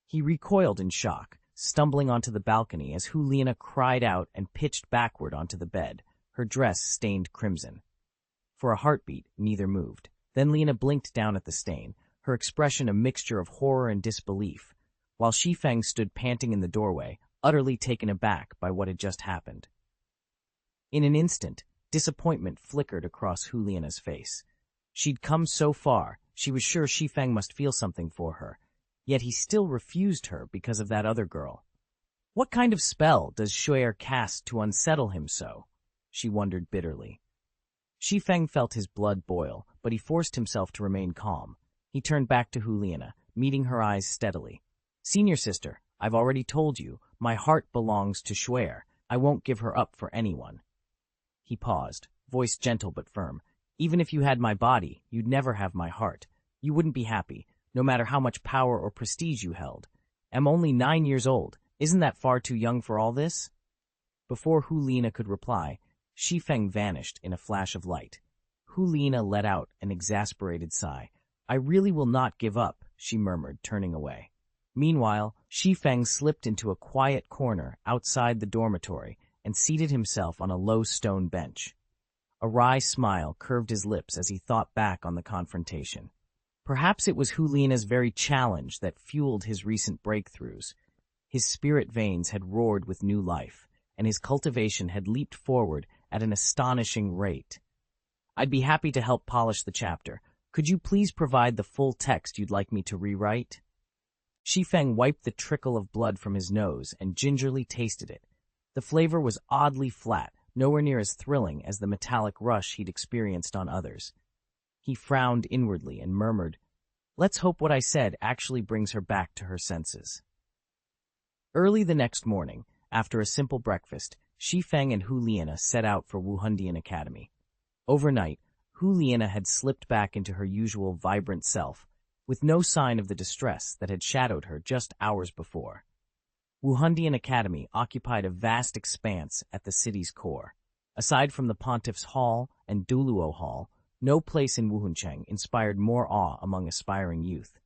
He recoiled in shock, stumbling onto the balcony as Juliana cried out and pitched backward onto the bed, her dress stained crimson. For a heartbeat, neither moved. Then Lena blinked down at the stain, her expression a mixture of horror and disbelief, while Shi Feng stood panting in the doorway, utterly taken aback by what had just happened. In an instant, disappointment flickered across Juliana's face. She'd come so far, she was sure Shi Feng must feel something for her, yet he still refused her because of that other girl. What kind of spell does Xiaoxue cast to unsettle him so? She wondered bitterly. Shi Feng felt his blood boil, but he forced himself to remain calm. He turned back to Juliana, meeting her eyes steadily. "Senior sister, I've already told you, my heart belongs to Xiaoxue. I won't give her up for anyone." He paused, voice gentle but firm. "Even if you had my body, you'd never have my heart. You wouldn't be happy, no matter how much power or prestige you held. I'm only 9 years old. Isn't that far too young for all this?" Before Juliana could reply, Shi Feng vanished in a flash of light. Juliana let out an exasperated sigh. "I really will not give up," she murmured, turning away. Meanwhile, Shi Feng slipped into a quiet corner outside the dormitory and seated himself on a low stone bench. A wry smile curved his lips as he thought back on the confrontation. Perhaps it was Juliana's very challenge that fueled his recent breakthroughs. His spirit veins had roared with new life, and his cultivation had leaped forward at an astonishing rate. "I'd be happy to help polish the chapter. Could you please provide the full text you'd like me to rewrite?" Shi Feng wiped the trickle of blood from his nose and gingerly tasted it. The flavor was oddly flat, nowhere near as thrilling as the metallic rush he'd experienced on others. He frowned inwardly and murmured, "Let's hope what I said actually brings her back to her senses." Early the next morning, after a simple breakfast, Shi Feng and Hu Liana set out for Wuhundian Academy. Overnight, Hu Liana had slipped back into her usual vibrant self, with no sign of the distress that had shadowed her just hours before. Wuhundian Academy occupied a vast expanse at the city's core. Aside from the Pontiff's Hall and Douluo Hall, no place in Wuhuncheng inspired more awe among aspiring youth.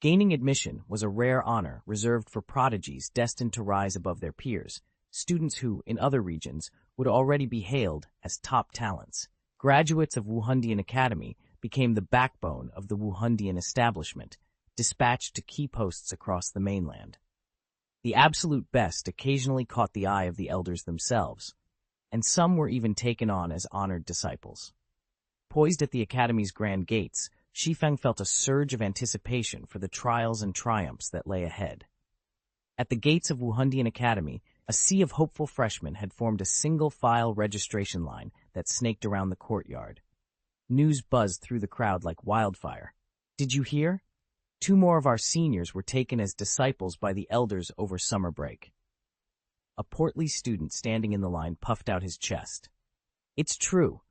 Gaining admission was a rare honor reserved for prodigies destined to rise above their peers, students who, in other regions, would already be hailed as top talents. Graduates of Wuhundian Academy became the backbone of the Wuhundian establishment, dispatched to key posts across the mainland. The absolute best occasionally caught the eye of the elders themselves, and some were even taken on as honored disciples. Poised at the Academy's grand gates, Shi Feng felt a surge of anticipation for the trials and triumphs that lay ahead. At the gates of Wuhundian Academy, a sea of hopeful freshmen had formed a single-file registration line that snaked around the courtyard. News buzzed through the crowd like wildfire. "Did you hear? 2 more of our seniors were taken as disciples by the elders over summer break." A portly student standing in the line puffed out his chest. "It's true,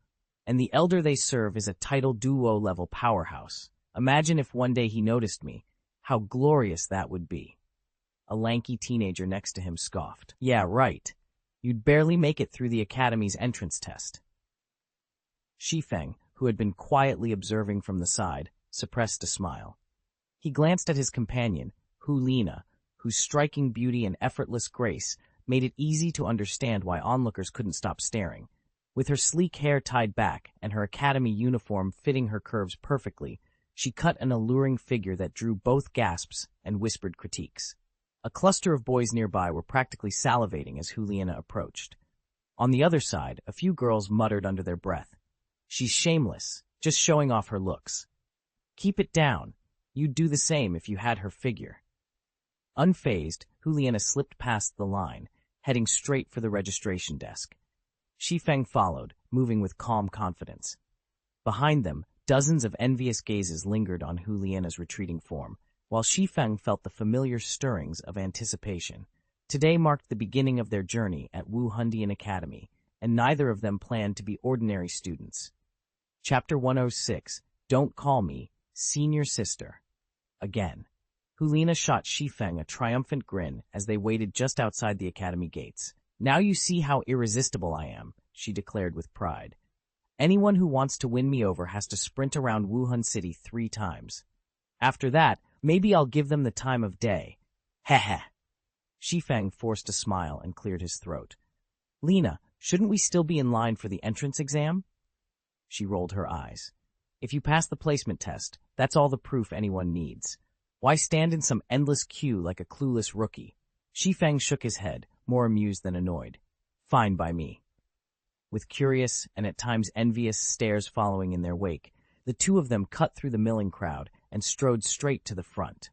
and the elder they serve is a title duo-level powerhouse. Imagine if one day he noticed me. How glorious that would be." A lanky teenager next to him scoffed. "Yeah, right. You'd barely make it through the Academy's entrance test." Shi Feng, who had been quietly observing from the side, suppressed a smile. He glanced at his companion, Hu Liana, whose striking beauty and effortless grace made it easy to understand why onlookers couldn't stop staring. With her sleek hair tied back and her academy uniform fitting her curves perfectly, she cut an alluring figure that drew both gasps and whispered critiques. A cluster of boys nearby were practically salivating as Hu Liana approached. On the other side, a few girls muttered under their breath, "She's shameless, just showing off her looks. Keep it down. You'd do the same if you had her figure." Unfazed, Hu Liana slipped past the line, heading straight for the registration desk. Shi Feng followed, moving with calm confidence. Behind them, dozens of envious gazes lingered on Hu Liana's retreating form, while Shi Feng felt the familiar stirrings of anticipation. Today marked the beginning of their journey at Wuhundian Academy, and neither of them planned to be ordinary students. Chapter 106, Don't Call Me, Senior Sister. Again. Hu Liana shot Shi Feng a triumphant grin as they waited just outside the academy gates. "Now you see how irresistible I am," she declared with pride. "Anyone who wants to win me over has to sprint around Wuhan City 3 times. After that, maybe I'll give them the time of day. Heh heh." Shi Feng forced a smile and cleared his throat. "Lena, shouldn't we still be in line for the entrance exam?" She rolled her eyes. "If you pass the placement test, that's all the proof anyone needs. Why stand in some endless queue like a clueless rookie?" Shi Feng shook his head, more amused than annoyed. "Fine by me." With curious and at times envious stares following in their wake, the two of them cut through the milling crowd and strode straight to the front.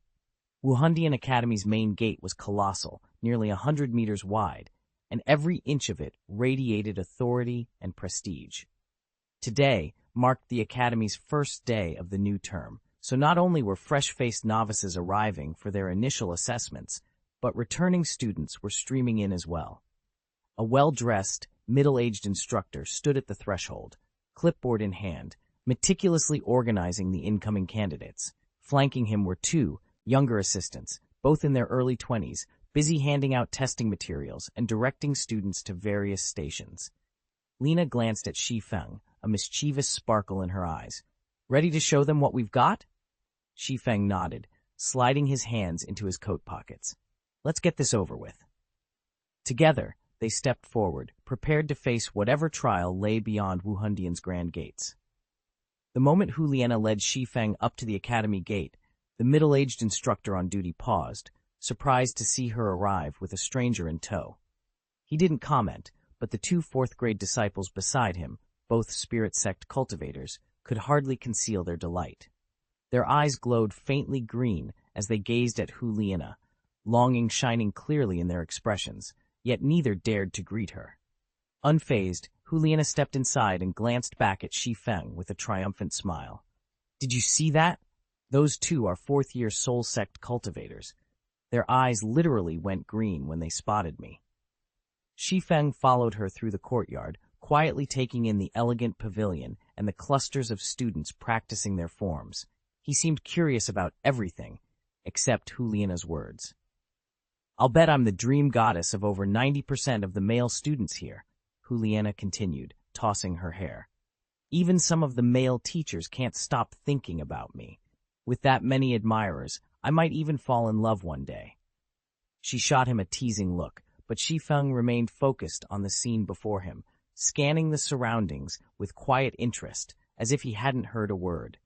Wuhundian Academy's main gate was colossal, nearly 100 meters wide, and every inch of it radiated authority and prestige. Today marked the Academy's first day of the new term, so not only were fresh-faced novices arriving for their initial assessments, but returning students were streaming in as well. A well-dressed, middle-aged instructor stood at the threshold, clipboard in hand, meticulously organizing the incoming candidates. Flanking him were 2 younger assistants, both in their early 20s, busy handing out testing materials and directing students to various stations. Lena glanced at Shi Feng, a mischievous sparkle in her eyes. "Ready to show them what we've got?" Shi Feng nodded, sliding his hands into his coat pockets. "Let's get this over with." Together, they stepped forward, prepared to face whatever trial lay beyond Wuhundian's grand gates. The moment Hu Liana led Shi Feng up to the academy gate, the middle-aged instructor on duty paused, surprised to see her arrive with a stranger in tow. He didn't comment, but the 2 4th-grade disciples beside him, both spirit sect cultivators, could hardly conceal their delight. Their eyes glowed faintly green as they gazed at Hu Liana, longing shining clearly in their expressions, yet neither dared to greet her. Unfazed, Juliana stepped inside and glanced back at Shi Feng with a triumphant smile. Did you see that? Those two are fourth-year soul sect cultivators. Their eyes literally went green when they spotted me. Shi Feng followed her through the courtyard, quietly taking in the elegant pavilion and the clusters of students practicing their forms. He seemed curious about everything, except Juliana's words. I'll bet I'm the dream goddess of over 90% of the male students here, Juliana continued, tossing her hair. Even some of the male teachers can't stop thinking about me. With that many admirers, I might even fall in love one day. She shot him a teasing look, but Shi Feng remained focused on the scene before him, scanning the surroundings with quiet interest, as if he hadn't heard a word.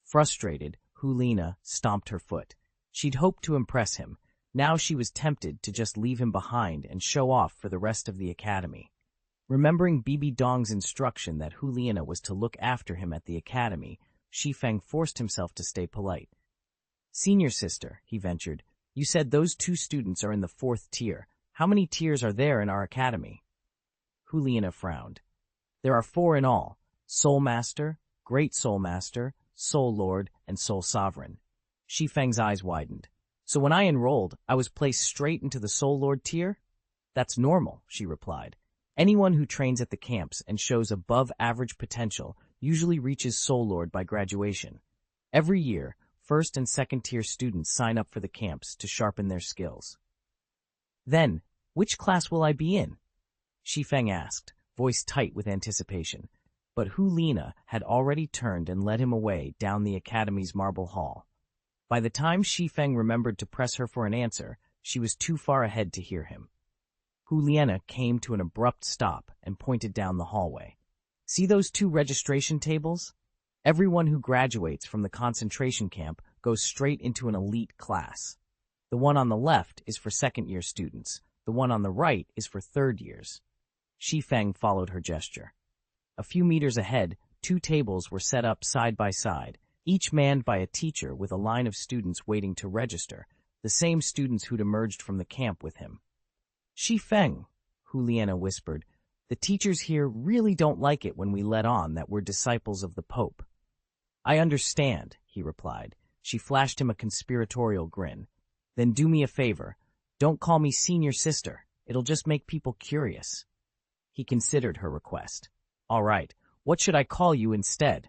Frustrated, Juliana stomped her foot. She'd hoped to impress him. Now she was tempted to just leave him behind and show off for the rest of the academy. Remembering Bibi Dong's instruction that Juliana was to look after him at the academy, Shi Feng forced himself to stay polite. Senior sister, he ventured, you said those two students are in the 4th tier. How many tiers are there in our academy? Juliana frowned. There are 4 in all: Soul Master, Great Soul Master, Soul Lord, and Soul Sovereign. Shi Feng's eyes widened. So when I enrolled, I was placed straight into the Soul Lord tier? That's normal, she replied. Anyone who trains at the camps and shows above-average potential usually reaches Soul Lord by graduation. Every year, 1st and 2nd tier students sign up for the camps to sharpen their skills. Then, which class will I be in? Shi Feng asked, voice tight with anticipation. But Juliana had already turned and led him away down the academy's marble hall. By the time Shi Feng remembered to press her for an answer, she was too far ahead to hear him. Juliana came to an abrupt stop and pointed down the hallway. See those 2 registration tables? Everyone who graduates from the concentration camp goes straight into an elite class. The one on the left is for 2nd-year students. The one on the right is for 3rd years. Shi Feng followed her gesture. A few meters ahead, 2 tables were set up side by side, each manned by a teacher with a line of students waiting to register, the same students who'd emerged from the camp with him. Shi Feng, Juliana whispered, the teachers here really don't like it when we let on that we're disciples of the Pope. I understand, he replied. She flashed him a conspiratorial grin. Then do me a favor. Don't call me senior sister. It'll just make people curious. He considered her request. All right, what should I call you instead?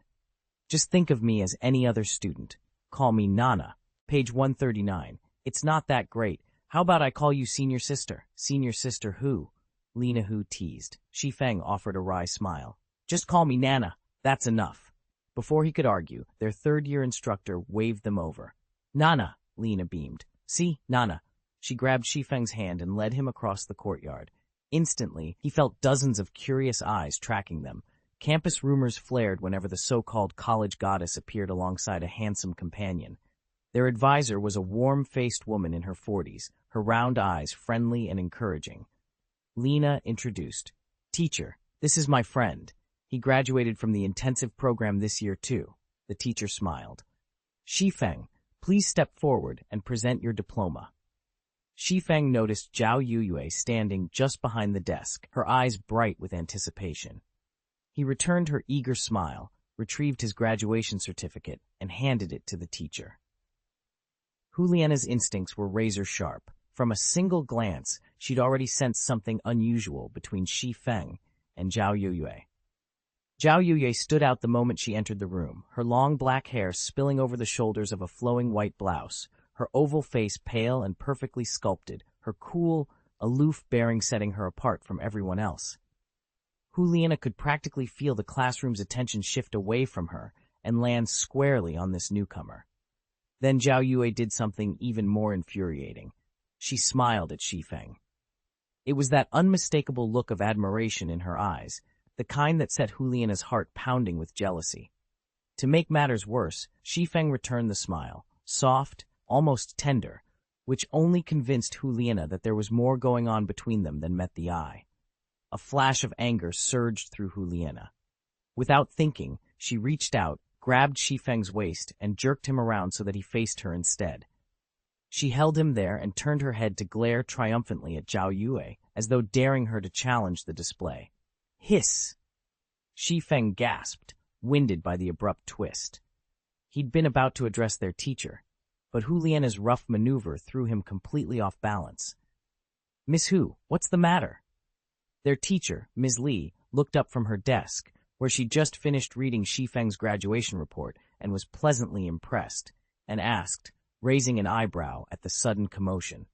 Just think of me as any other student. Call me Nana. Page 139. It's not that great. How about I call you senior sister? Senior sister who? Lena Hu teased. Shi Feng offered a wry smile. Just call me Nana. That's enough. Before he could argue, their 3rd-year instructor waved them over. Nana, Lena beamed. See, Nana. She grabbed Shi Feng's hand and led him across the courtyard. Instantly, he felt dozens of curious eyes tracking them. Campus rumors flared whenever the so-called college goddess appeared alongside a handsome companion. Their advisor was a warm-faced woman in her 40s, her round eyes friendly and encouraging. Lena introduced. Teacher, this is my friend. He graduated from the intensive program this year too. The teacher smiled. Shi Feng, please step forward and present your diploma. Shi Feng noticed Xiaoxue standing just behind the desk, her eyes bright with anticipation. He returned her eager smile, retrieved his graduation certificate, and handed it to the teacher. Juliana's instincts were razor-sharp. From a single glance, she'd already sensed something unusual between Shi Feng and Xiaoxue. Xiaoxue stood out the moment she entered the room, her long black hair spilling over the shoulders of a flowing white blouse, her oval face pale and perfectly sculpted, her cool, aloof bearing setting her apart from everyone else. Juliana could practically feel the classroom's attention shift away from her and land squarely on this newcomer. Then Xiaoxue did something even more infuriating. She smiled at Shi Feng. It was that unmistakable look of admiration in her eyes, the kind that set Juliana's heart pounding with jealousy. To make matters worse, Shi Feng returned the smile, soft, almost tender, which only convinced Juliana that there was more going on between them than met the eye. A flash of anger surged through Juliana. Without thinking, she reached out, grabbed Shi Feng's waist, and jerked him around so that he faced her instead. She held him there and turned her head to glare triumphantly at Xiaoxue, as though daring her to challenge the display. Hiss! Shi Feng gasped, winded by the abrupt twist. He'd been about to address their teacher, but Hu Liana's rough maneuver threw him completely off balance. Miss Hu, what's the matter? Their teacher, Ms. Li, looked up from her desk, where she'd just finished reading Shi Feng's graduation report and was pleasantly impressed, and asked, raising an eyebrow at the sudden commotion.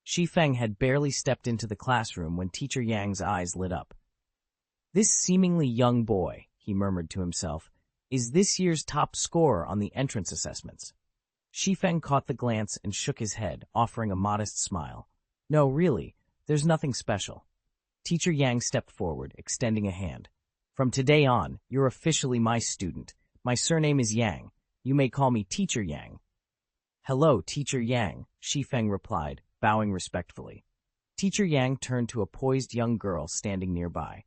Shi Feng had barely stepped into the classroom when Teacher Yang's eyes lit up. This seemingly young boy, he murmured to himself, is this year's top scorer on the entrance assessments. Shi Feng caught the glance and shook his head, offering a modest smile. No, really, there's nothing special. Teacher Yang stepped forward, extending a hand. From today on, you're officially my student. My surname is Yang. You may call me Teacher Yang. Hello, Teacher Yang, Shi Feng replied, bowing respectfully. Teacher Yang turned to a poised young girl standing nearby.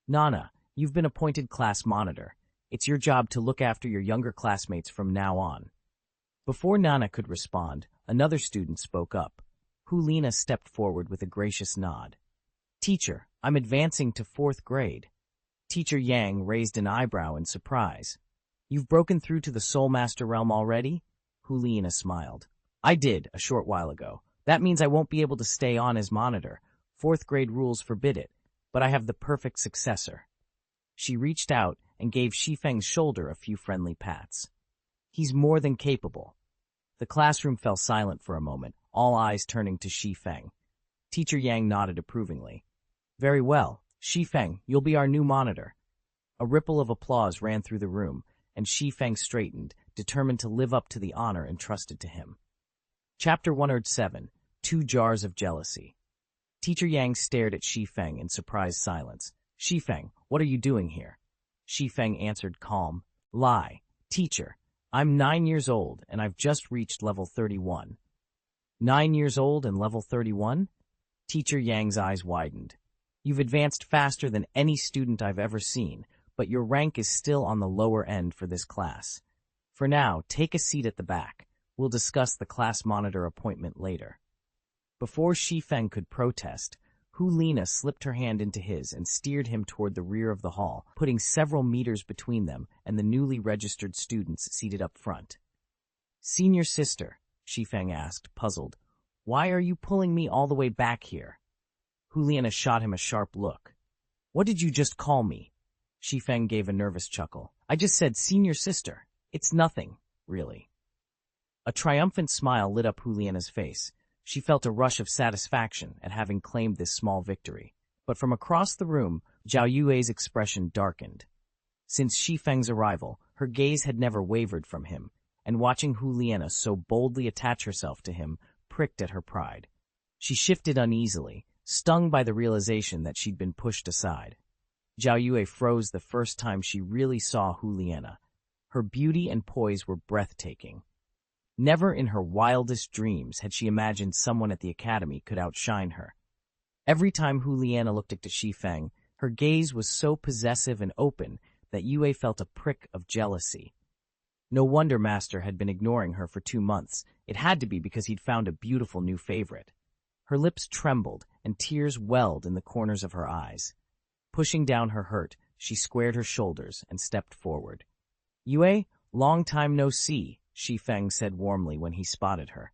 Nana, you've been appointed class monitor. It's your job to look after your younger classmates from now on. Before Nana could respond, another student spoke up. Hu Lina stepped forward with a gracious nod. Teacher, I'm advancing to 4th grade. Teacher Yang raised an eyebrow in surprise. You've broken through to the Soul Master realm already? Hu Lina smiled. I did, a short while ago. That means I won't be able to stay on as monitor. 4th grade rules forbid it, but I have the perfect successor. She reached out and gave Shi Feng's shoulder a few friendly pats. He's more than capable. The classroom fell silent for a moment, all eyes turning to Shi Feng. Teacher Yang nodded approvingly. Very well, Shi Feng, you'll be our new monitor. A ripple of applause ran through the room, and Shi Feng straightened, determined to live up to the honor entrusted to him. Chapter 107, 2 Jars of Jealousy. Teacher Yang stared at Shi Feng in surprised silence. Shi Feng, what are you doing here? Shi Feng answered calm. Lie. Teacher, I'm 9 years old, and I've just reached level 31. 9 years old and level 31? Teacher Yang's eyes widened. You've advanced faster than any student I've ever seen, but your rank is still on the lower end for this class. For now, take a seat at the back. We'll discuss the class monitor appointment later. Before Shi Feng could protest, Hu Lina slipped her hand into his and steered him toward the rear of the hall, putting several meters between them and the newly registered students seated up front. Senior sister, Shi Feng asked, puzzled, why are you pulling me all the way back here? Hu Lina shot him a sharp look. What did you just call me? Shi Feng gave a nervous chuckle. I just said senior sister. It's nothing, really. A triumphant smile lit up Hu Lina's face. She felt a rush of satisfaction at having claimed this small victory. But from across the room, Zhao Yue's expression darkened. Since Shi Feng's arrival, her gaze had never wavered from him, and watching Hu Lina so boldly attach herself to him pricked at her pride. She shifted uneasily, stung by the realization that she'd been pushed aside. Zhao Yue froze the first time she really saw Hu Lina. Her beauty and poise were breathtaking. Never in her wildest dreams had she imagined someone at the academy could outshine her. Every time Hu Lina looked at Shi Feng, her gaze was so possessive and open that Yue felt a prick of jealousy. No wonder Master had been ignoring her for 2 months. It had to be because he'd found a beautiful new favorite. Her lips trembled, and tears welled in the corners of her eyes. Pushing down her hurt, she squared her shoulders and stepped forward. Yue, long time no see, Shi Feng said warmly when he spotted her.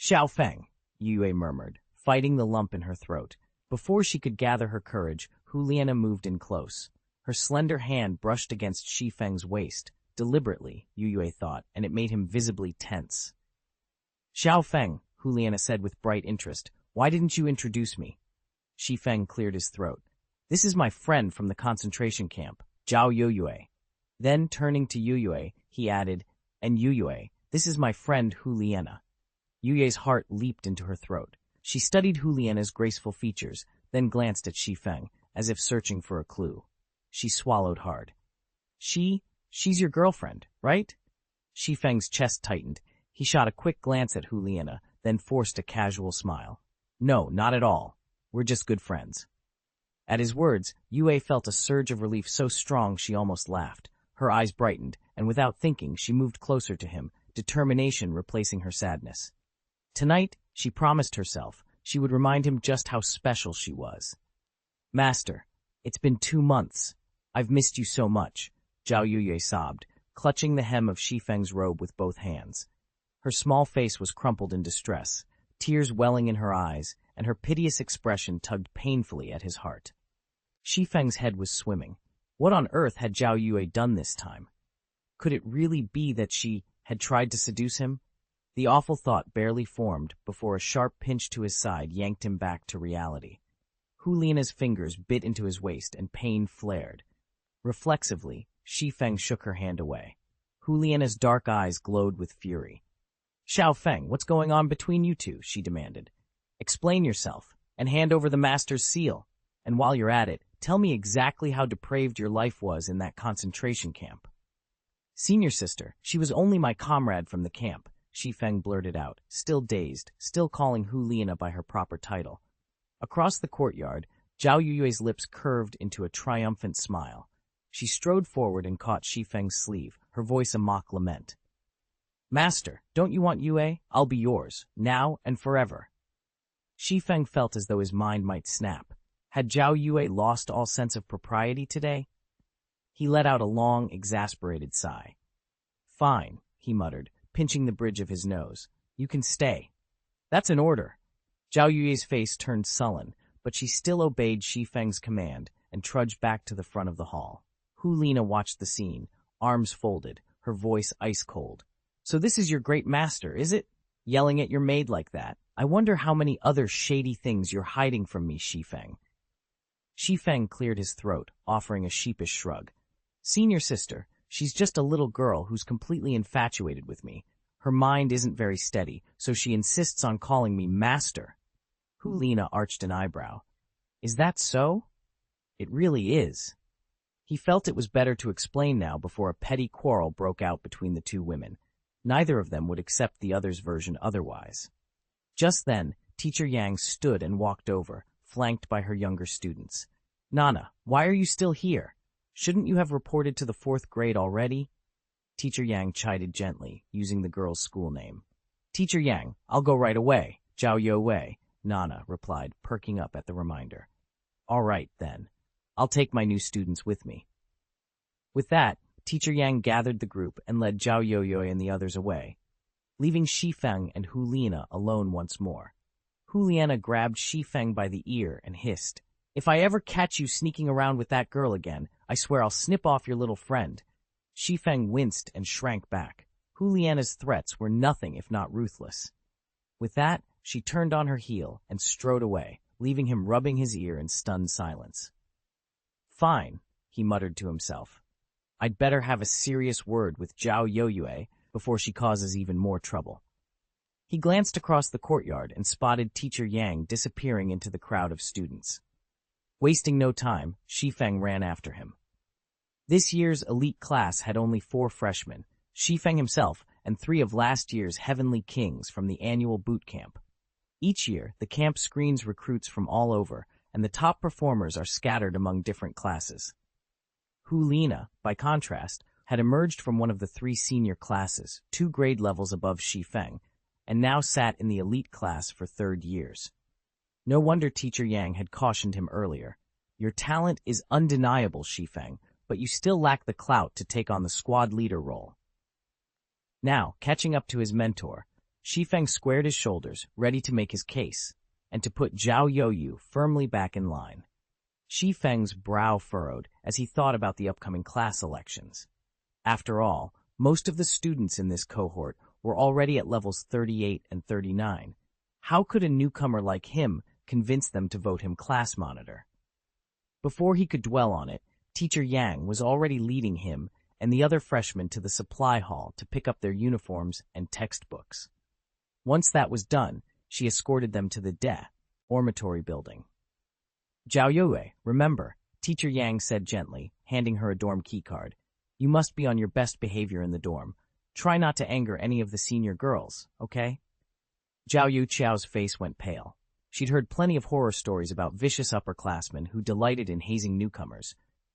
Xiao Feng, Yue murmured, fighting the lump in her throat. Before she could gather her courage, Hu Lina moved in close. Her slender hand brushed against Shi Feng's waist, deliberately, Yue thought, and it made him visibly tense. Xiao Feng, Hu Lina said with bright interest, why didn't you introduce me? Shi Feng cleared his throat. This is my friend from the concentration camp, Zhao Yue. Then, turning to Yue, he added, and Yue, this is my friend Hu Lina. Yue's heart leaped into her throat. She studied Hu Lina's graceful features, then glanced at Shi Feng, as if searching for a clue. She swallowed hard. She's your girlfriend, right? Shi Feng's chest tightened. He shot a quick glance at Hu Lina, then forced a casual smile. No, not at all. We're just good friends. At his words, Yue felt a surge of relief so strong she almost laughed. Her eyes brightened, and without thinking, she moved closer to him, determination replacing her sadness. Tonight, she promised herself, she would remind him just how special she was. Master, It's been 2 months. I've missed you so much, Zhao Yuyue sobbed, clutching the hem of Shi Feng's robe with both hands. Her small face was crumpled in distress, tears welling in her eyes, and her piteous expression tugged painfully at his heart. Shi Feng's head was swimming. What on earth had Zhao Yue done this time? Could it really be that she had tried to seduce him? The awful thought barely formed before a sharp pinch to his side yanked him back to reality. Hu Lina's fingers bit into his waist and pain flared. Reflexively, Shi Feng shook her hand away. Hu Lina's dark eyes glowed with fury. Xiao Feng, what's going on between you two? She demanded. Explain yourself, and hand over the master's seal. And while you're at it, tell me exactly how depraved your life was in that concentration camp. Senior sister, she was only my comrade from the camp, Shi Feng blurted out, still dazed, still calling Hu Lina by her proper title. Across the courtyard, Zhao Yuyue's lips curved into a triumphant smile. She strode forward and caught Shi Feng's sleeve, her voice a mock lament. Master, don't you want Yue? I'll be yours, now and forever. Shi Feng felt as though his mind might snap. Had Zhao Yue lost all sense of propriety today? He let out a long, exasperated sigh. Fine, he muttered, pinching the bridge of his nose. You can stay. That's an order. Zhao Yue's face turned sullen, but she still obeyed Shi Feng's command and trudged back to the front of the hall. Hu Lina watched the scene, arms folded, her voice ice-cold. So this is your great master, is it? Yelling at your maid like that. I wonder how many other shady things you're hiding from me, Shi Feng. Shi Feng cleared his throat, offering a sheepish shrug. Senior sister, she's just a little girl who's completely infatuated with me. Her mind isn't very steady, so she insists on calling me master. Hu Lina arched an eyebrow. Is that so? It really is. He felt it was better to explain now before a petty quarrel broke out between the two women. Neither of them would accept the other's version otherwise. Just then, Teacher Yang stood and walked over, flanked by her younger students. Nana, why are you still here? Shouldn't you have reported to the 4th grade already? Teacher Yang chided gently, using the girl's school name. Teacher Yang, I'll go right away. Zhao Yue, Nana replied, perking up at the reminder. All right, then. I'll take my new students with me. With that, Teacher Yang gathered the group and led Zhao Yue and the others away, leaving Shi Feng and Hu Lina alone once more. Hu Lina grabbed Shi Feng by the ear and hissed, If I ever catch you sneaking around with that girl again, I swear I'll snip off your little friend. Shi Feng winced and shrank back. Hu Lina's threats were nothing if not ruthless. With that, she turned on her heel and strode away, leaving him rubbing his ear in stunned silence. Fine, he muttered to himself. I'd better have a serious word with Zhao Yue before she causes even more trouble. He glanced across the courtyard and spotted Teacher Yang disappearing into the crowd of students. Wasting no time, Shi Feng ran after him. This year's elite class had only 4 freshmen, Shi Feng himself and 3 of last year's Heavenly Kings from the annual boot camp. Each year, the camp screens recruits from all over, and the top performers are scattered among different classes. Hu Lina, by contrast, had emerged from one of the 3 senior classes, 2 grade levels above Shi Feng, and now sat in the elite class for 3rd years. No wonder Teacher Yang had cautioned him earlier. Your talent is undeniable, Shi Feng, but you still lack the clout to take on the squad leader role. Now, catching up to his mentor, Shi Feng squared his shoulders, ready to make his case, and to put Zhao Youyu firmly back in line. Shi Feng's brow furrowed as he thought about the upcoming class elections. After all, most of the students in this cohort were already at levels 38 and 39. How could a newcomer like him convince them to vote him class monitor? Before he could dwell on it, Teacher Yang was already leading him and the other freshmen to the supply hall to pick up their uniforms and textbooks. Once that was done, she escorted them to the dormitory building. Zhao Yue, remember, Teacher Yang said gently, handing her a dorm keycard. You must be on your best behavior in the dorm. Try not to anger any of the senior girls, okay? Zhao Yuqiao's face went pale. She'd heard plenty of horror stories about vicious upperclassmen who delighted in hazing newcomers.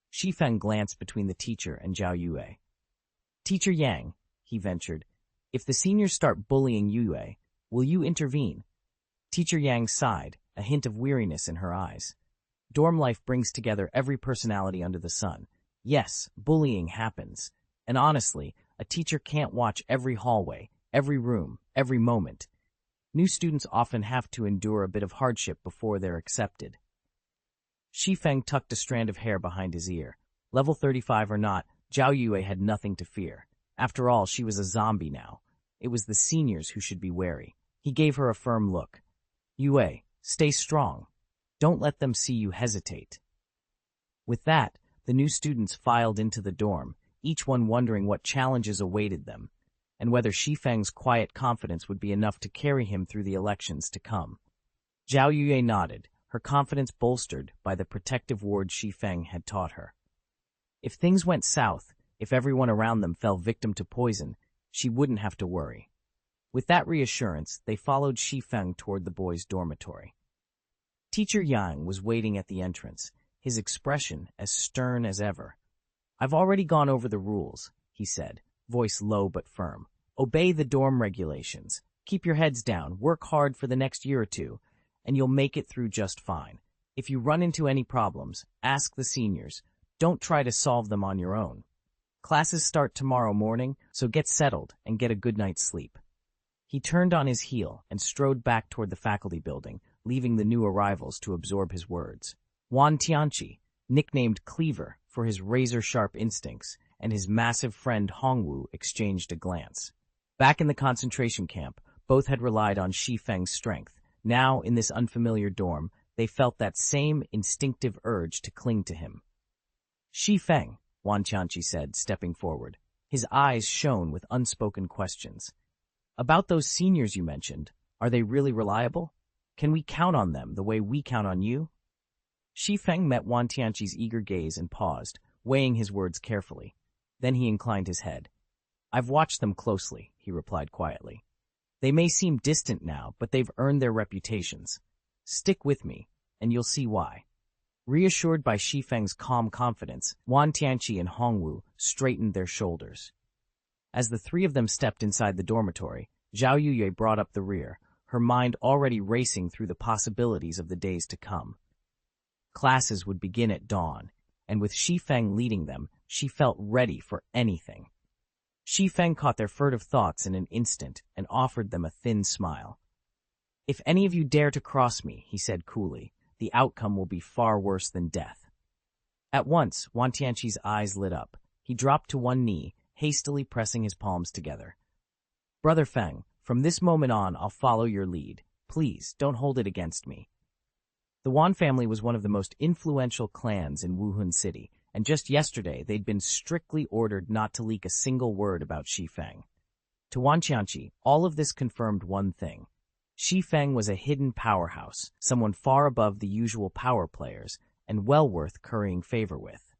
Shi Feng glanced between the teacher and Zhao Yue. Teacher Yang, he ventured, if the seniors start bullying Yue, will you intervene? Teacher Yang sighed, a hint of weariness in her eyes. Dorm life brings together every personality under the sun. Yes, bullying happens. And honestly, a teacher can't watch every hallway, every room, every moment. New students often have to endure a bit of hardship before they're accepted. Shi Feng tucked a strand of hair behind his ear. Level 35 or not, Xiaoxue had nothing to fear. After all, she was a zombie now. It was the seniors who should be wary. He gave her a firm look. Yue, stay strong. Don't let them see you hesitate. With that, the new students filed into the dorm, each one wondering what challenges awaited them, and whether Shi Feng's quiet confidence would be enough to carry him through the elections to come. Xiaoxue nodded, her confidence bolstered by the protective ward Shi Feng had taught her. If things went south, if everyone around them fell victim to poison, she wouldn't have to worry. With that reassurance, they followed Shi Feng toward the boys' dormitory. Teacher Yang was waiting at the entrance, his expression as stern as ever. "I've already gone over the rules," he said, voice low but firm. "Obey the dorm regulations. Keep your heads down, work hard for the next year or two, and you'll make it through just fine. If you run into any problems, ask the seniors. Don't try to solve them on your own. Classes start tomorrow morning, so get settled and get a good night's sleep." He turned on his heel and strode back toward the faculty building, leaving the new arrivals to absorb his words. Wan Tianqi, nicknamed Cleaver for his razor-sharp instincts, and his massive friend Hongwu exchanged a glance. Back in the concentration camp, both had relied on Shi Feng's strength. Now, in this unfamiliar dorm, they felt that same instinctive urge to cling to him. "Shi Feng," Wan Tianqi said, stepping forward. His eyes shone with unspoken questions. "About those seniors you mentioned, are they really reliable? Can we count on them the way we count on you?" Shi Feng met Wan Tianqi's eager gaze and paused, weighing his words carefully. Then he inclined his head. "I've watched them closely," he replied quietly. "They may seem distant now, but they've earned their reputations. Stick with me, and you'll see why." Reassured by Shi Feng's calm confidence, Wan Tianqi and Hongwu straightened their shoulders. As the three of them stepped inside the dormitory, Xiaoxue brought up the rear, her mind already racing through the possibilities of the days to come. Classes would begin at dawn, and with Shi Feng leading them, she felt ready for anything. Shi Feng caught their furtive thoughts in an instant and offered them a thin smile. "If any of you dare to cross me," he said coolly, "the outcome will be far worse than death." At once, Wan Tianqi's eyes lit up. He dropped to one knee, hastily pressing his palms together. "Brother Feng, from this moment on, I'll follow your lead. Please, don't hold it against me." The Wan family was one of the most influential clans in Wuhun City, and just yesterday they'd been strictly ordered not to leak a single word about Shi Feng. To Wan Tianqi, all of this confirmed one thing. Shi Feng was a hidden powerhouse, someone far above the usual power players, and well worth currying favor with.